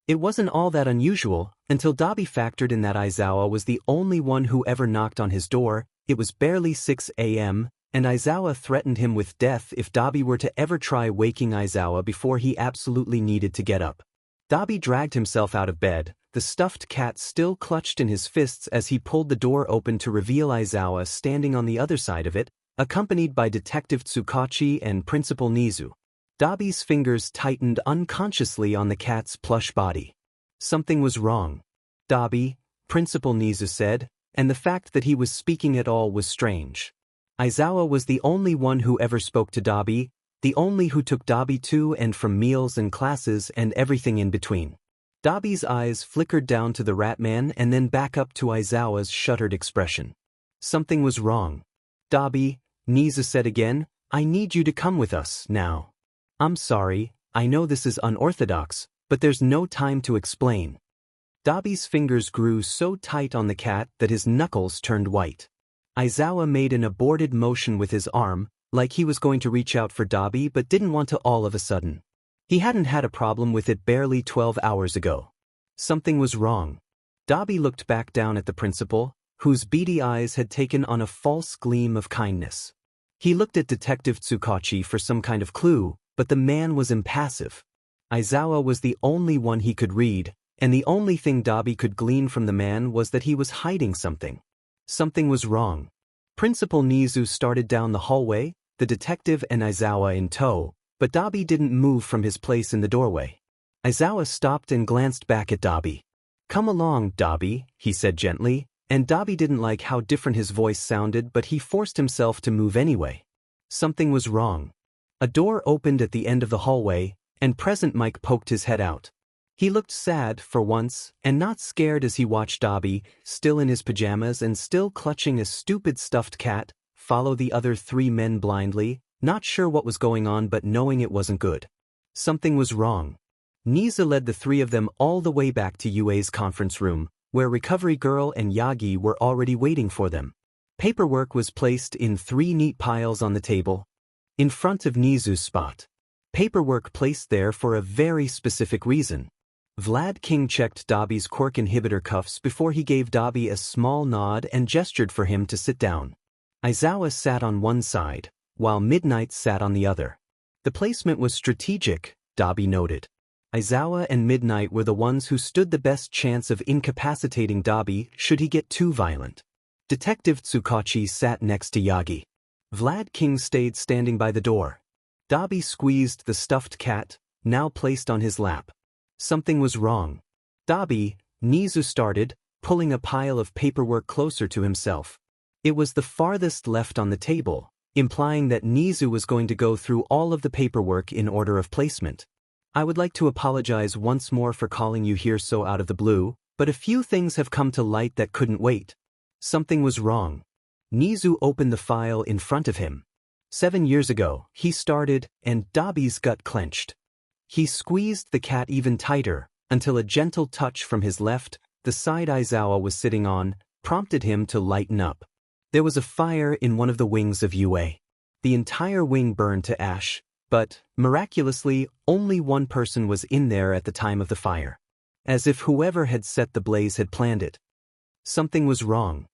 It wasn't all that unusual, until Dabi factored in that Aizawa was the only one who ever knocked on his door. It was barely 6 a.m., and Aizawa threatened him with death if Dabi were to ever try waking Aizawa before he absolutely needed to get up. Dabi dragged himself out of bed, the stuffed cat still clutched in his fists as he pulled the door open to reveal Aizawa standing on the other side of it, accompanied by Detective Tsukchi and Principal Nizu. Dabi's fingers tightened unconsciously on the cat's plush body. Something was wrong. Dabi, Principal Nizu said, and the fact that he was speaking at all was strange. Aizawa was the only one who ever spoke to Dabi, the only who took Dabi to and from meals and classes and everything in between. Dabi's eyes flickered down to the Ratman and then back up to Aizawa's shuttered expression. Something was wrong. Dabi, Nizu said again, I need you to come with us, now. I'm sorry, I know this is unorthodox, but there's no time to explain. Dabi's fingers grew so tight on the cat that his knuckles turned white. Aizawa made an aborted motion with his arm, like he was going to reach out for Dabi but didn't want to all of a sudden. He hadn't had a problem with it barely 12 hours ago. Something was wrong. Dabi looked back down at the principal, whose beady eyes had taken on a false gleam of kindness. He looked at Detective Tsukchi for some kind of clue, but the man was impassive. Aizawa was the only one he could read, and the only thing Dabi could glean from the man was that he was hiding something. Something was wrong. Principal Nizu started down the hallway, the detective and Aizawa in tow, but Dabi didn't move from his place in the doorway. Aizawa stopped and glanced back at Dabi. Come along, Dabi, he said gently, and Dabi didn't like how different his voice sounded, but he forced himself to move anyway. Something was wrong. A door opened at the end of the hallway, and Present Mike poked his head out. He looked sad, for once, and not scared as he watched Dabi, still in his pajamas and still clutching a stupid stuffed cat, follow the other 3 men blindly, not sure what was going on but knowing it wasn't good. Something was wrong. Nizu led the 3 of them all the way back to UA's conference room, where Recovery Girl and Yagi were already waiting for them. Paperwork was placed in 3 neat piles on the table, in front of Nizu's spot. Paperwork placed there for a very specific reason. Vlad King checked Dabi's quirk inhibitor cuffs before he gave Dabi a small nod and gestured for him to sit down. Aizawa sat on one side, while Midnight sat on the other. The placement was strategic, Dabi noted. Aizawa and Midnight were the ones who stood the best chance of incapacitating Dabi should he get too violent. Detective Tsukchi sat next to Yagi. Vlad King stayed standing by the door. Dabi squeezed the stuffed cat, now placed on his lap. Something was wrong. Dabi, Nizu started, pulling a pile of paperwork closer to himself. It was the farthest left on the table, implying that Nizu was going to go through all of the paperwork in order of placement. I would like to apologize once more for calling you here so out of the blue, but a few things have come to light that couldn't wait. Something was wrong. Nizu opened the file in front of him. 7 years ago, he started, and Dabi's gut clenched. He squeezed the cat even tighter, until a gentle touch from his left, the side Aizawa was sitting on, prompted him to lighten up. There was a fire in one of the wings of UA. The entire wing burned to ash, but, miraculously, only one person was in there at the time of the fire. As if whoever had set the blaze had planned it. Something was wrong.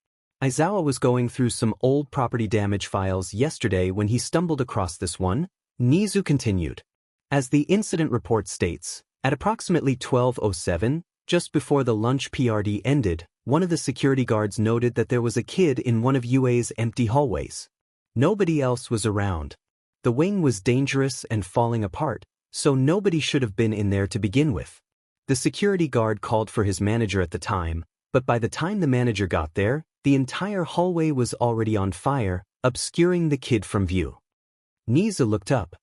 Aizawa was going through some old property damage files yesterday when he stumbled across this one. Nizu continued. As the incident report states, at approximately 12:07, just before the lunch PRD ended, one of the security guards noted that there was a kid in one of UA's empty hallways. Nobody else was around. The wing was dangerous and falling apart, so nobody should have been in there to begin with. The security guard called for his manager at the time, but by the time the manager got there, the entire hallway was already on fire, obscuring the kid from view. Nizu looked up.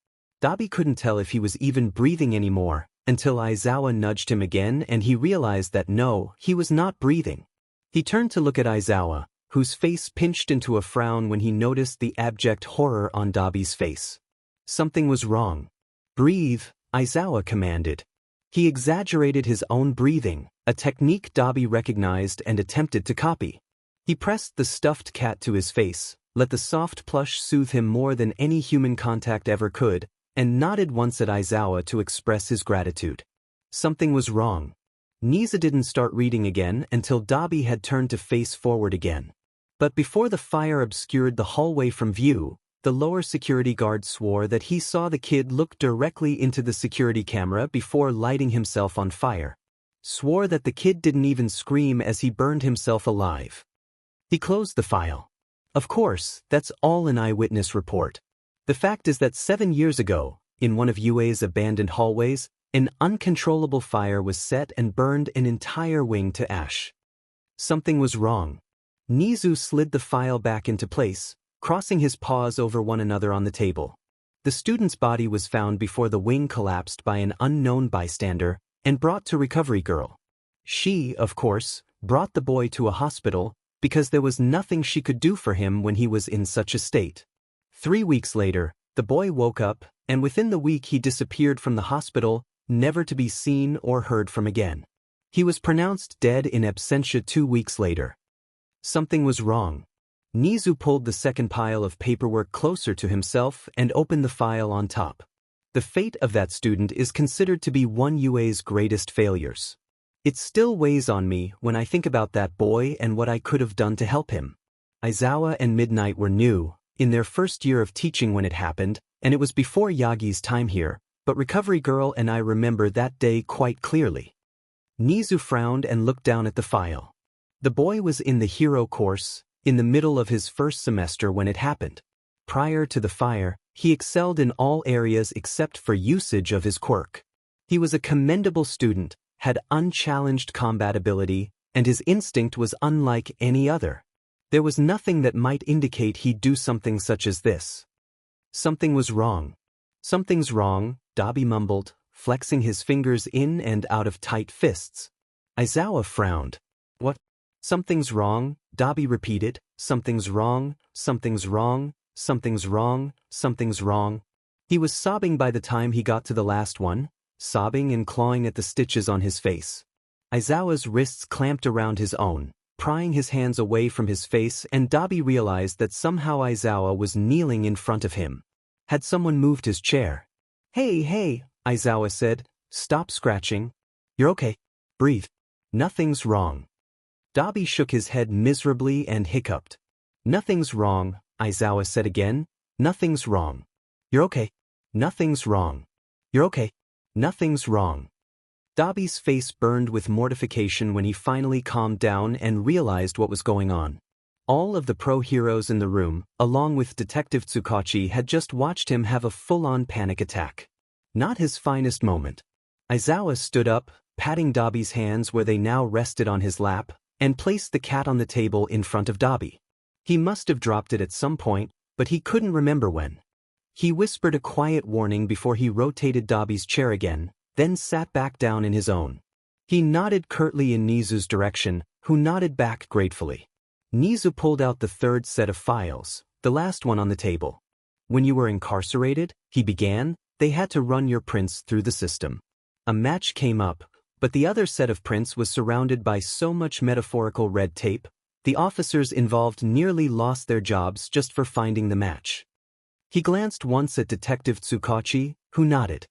Dabi couldn't tell if he was even breathing anymore, until Aizawa nudged him again and he realized that no, he was not breathing. He turned to look at Aizawa, whose face pinched into a frown when he noticed the abject horror on Dabi's face. Something was wrong. Breathe, Aizawa commanded. He exaggerated his own breathing, a technique Dabi recognized and attempted to copy. He pressed the stuffed cat to his face, let the soft plush soothe him more than any human contact ever could, and nodded once at Aizawa to express his gratitude. Something was wrong. Nizu didn't start reading again until Dabi had turned to face forward again. But before the fire obscured the hallway from view, the lower security guard swore that he saw the kid look directly into the security camera before lighting himself on fire. Swore that the kid didn't even scream as he burned himself alive. He closed the file. Of course, that's all an eyewitness report. The fact is that 7 years ago, in one of UA's abandoned hallways, an uncontrollable fire was set and burned an entire wing to ash. Something was wrong. Nizu slid the file back into place, crossing his paws over one another on the table. The student's body was found before the wing collapsed by an unknown bystander and brought to Recovery Girl. She, of course, brought the boy to a hospital because there was nothing she could do for him when he was in such a state. 3 weeks later, the boy woke up, and within the week he disappeared from the hospital, never to be seen or heard from again. He was pronounced dead in absentia 2 weeks later. Something was wrong. Nizu pulled the second pile of paperwork closer to himself and opened the file on top. The fate of that student is considered to be one UA's greatest failures. It still weighs on me when I think about that boy and what I could have done to help him. Aizawa and Midnight were new, in their first year of teaching when it happened, and it was before Yagi's time here, but Recovery Girl and I remember that day quite clearly. Nizu frowned and looked down at the file. The boy was in the hero course, in the middle of his first semester when it happened. Prior to the fire, he excelled in all areas except for usage of his quirk. He was a commendable student, had unchallenged combat ability, and his instinct was unlike any other. There was nothing that might indicate he'd do something such as this. Something was wrong. Something's wrong, Dabi mumbled, flexing his fingers in and out of tight fists. Aizawa frowned. What? Something's wrong, Dabi repeated. Something's wrong, something's wrong, something's wrong, something's wrong. He was sobbing by the time he got to the last one, sobbing and clawing at the stitches on his face. Aizawa's wrists clamped around his own, prying his hands away from his face, and Dabi realized that somehow Aizawa was kneeling in front of him. Had someone moved his chair? Hey, Aizawa said, stop scratching. You're okay. Breathe. Nothing's wrong. Dabi shook his head miserably and hiccuped. Nothing's wrong, Aizawa said again. Nothing's wrong. You're okay. Nothing's wrong. You're okay. Nothing's wrong. Dabi's face burned with mortification when he finally calmed down and realized what was going on. All of the pro-heroes in the room, along with Detective Tsukchi, had just watched him have a full-on panic attack. Not his finest moment. Aizawa stood up, patting Dabi's hands where they now rested on his lap, and placed the cat on the table in front of Dabi. He must have dropped it at some point, but he couldn't remember when. He whispered a quiet warning before he rotated Dabi's chair again, then sat back down in his own. He nodded curtly in Nizu's direction, who nodded back gratefully. Nizu pulled out the third set of files, the last one on the table. When you were incarcerated, he began, they had to run your prints through the system. A match came up, but the other set of prints was surrounded by so much metaphorical red tape, the officers involved nearly lost their jobs just for finding the match. He glanced once at Detective Tsukchi, who nodded.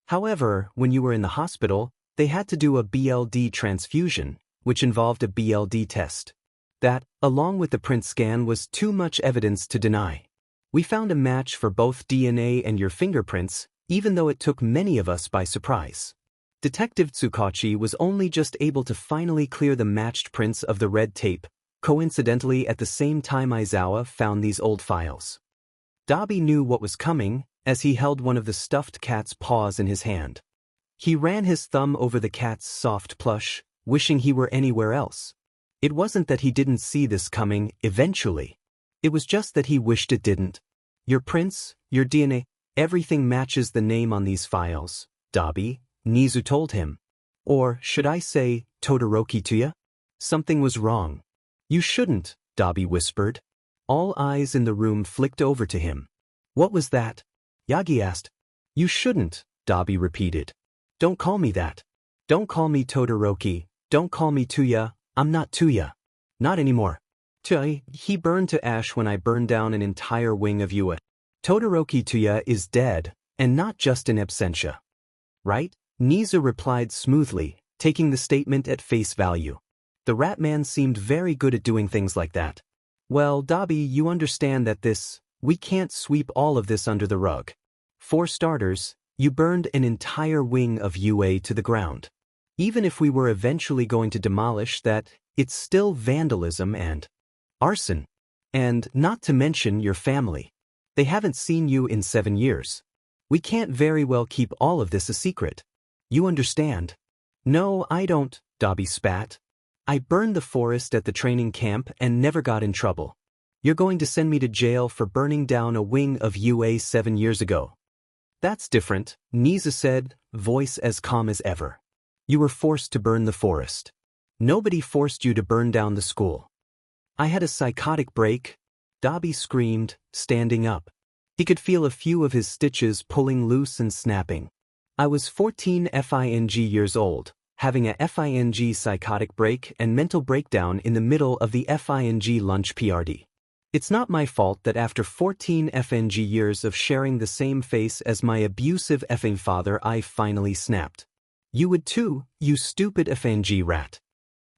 However, when you were in the hospital, they had to do a BLD transfusion, which involved a BLD test. That, along with the print scan, was too much evidence to deny. We found a match for both DNA and your fingerprints, even though it took many of us by surprise. Detective Tsukchi was only just able to finally clear the matched prints of the red tape, coincidentally at the same time Aizawa found these old files. Dabi knew what was coming, as he held one of the stuffed cat's paws in his hand. He ran his thumb over the cat's soft plush, wishing he were anywhere else. It wasn't that he didn't see this coming, eventually. It was just that he wished it didn't. Your prints, your DNA, everything matches the name on these files, Dabi, Nizu told him. Or, should I say, Todoroki to ya? Something was wrong. You shouldn't, Dabi whispered. All eyes in the room flicked over to him. What was that? Yagi asked. You shouldn't, Dabi repeated. Don't call me that. Don't call me Todoroki, don't call me Tuya, I'm not Tuya. Not anymore. Tuya, he burned to ash when I burned down an entire wing of Yua. Todoroki Tuya is dead, and not just in absentia. Right? Nizu replied smoothly, taking the statement at face value. The rat man seemed very good at doing things like that. Well, Dabi, you understand that we can't sweep all of this under the rug. For starters, you burned an entire wing of UA to the ground. Even if we were eventually going to demolish that, it's still vandalism and arson. And not to mention your family. They haven't seen you in 7 years. We can't very well keep all of this a secret. You understand? No, I don't, Dabi spat. I burned the forest at the training camp and never got in trouble. You're going to send me to jail for burning down a wing of UA 7 years ago. That's different, Nizu said, voice as calm as ever. You were forced to burn the forest. Nobody forced you to burn down the school. I had a psychotic break, Dabi screamed, standing up. He could feel a few of his stitches pulling loose and snapping. I was 14 years old, having a psychotic break and mental breakdown in the middle of the lunch PRD. It's not my fault that after 14 years of sharing the same face as my abusive father I finally snapped. You would too, you stupid rat.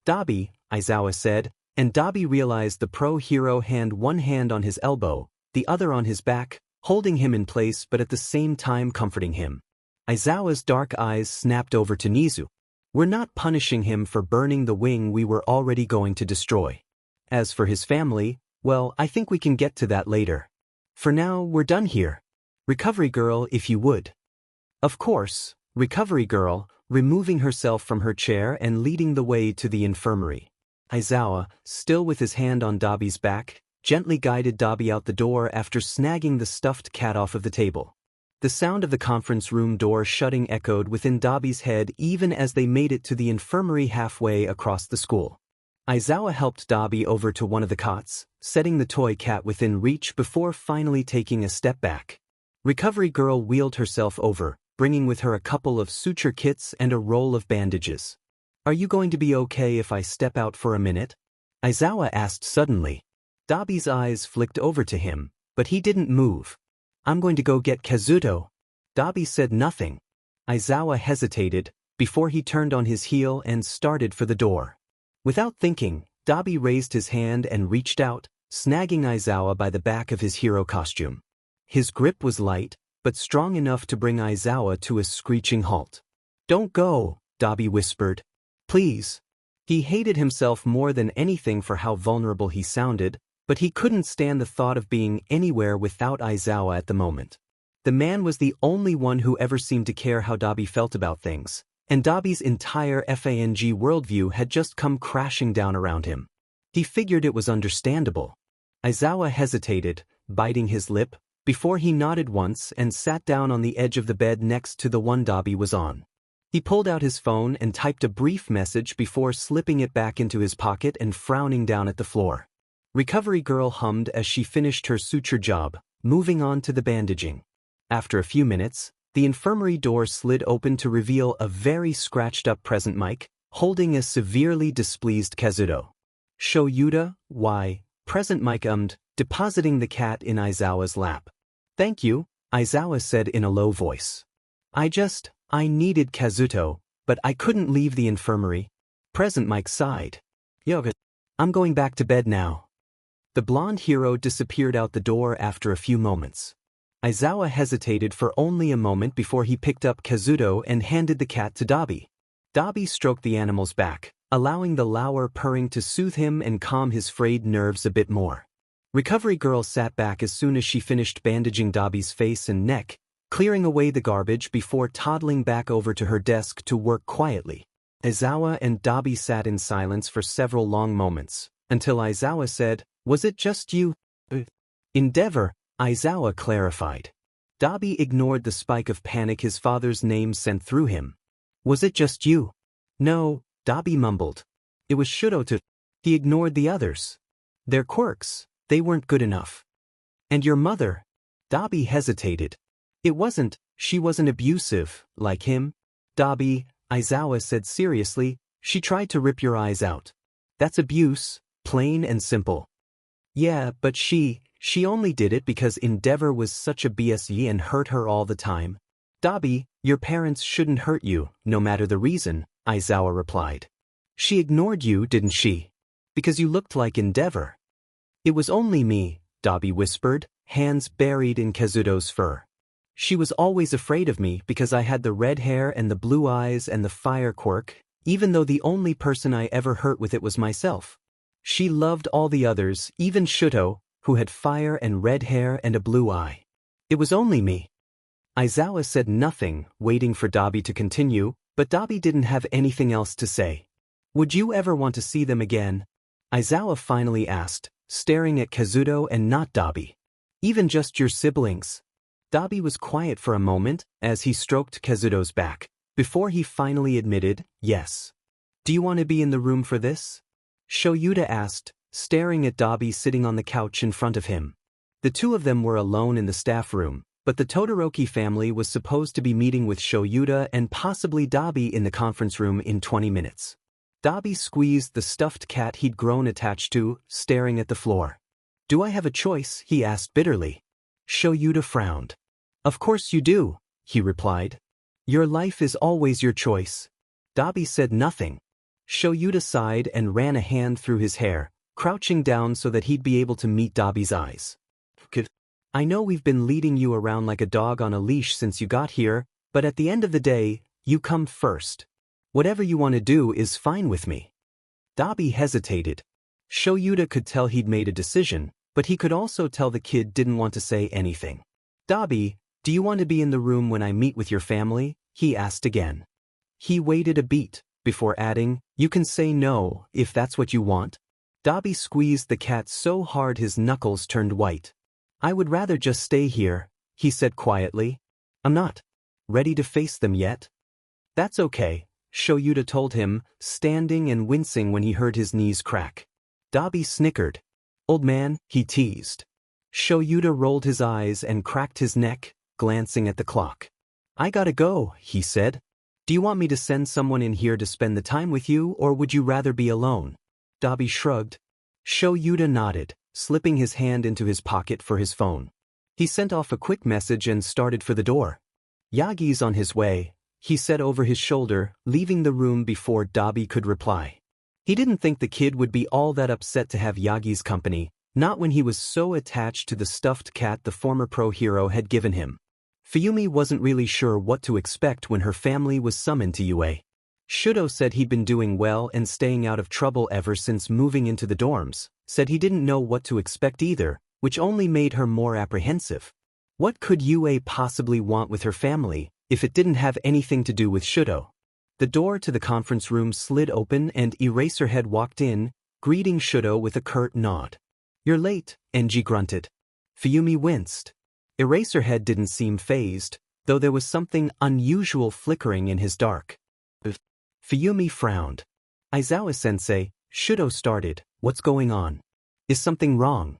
Dabi, Aizawa said, and Dabi realized the pro-hero had one hand on his elbow, the other on his back, holding him in place but at the same time comforting him. Aizawa's dark eyes snapped over to Nizu. We're not punishing him for burning the wing we were already going to destroy. As for his family, well, I think we can get to that later. For now, we're done here. Recovery girl, if you would. Of course, recovery girl, removing herself from her chair and leading the way to the infirmary. Aizawa, still with his hand on Dabi's back, gently guided Dabi out the door after snagging the stuffed cat off of the table. The sound of the conference room door shutting echoed within Dabi's head even as they made it to the infirmary halfway across the school. Aizawa helped Dabi over to one of the cots, setting the toy cat within reach before finally taking a step back. Recovery girl wheeled herself over, bringing with her a couple of suture kits and a roll of bandages. Are you going to be okay if I step out for a minute? Aizawa asked suddenly. Dabi's eyes flicked over to him, but he didn't move. I'm going to go get Kazuto. Dabi said nothing. Aizawa hesitated, before he turned on his heel and started for the door. Without thinking, Dabi raised his hand and reached out, snagging Aizawa by the back of his hero costume. His grip was light, but strong enough to bring Aizawa to a screeching halt. Don't go, Dabi whispered. Please. He hated himself more than anything for how vulnerable he sounded, But he couldn't stand the thought of being anywhere without Aizawa at the moment. The man was the only one who ever seemed to care how Dabi felt about things, and Dabi's entire FANG worldview had just come crashing down around him. He figured it was understandable. Aizawa hesitated, biting his lip, before he nodded once and sat down on the edge of the bed next to the one Dabi was on. He pulled out his phone and typed a brief message before slipping it back into his pocket and frowning down at the floor. Recovery girl hummed as she finished her suture job, moving on to the bandaging. After a few minutes, the infirmary door slid open to reveal a very scratched-up present Mike, holding a severely displeased Kazuto. Shoyuta, why? Present Mike depositing the cat in Aizawa's lap. Thank you, Aizawa said in a low voice. I needed Kazuto, but I couldn't leave the infirmary. Present Mike sighed. Yoga, I'm going back to bed now. The blonde hero disappeared out the door after a few moments. Aizawa hesitated for only a moment before he picked up Kazuto and handed the cat to Dabi. Dabi stroked the animal's back, allowing the lower purring to soothe him and calm his frayed nerves a bit more. Recovery girl sat back as soon as she finished bandaging Dabi's face and neck, clearing away the garbage before toddling back over to her desk to work quietly. Aizawa and Dabi sat in silence for several long moments, until Aizawa said, "Was it just you?" Endeavor, Aizawa clarified. Dabi ignored the spike of panic his father's name sent through him. "Was it just you?" "No," Dabi mumbled. "It was Shoto. He ignored the others. Their quirks, they weren't good enough." "And your mother?" Dabi hesitated. She wasn't abusive, like him." "Dabi," Aizawa said seriously, "she tried to rip your eyes out. That's abuse, plain and simple." "Yeah, but she only did it because Endeavor was such a BSE and hurt her all the time." "Dabi, your parents shouldn't hurt you, no matter the reason," Aizawa replied. "She ignored you, didn't she? Because you looked like Endeavor." "It was only me," Dabi whispered, hands buried in Kazuto's fur. "She was always afraid of me because I had the red hair and the blue eyes and the fire quirk, even though the only person I ever hurt with it was myself. She loved all the others, even Shoto, who had fire and red hair and a blue eye. It was only me." Aizawa said nothing, waiting for Dabi to continue, but Dabi didn't have anything else to say. "Would you ever want to see them again?" Aizawa finally asked, staring at Kazuto and not Dabi. "Even just your siblings?" Dabi was quiet for a moment as he stroked Kazuto's back, before he finally admitted, "Yes." "Do you want to be in the room for this?" Shoyuta asked, staring at Dabi sitting on the couch in front of him. The two of them were alone in the staff room, but the Todoroki family was supposed to be meeting with Shoyuta and possibly Dabi in the conference room in 20 minutes. Dabi squeezed the stuffed cat he'd grown attached to, staring at the floor. "Do I have a choice?" he asked bitterly. Shoyuta frowned. "Of course you do," he replied. "Your life is always your choice." Dabi said nothing. Shoyuta sighed and ran a hand through his hair, crouching down so that he'd be able to meet Dabi's eyes. "I know we've been leading you around like a dog on a leash since you got here, but at the end of the day, you come first. Whatever you want to do is fine with me." Dabi hesitated. Shoyuta could tell he'd made a decision, but he could also tell the kid didn't want to say anything. "Dabi, do you want to be in the room when I meet with your family?" he asked again. He waited a beat, before adding, "You can say no, if that's what you want." Dabi squeezed the cat so hard his knuckles turned white. "I would rather just stay here," he said quietly. "I'm not ready to face them yet." "That's okay," Shoyuta told him, standing and wincing when he heard his knees crack. Dabi snickered. "Old man," he teased. Shoyuta rolled his eyes and cracked his neck, glancing at the clock. "I gotta go," he said. "Do you want me to send someone in here to spend the time with you, or would you rather be alone?" Dabi shrugged. Shoyuta nodded, slipping his hand into his pocket for his phone. He sent off a quick message and started for the door. "Yagi's on his way," he said over his shoulder, leaving the room before Dabi could reply. He didn't think the kid would be all that upset to have Yagi's company, not when he was so attached to the stuffed cat the former pro hero had given him. Fumi wasn't really sure what to expect when her family was summoned to UA. Shoto said he'd been doing well and staying out of trouble ever since moving into the dorms, said he didn't know what to expect either, which only made her more apprehensive. What could Yue possibly want with her family, if it didn't have anything to do with Shoto? The door to the conference room slid open and Eraserhead walked in, greeting Shoto with a curt nod. "You're late," Enji grunted. Fumi winced. Eraserhead didn't seem fazed, though there was something unusual flickering in his dark. Fumi frowned. "Aizawa-sensei," Shoto started, "what's going on? Is something wrong?"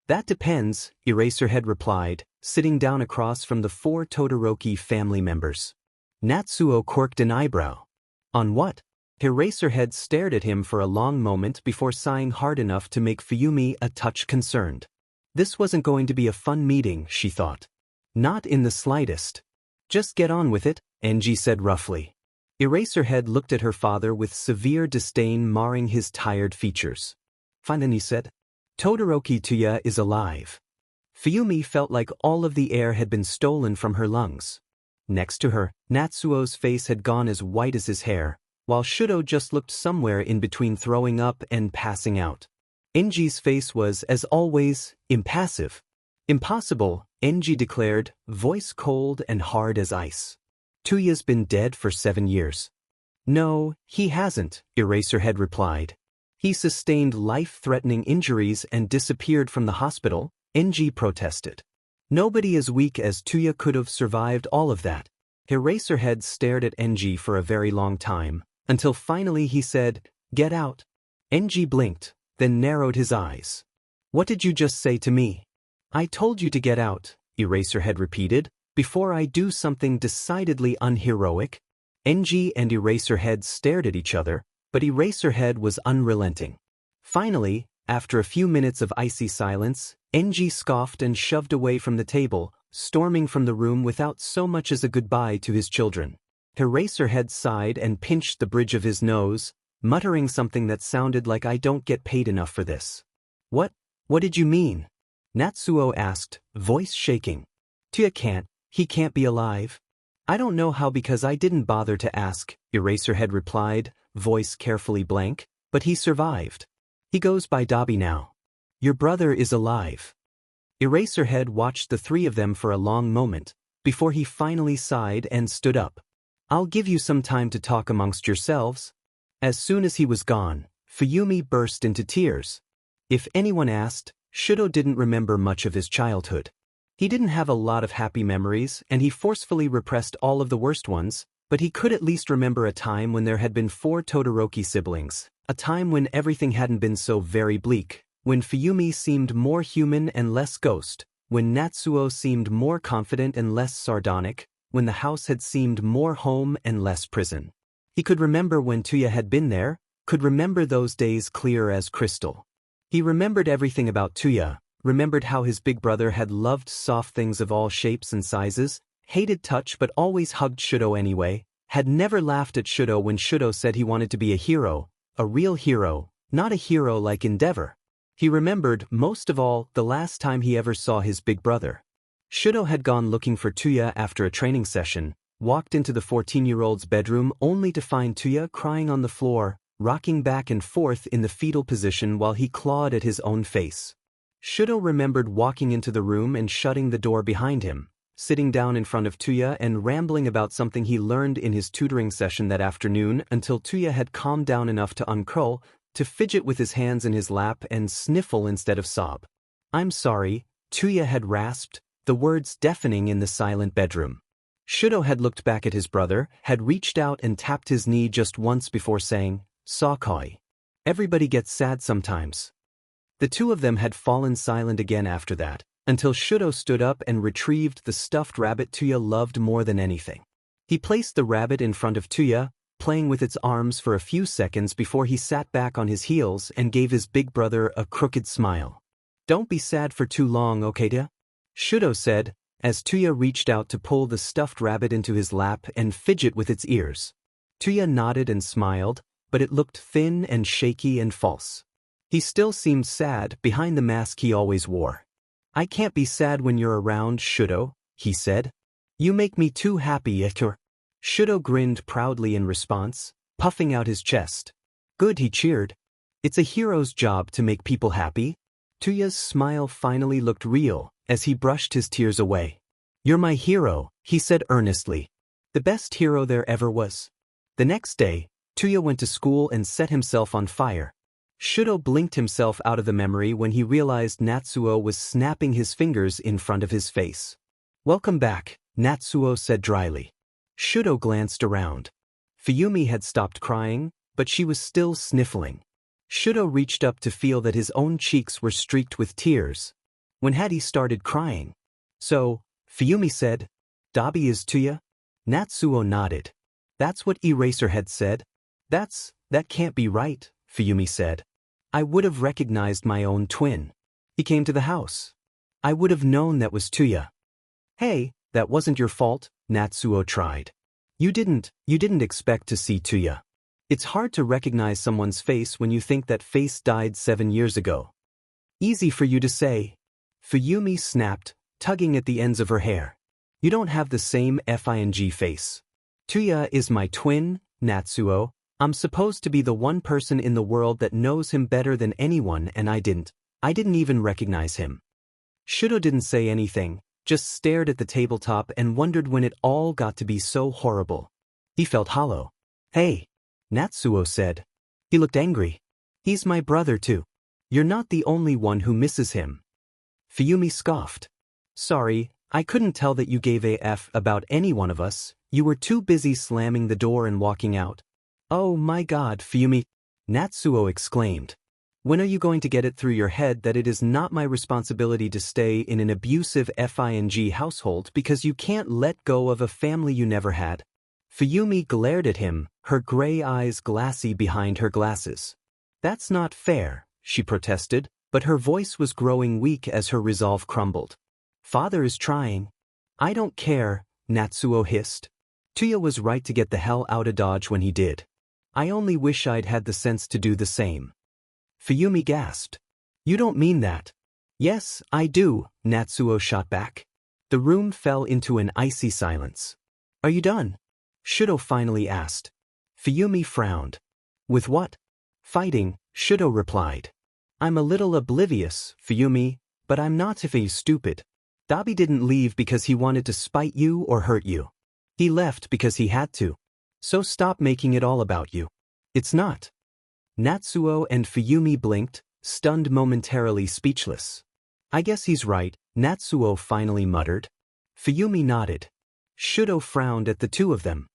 "That depends," Eraserhead replied, sitting down across from the 4 Todoroki family members. Natsuo quirked an eyebrow. "On what?" Eraserhead stared at him for a long moment before sighing hard enough to make Fumi a touch concerned. This wasn't going to be a fun meeting, she thought. Not in the slightest. "Just get on with it," Enji said roughly. Eraserhead looked at her father with severe disdain marring his tired features. Finally said, "Todoroki Tuya is alive." Fumi felt like all of the air had been stolen from her lungs. Next to her, Natsuo's face had gone as white as his hair, while Shoto just looked somewhere in between throwing up and passing out. Enji's face was, as always, impassive. "Impossible," Enji declared, voice cold and hard as ice. "Tuya's been dead for 7 years. "No, he hasn't," Eraserhead replied. "He sustained life-threatening injuries and disappeared from the hospital," Enji protested. "Nobody as weak as Tuya could have survived all of that." Eraserhead stared at Enji for a very long time, until finally he said, "Get out." Enji blinked, then narrowed his eyes. "What did you just say to me?" "I told you to get out," Eraserhead repeated, "before I do something decidedly unheroic." Enji and Eraserhead stared at each other, but Eraserhead was unrelenting. Finally, after a few minutes of icy silence, Enji scoffed and shoved away from the table, storming from the room without so much as a goodbye to his children. Eraserhead sighed and pinched the bridge of his nose, muttering something that sounded like "I don't get paid enough for this." What did you mean?" Natsuo asked, voice shaking. "Tuya he can't be alive." "I don't know how because I didn't bother to ask," Eraserhead replied, voice carefully blank, "but he survived. He goes by Dabi now. Your brother is alive." Eraserhead watched the 3 of them for a long moment, before he finally sighed and stood up. "I'll give you some time to talk amongst yourselves." As soon as he was gone, Fumi burst into tears. If anyone asked, Shoto didn't remember much of his childhood. He didn't have a lot of happy memories, and he forcefully repressed all of the worst ones, but he could at least remember a time when there had been 4 Todoroki siblings, a time when everything hadn't been so very bleak, when Fumi seemed more human and less ghost, when Natsuo seemed more confident and less sardonic, when the house had seemed more home and less prison. He could remember when Tuya had been there, could remember those days clear as crystal. He remembered everything about Tuya, remembered how his big brother had loved soft things of all shapes and sizes, hated touch but always hugged Shoto anyway, had never laughed at Shoto when Shoto said he wanted to be a hero, a real hero, not a hero like Endeavor. He remembered, most of all, the last time he ever saw his big brother. Shoto had gone looking for Tuya after a training session, walked into the 14-year-old's bedroom only to find Tuya crying on the floor, rocking back and forth in the fetal position while he clawed at his own face. Shoto remembered walking into the room and shutting the door behind him, sitting down in front of Tuya and rambling about something he learned in his tutoring session that afternoon until Tuya had calmed down enough to uncurl, to fidget with his hands in his lap and sniffle instead of sob. "I'm sorry," Tuya had rasped, the words deafening in the silent bedroom. Shoto had looked back at his brother, had reached out and tapped his knee just once before saying, "Sakoi." Everybody gets sad sometimes. The 2 of them had fallen silent again after that, until Shoto stood up and retrieved the stuffed rabbit Tuya loved more than anything. He placed the rabbit in front of Tuya, playing with its arms for a few seconds before he sat back on his heels and gave his big brother a crooked smile. "Don't be sad for too long, okay? Shoto said, as Tuya reached out to pull the stuffed rabbit into his lap and fidget with its ears. Tuya nodded and smiled, but it looked thin and shaky and false. He still seemed sad behind the mask he always wore. "I can't be sad when you're around, Shoto," he said. "You make me too happy, Etor." Shoto grinned proudly in response, puffing out his chest. Good, he cheered. It's a hero's job to make people happy. Tuya's smile finally looked real as he brushed his tears away. You're my hero, he said earnestly. The best hero there ever was. The next day, Tuya went to school and set himself on fire. Shoto blinked himself out of the memory when he realized Natsuo was snapping his fingers in front of his face. Welcome back, Natsuo said dryly. Shoto glanced around. Fumi had stopped crying, but she was still sniffling. Shoto reached up to feel that his own cheeks were streaked with tears. When had he started crying? So, Fumi said, Dabi is Tuya? Natsuo nodded. That's what Eraserhead said. That can't be right, Fumi said. I would have recognized my own twin. He came to the house. I would have known that was Tuya. Hey, that wasn't your fault, Natsuo tried. You didn't expect to see Tuya. It's hard to recognize someone's face when you think that face died 7 years ago. Easy for you to say. Fumi snapped, tugging at the ends of her hair. You don't have the same FING face. Tuya is my twin, Natsuo. I'm supposed to be the one person in the world that knows him better than anyone, and I didn't even recognize him. Shoto didn't say anything, just stared at the tabletop and wondered when it all got to be so horrible. He felt hollow. Hey, Natsuo said. He looked angry. He's my brother too. You're not the only one who misses him. Fumi scoffed. Sorry, I couldn't tell that you gave a F about any one of us. You were too busy slamming the door and walking out. Oh my God, Fumi! Natsuo exclaimed. When are you going to get it through your head that it is not my responsibility to stay in an abusive FING household because you can't let go of a family you never had? Fumi glared at him, her gray eyes glassy behind her glasses. That's not fair, she protested, but her voice was growing weak as her resolve crumbled. Father is trying. I don't care, Natsuo hissed. Tuya was right to get the hell out of Dodge when he did. I only wish I'd had the sense to do the same. Fumi gasped. You don't mean that. Yes, I do, Natsuo shot back. The room fell into an icy silence. Are you done? Shoto finally asked. Fumi frowned. With what? Fighting, Shoto replied. I'm a little oblivious, Fumi, but I'm not if he's stupid. Dabi didn't leave because he wanted to spite you or hurt you. He left because he had to. So stop making it all about you. It's not. Natsuo and Fumi blinked, stunned momentarily speechless. I guess he's right, Natsuo finally muttered. Fumi nodded. Shoto frowned at the two of them.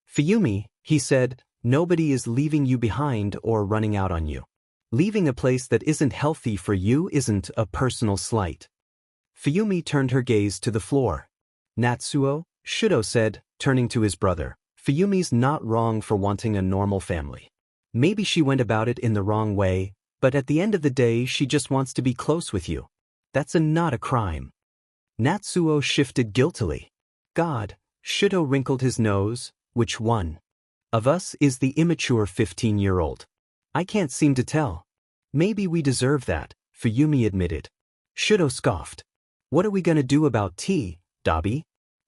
Fumi, he said, nobody is leaving you behind or running out on you. Leaving a place that isn't healthy for you isn't a personal slight. Fumi turned her gaze to the floor. Natsuo, Shoto said, turning to his brother. Fumi's not wrong for wanting a normal family. Maybe she went about it in the wrong way, but at the end of the day she just wants to be close with you. That's not a crime. Natsuo shifted guiltily. God, Shoto wrinkled his nose. Which one of us is the immature 15-year-old? I can't seem to tell. Maybe we deserve that, Fumi admitted. Shoto scoffed. What are we gonna do about tea, Dabi?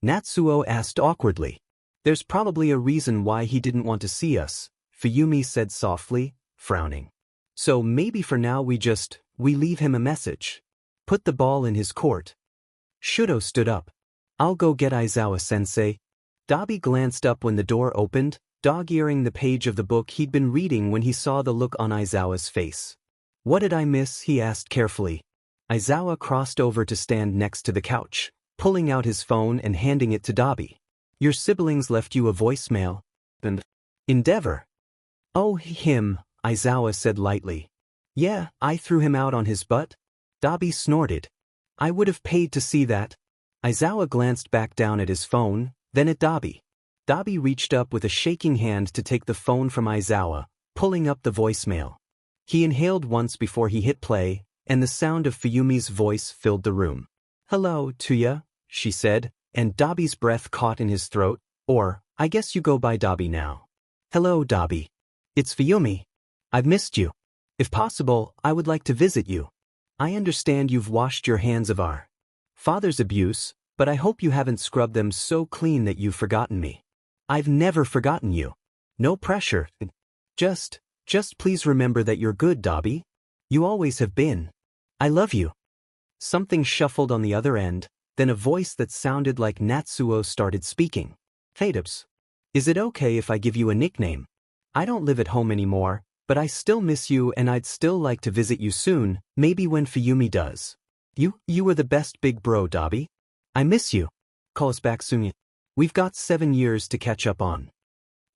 Natsuo asked awkwardly. There's probably a reason why he didn't want to see us, Fumi said softly, frowning. So maybe for now we leave him a message. Put the ball in his court. Shoto stood up. I'll go get Aizawa-sensei. Dabi glanced up when the door opened, dog-earing the page of the book he'd been reading when he saw the look on Aizawa's face. What did I miss? He asked carefully. Aizawa crossed over to stand next to the couch, pulling out his phone and handing it to Dabi. Your siblings left you a voicemail. And Endeavor. Oh, him, Aizawa said lightly. Yeah, I threw him out on his butt. Dabi snorted. I would have paid to see that. Aizawa glanced back down at his phone, then at Dabi. Dabi reached up with a shaking hand to take the phone from Aizawa, pulling up the voicemail. He inhaled once before he hit play, and the sound of Fumi's voice filled the room. Hello, Tuya, she said, and Dabi's breath caught in his throat, or, I guess you go by Dabi now. Hello, Dabi. It's Fumi. I've missed you. If possible, I would like to visit you. I understand you've washed your hands of our father's abuse, but I hope you haven't scrubbed them so clean that you've forgotten me. I've never forgotten you. No pressure, Just please remember that you're good, Dabi. You always have been. I love you. Something shuffled on the other end, then a voice that sounded like Natsuo started speaking. Fadeps. Is it okay if I give you a nickname? I don't live at home anymore, but I still miss you and I'd still like to visit you soon, maybe when Fumi does. You were the best big bro, Dabi. I miss you. Call us back soon. We've got 7 years to catch up on.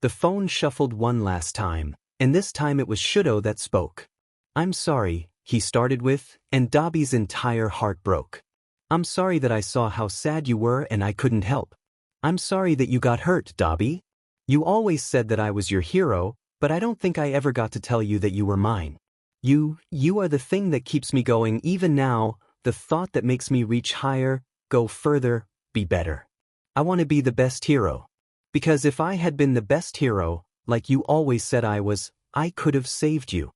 The phone shuffled one last time, and this time it was Shoto that spoke. I'm sorry, he started with, and Dabi's entire heart broke. I'm sorry that I saw how sad you were and I couldn't help. I'm sorry that you got hurt, Dabi. You always said that I was your hero, but I don't think I ever got to tell you that you were mine. You are the thing that keeps me going even now, the thought that makes me reach higher, go further, be better. I want to be the best hero. Because if I had been the best hero, like you always said I was, I could have saved you.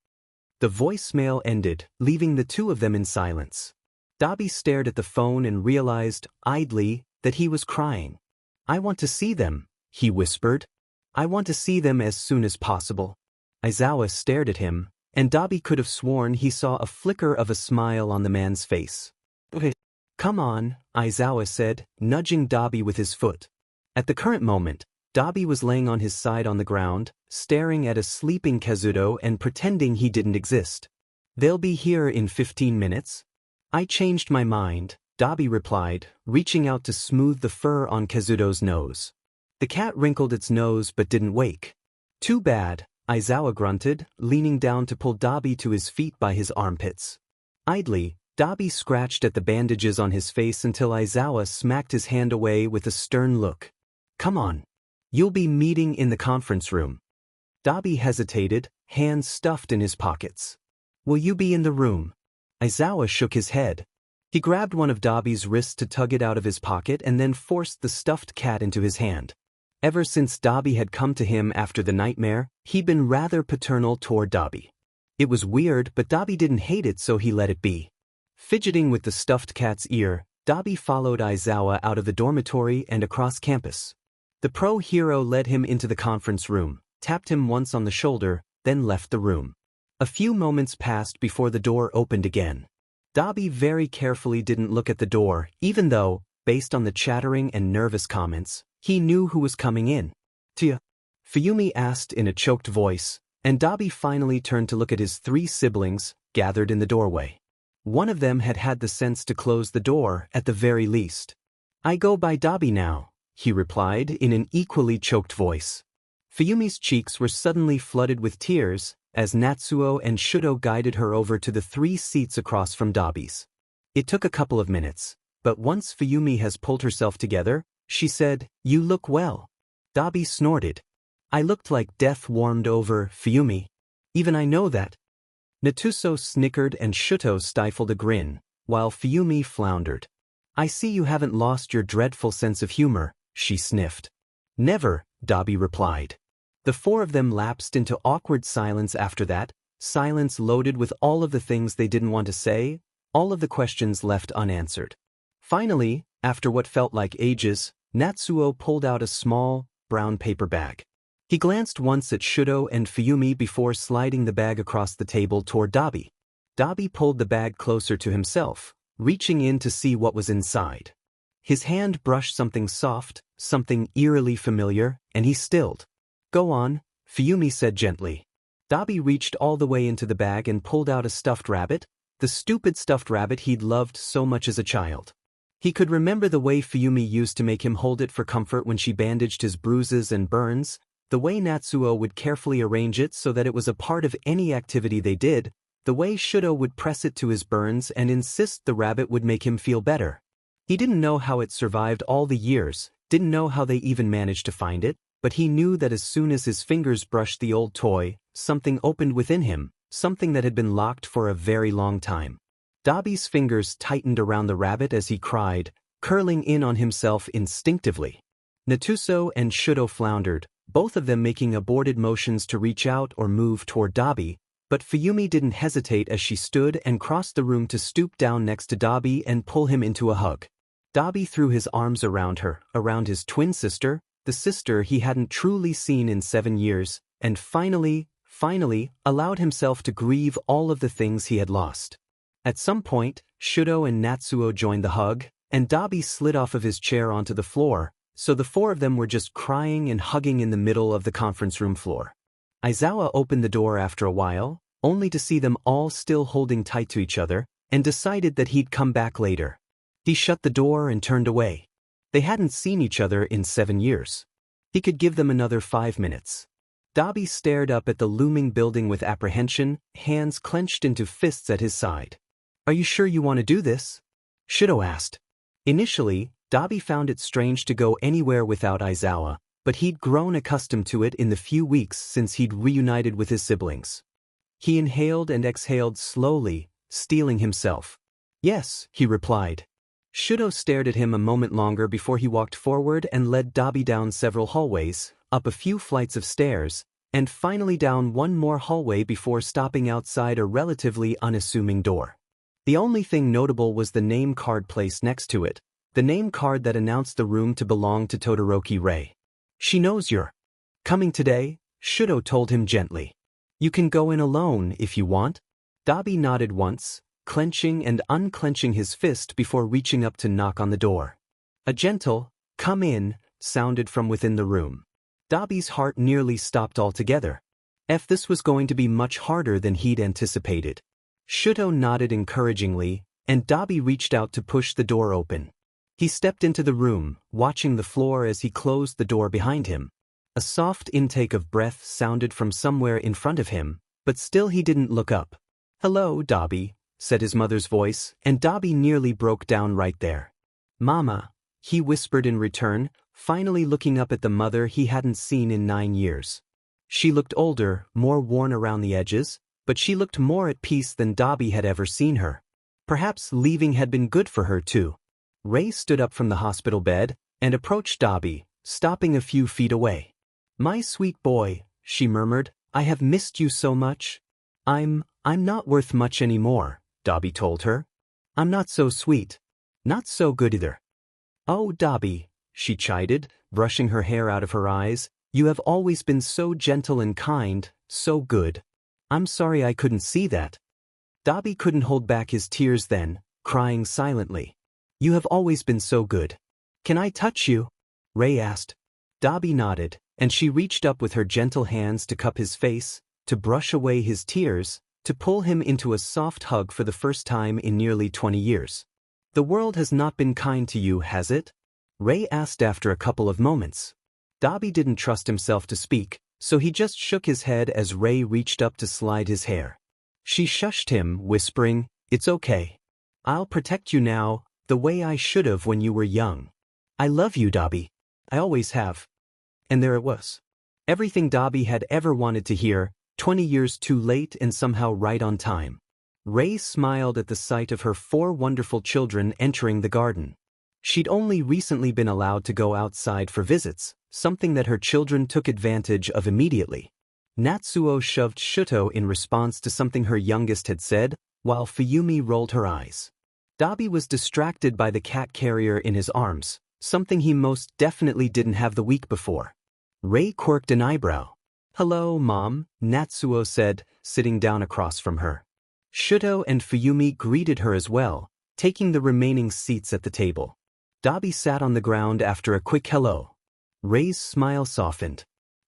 The voicemail ended, leaving the two of them in silence. Dabi stared at the phone and realized, idly, that he was crying. I want to see them, he whispered. I want to see them as soon as possible. Aizawa stared at him, and Dabi could have sworn he saw a flicker of a smile on the man's face. Okay. Come on, Aizawa said, nudging Dabi with his foot. At the current moment, Dabi was laying on his side on the ground, staring at a sleeping Kazuto and pretending he didn't exist. They'll be here in 15 minutes? I changed my mind, Dabi replied, reaching out to smooth the fur on Kazuto's nose. The cat wrinkled its nose but didn't wake. Too bad, Aizawa grunted, leaning down to pull Dabi to his feet by his armpits. Idly, Dabi scratched at the bandages on his face until Aizawa smacked his hand away with a stern look. Come on. You'll be meeting in the conference room. Dabi hesitated, hands stuffed in his pockets. Will you be in the room? Aizawa shook his head. He grabbed one of Dabi's wrists to tug it out of his pocket and then forced the stuffed cat into his hand. Ever since Dabi had come to him after the nightmare, he'd been rather paternal toward Dabi. It was weird, but Dabi didn't hate it, so he let it be. Fidgeting with the stuffed cat's ear, Dabi followed Aizawa out of the dormitory and across campus. The pro hero led him into the conference room, tapped him once on the shoulder, then left the room. A few moments passed before the door opened again. Dabi very carefully didn't look at the door, even though, based on the chattering and nervous comments, he knew who was coming in. Tia? Fumi asked in a choked voice, and Dabi finally turned to look at his 3 siblings, gathered in the doorway. One of them had had the sense to close the door, at the very least. I go by Dabi now, he replied in an equally choked voice. Fumi's cheeks were suddenly flooded with tears, as Natsuo and Shoto guided her over to the 3 seats across from Dabi's. It took a couple of minutes, but once Fumi has pulled herself together, she said, You look well. Dabi snorted. I looked like death warmed over, Fumi. Even I know that. Natsuo snickered and Shoto stifled a grin, while Fumi floundered. I see you haven't lost your dreadful sense of humor, she sniffed. Never, Dabi replied. The 4 of them lapsed into awkward silence after that, silence loaded with all of the things they didn't want to say, all of the questions left unanswered. Finally, after what felt like ages, Natsuo pulled out a small, brown paper bag. He glanced once at Shoto and Fumi before sliding the bag across the table toward Dabi. Dabi pulled the bag closer to himself, reaching in to see what was inside. His hand brushed something soft, something eerily familiar, and he stilled. Go on, Fumi said gently. Dabi reached all the way into the bag and pulled out a stuffed rabbit, the stupid stuffed rabbit he'd loved so much as a child. He could remember the way Fumi used to make him hold it for comfort when she bandaged his bruises and burns, the way Natsuo would carefully arrange it so that it was a part of any activity they did, the way Shoto would press it to his burns and insist the rabbit would make him feel better. He didn't know how it survived all the years, didn't know how they even managed to find it, but he knew that as soon as his fingers brushed the old toy, something opened within him, something that had been locked for a very long time. Dabi's fingers tightened around the rabbit as he cried, curling in on himself instinctively. Natsuo and Shoto floundered, both of them making aborted motions to reach out or move toward Dabi, but Fumi didn't hesitate as she stood and crossed the room to stoop down next to Dabi and pull him into a hug. Dabi threw his arms around her, around his twin sister, the sister he hadn't truly seen in 7 years, and finally, finally, allowed himself to grieve all of the things he had lost. At some point, Shoto and Natsuo joined the hug, and Dabi slid off of his chair onto the floor, so the four of them were just crying and hugging in the middle of the conference room floor. Aizawa opened the door after a while, only to see them all still holding tight to each other, and decided that he'd come back later. He shut the door and turned away. They hadn't seen each other in 7 years. He could give them another 5 minutes. Dabi stared up at the looming building with apprehension, hands clenched into fists at his side. "Are you sure you want to do this?" Shoto asked. Initially, Dabi found it strange to go anywhere without Aizawa, but he'd grown accustomed to it in the few weeks since he'd reunited with his siblings. He inhaled and exhaled slowly, steeling himself. "Yes," he replied. Shoto stared at him a moment longer before he walked forward and led Dabi down several hallways, up a few flights of stairs, and finally down one more hallway before stopping outside a relatively unassuming door. The only thing notable was the name card placed next to it, the name card that announced the room to belong to Todoroki Rei. "She knows you're coming today," Shoto told him gently. "You can go in alone if you want." Dabi nodded once, clenching and unclenching his fist before reaching up to knock on the door. A gentle, "Come in," sounded from within the room. Dabi's heart nearly stopped altogether. This was going to be much harder than he'd anticipated. Shoto nodded encouragingly, and Dabi reached out to push the door open. He stepped into the room, watching the floor as he closed the door behind him. A soft intake of breath sounded from somewhere in front of him, but still he didn't look up. "Hello, Dabi," said his mother's voice, and Dabi nearly broke down right there. "Mama," he whispered in return, finally looking up at the mother he hadn't seen in 9 years. She looked older, more worn around the edges, but she looked more at peace than Dabi had ever seen her. Perhaps leaving had been good for her too. Rei stood up from the hospital bed and approached Dabi, stopping a few feet away. "My sweet boy," she murmured, "I have missed you so much." I'm not worth much anymore," Dabi told her. "I'm not so sweet. Not so good either." "Oh, Dabi," she chided, brushing her hair out of her eyes, "you have always been so gentle and kind, so good. I'm sorry I couldn't see that." Dabi couldn't hold back his tears then, crying silently. "You have always been so good. Can I touch you?" Rei asked. Dabi nodded, and she reached up with her gentle hands to cup his face, to brush away his tears, to pull him into a soft hug for the first time in nearly 20 years. "The world has not been kind to you, has it?" Rei asked after a couple of moments. Dabi didn't trust himself to speak, so he just shook his head as Rei reached up to slide his hair. She shushed him, whispering, "It's okay. I'll protect you now, the way I should have when you were young. I love you, Dabi. I always have." And there it was. Everything Dabi had ever wanted to hear, 20 years too late and somehow right on time. Rei smiled at the sight of her 4 wonderful children entering the garden. She'd only recently been allowed to go outside for visits, something that her children took advantage of immediately. Natsuo shoved Shoto in response to something her youngest had said, while Fumi rolled her eyes. Dabi was distracted by the cat carrier in his arms, something he most definitely didn't have the week before. Rei quirked an eyebrow. "Hello, Mom," Natsuo said, sitting down across from her. Shoto and Fumi greeted her as well, taking the remaining seats at the table. Dabi sat on the ground after a quick hello. Rei's smile softened.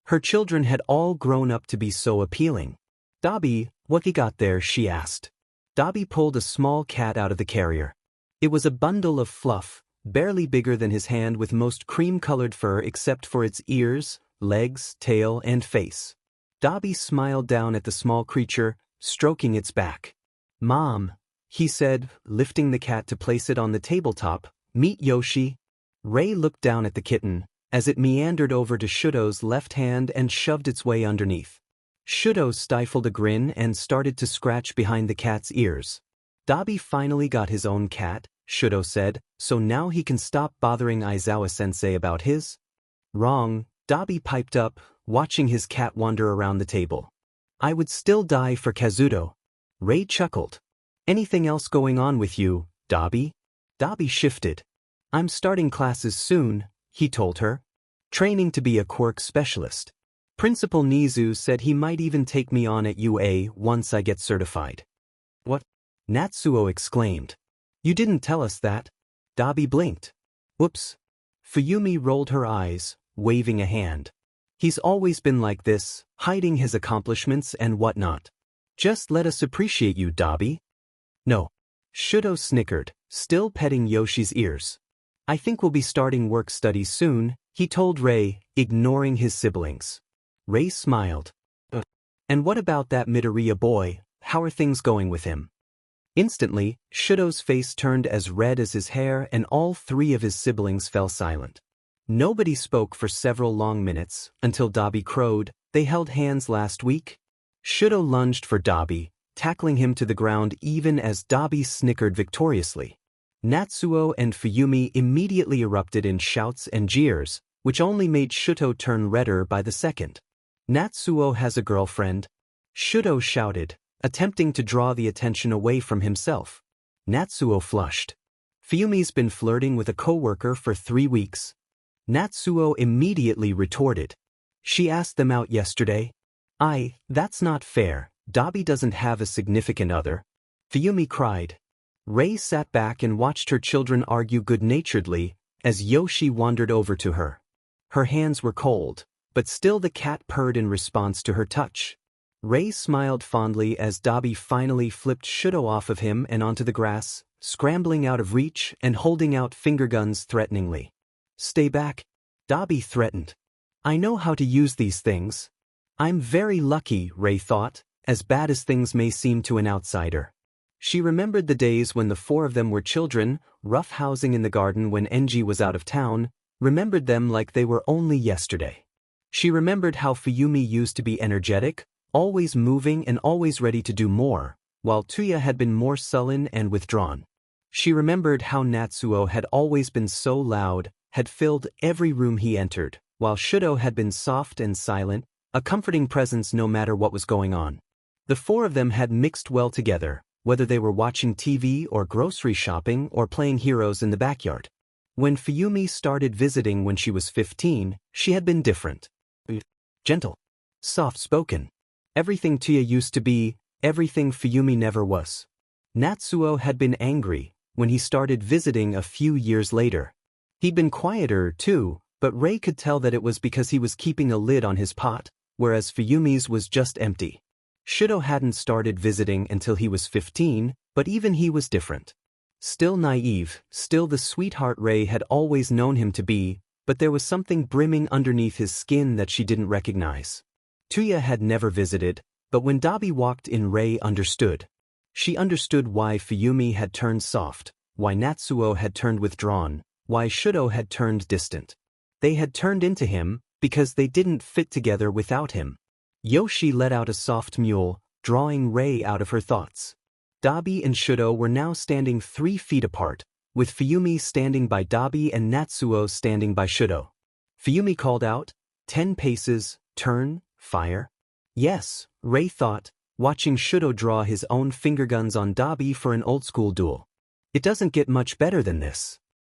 Her children had all grown up to be so appealing. "Dabi, what you got there?" she asked. Dabi pulled a small cat out of the carrier. It was a bundle of fluff, barely bigger than his hand, with most cream-colored fur except for its ears, legs, tail, and face. Dabi smiled down at the small creature, stroking its back. "Mom," he said, lifting the cat to place it on the tabletop, "meet Yoshi." Rei looked down at the kitten, as it meandered over to Shoto's left hand and shoved its way underneath. Shoto stifled a grin and started to scratch behind the cat's ears. "Dabi finally got his own cat," Shoto said, "so now he can stop bothering Aizawa-sensei about his." "Wrong," Dabi piped up, watching his cat wander around the table. "I would still die for Kazuto." Rei chuckled. "Anything else going on with you, Dabi?" Dabi shifted. "I'm starting classes soon," he told her. "Training to be a quirk specialist." Principal Nizu said he might even take me on at UA once I get certified. What? Natsuo exclaimed. You didn't tell us that. Dabi blinked. Whoops. Fumi rolled her eyes, waving a hand. He's always been like this, hiding his accomplishments and whatnot. Just let us appreciate you, Dabi. No. Shoto snickered, still petting Yoshi's ears. I think we'll be starting work study soon, he told Rei, ignoring his siblings. Rei smiled. And what about that Midoriya boy, how are things going with him? Instantly, Shoto's face turned as red as his hair and all three of his siblings fell silent. Nobody spoke for several long minutes, until Dabi crowed, they held hands last week? Shoto lunged for Dabi, tackling him to the ground even as Dabi snickered victoriously. Natsuo and Fumi immediately erupted in shouts and jeers, which only made Shoto turn redder by the second. Natsuo has a girlfriend? Shoto shouted, attempting to draw the attention away from himself. Natsuo flushed. Fumi's been flirting with a coworker for 3 weeks. Natsuo immediately retorted. She asked them out yesterday. That's not fair, Dabi doesn't have a significant other. Fumi cried. Rei sat back and watched her children argue good-naturedly, as Yoshi wandered over to her. Her hands were cold, but still the cat purred in response to her touch. Rei smiled fondly as Dabi finally flipped Shoto off of him and onto the grass, scrambling out of reach and holding out finger guns threateningly. Stay back, Dabi threatened. I know how to use these things. I'm very lucky, Rei thought, as bad as things may seem to an outsider. She remembered the days when the 4 of them were children, roughhousing in the garden when Enji was out of town, remembered them like they were only yesterday. She remembered how Fumi used to be energetic, always moving and always ready to do more, while Tuya had been more sullen and withdrawn. She remembered how Natsuo had always been so loud, had filled every room he entered, while Shoto had been soft and silent, a comforting presence no matter what was going on. The 4 of them had mixed well together, whether they were watching TV or grocery shopping or playing heroes in the backyard. When Fumi started visiting when she was 15, she had been different. Gentle. Soft-spoken. Everything Tuya used to be, everything Fumi never was. Natsuo had been angry when he started visiting a few years later. He'd been quieter, too, but Rei could tell that it was because he was keeping a lid on his pot, whereas Fumi's was just empty. Shoto hadn't started visiting until he was 15, but even he was different. Still naive, still the sweetheart Rei had always known him to be, but there was something brimming underneath his skin that she didn't recognize. Tuya had never visited, but when Dabi walked in, Rei understood. She understood why Fumi had turned soft, why Natsuo had turned withdrawn, why Shoto had turned distant. They had turned into him because they didn't fit together without him. Yoshi let out a soft mewl, drawing Rei out of her thoughts. Dabi and Shoto were now standing 3 feet apart, with Fumi standing by Dabi and Natsuo standing by Shoto. Fumi called out, 10 paces, turn, fire. Yes, Rei thought, watching Shoto draw his own finger guns on Dabi for an old-school duel. It doesn't get much better than this.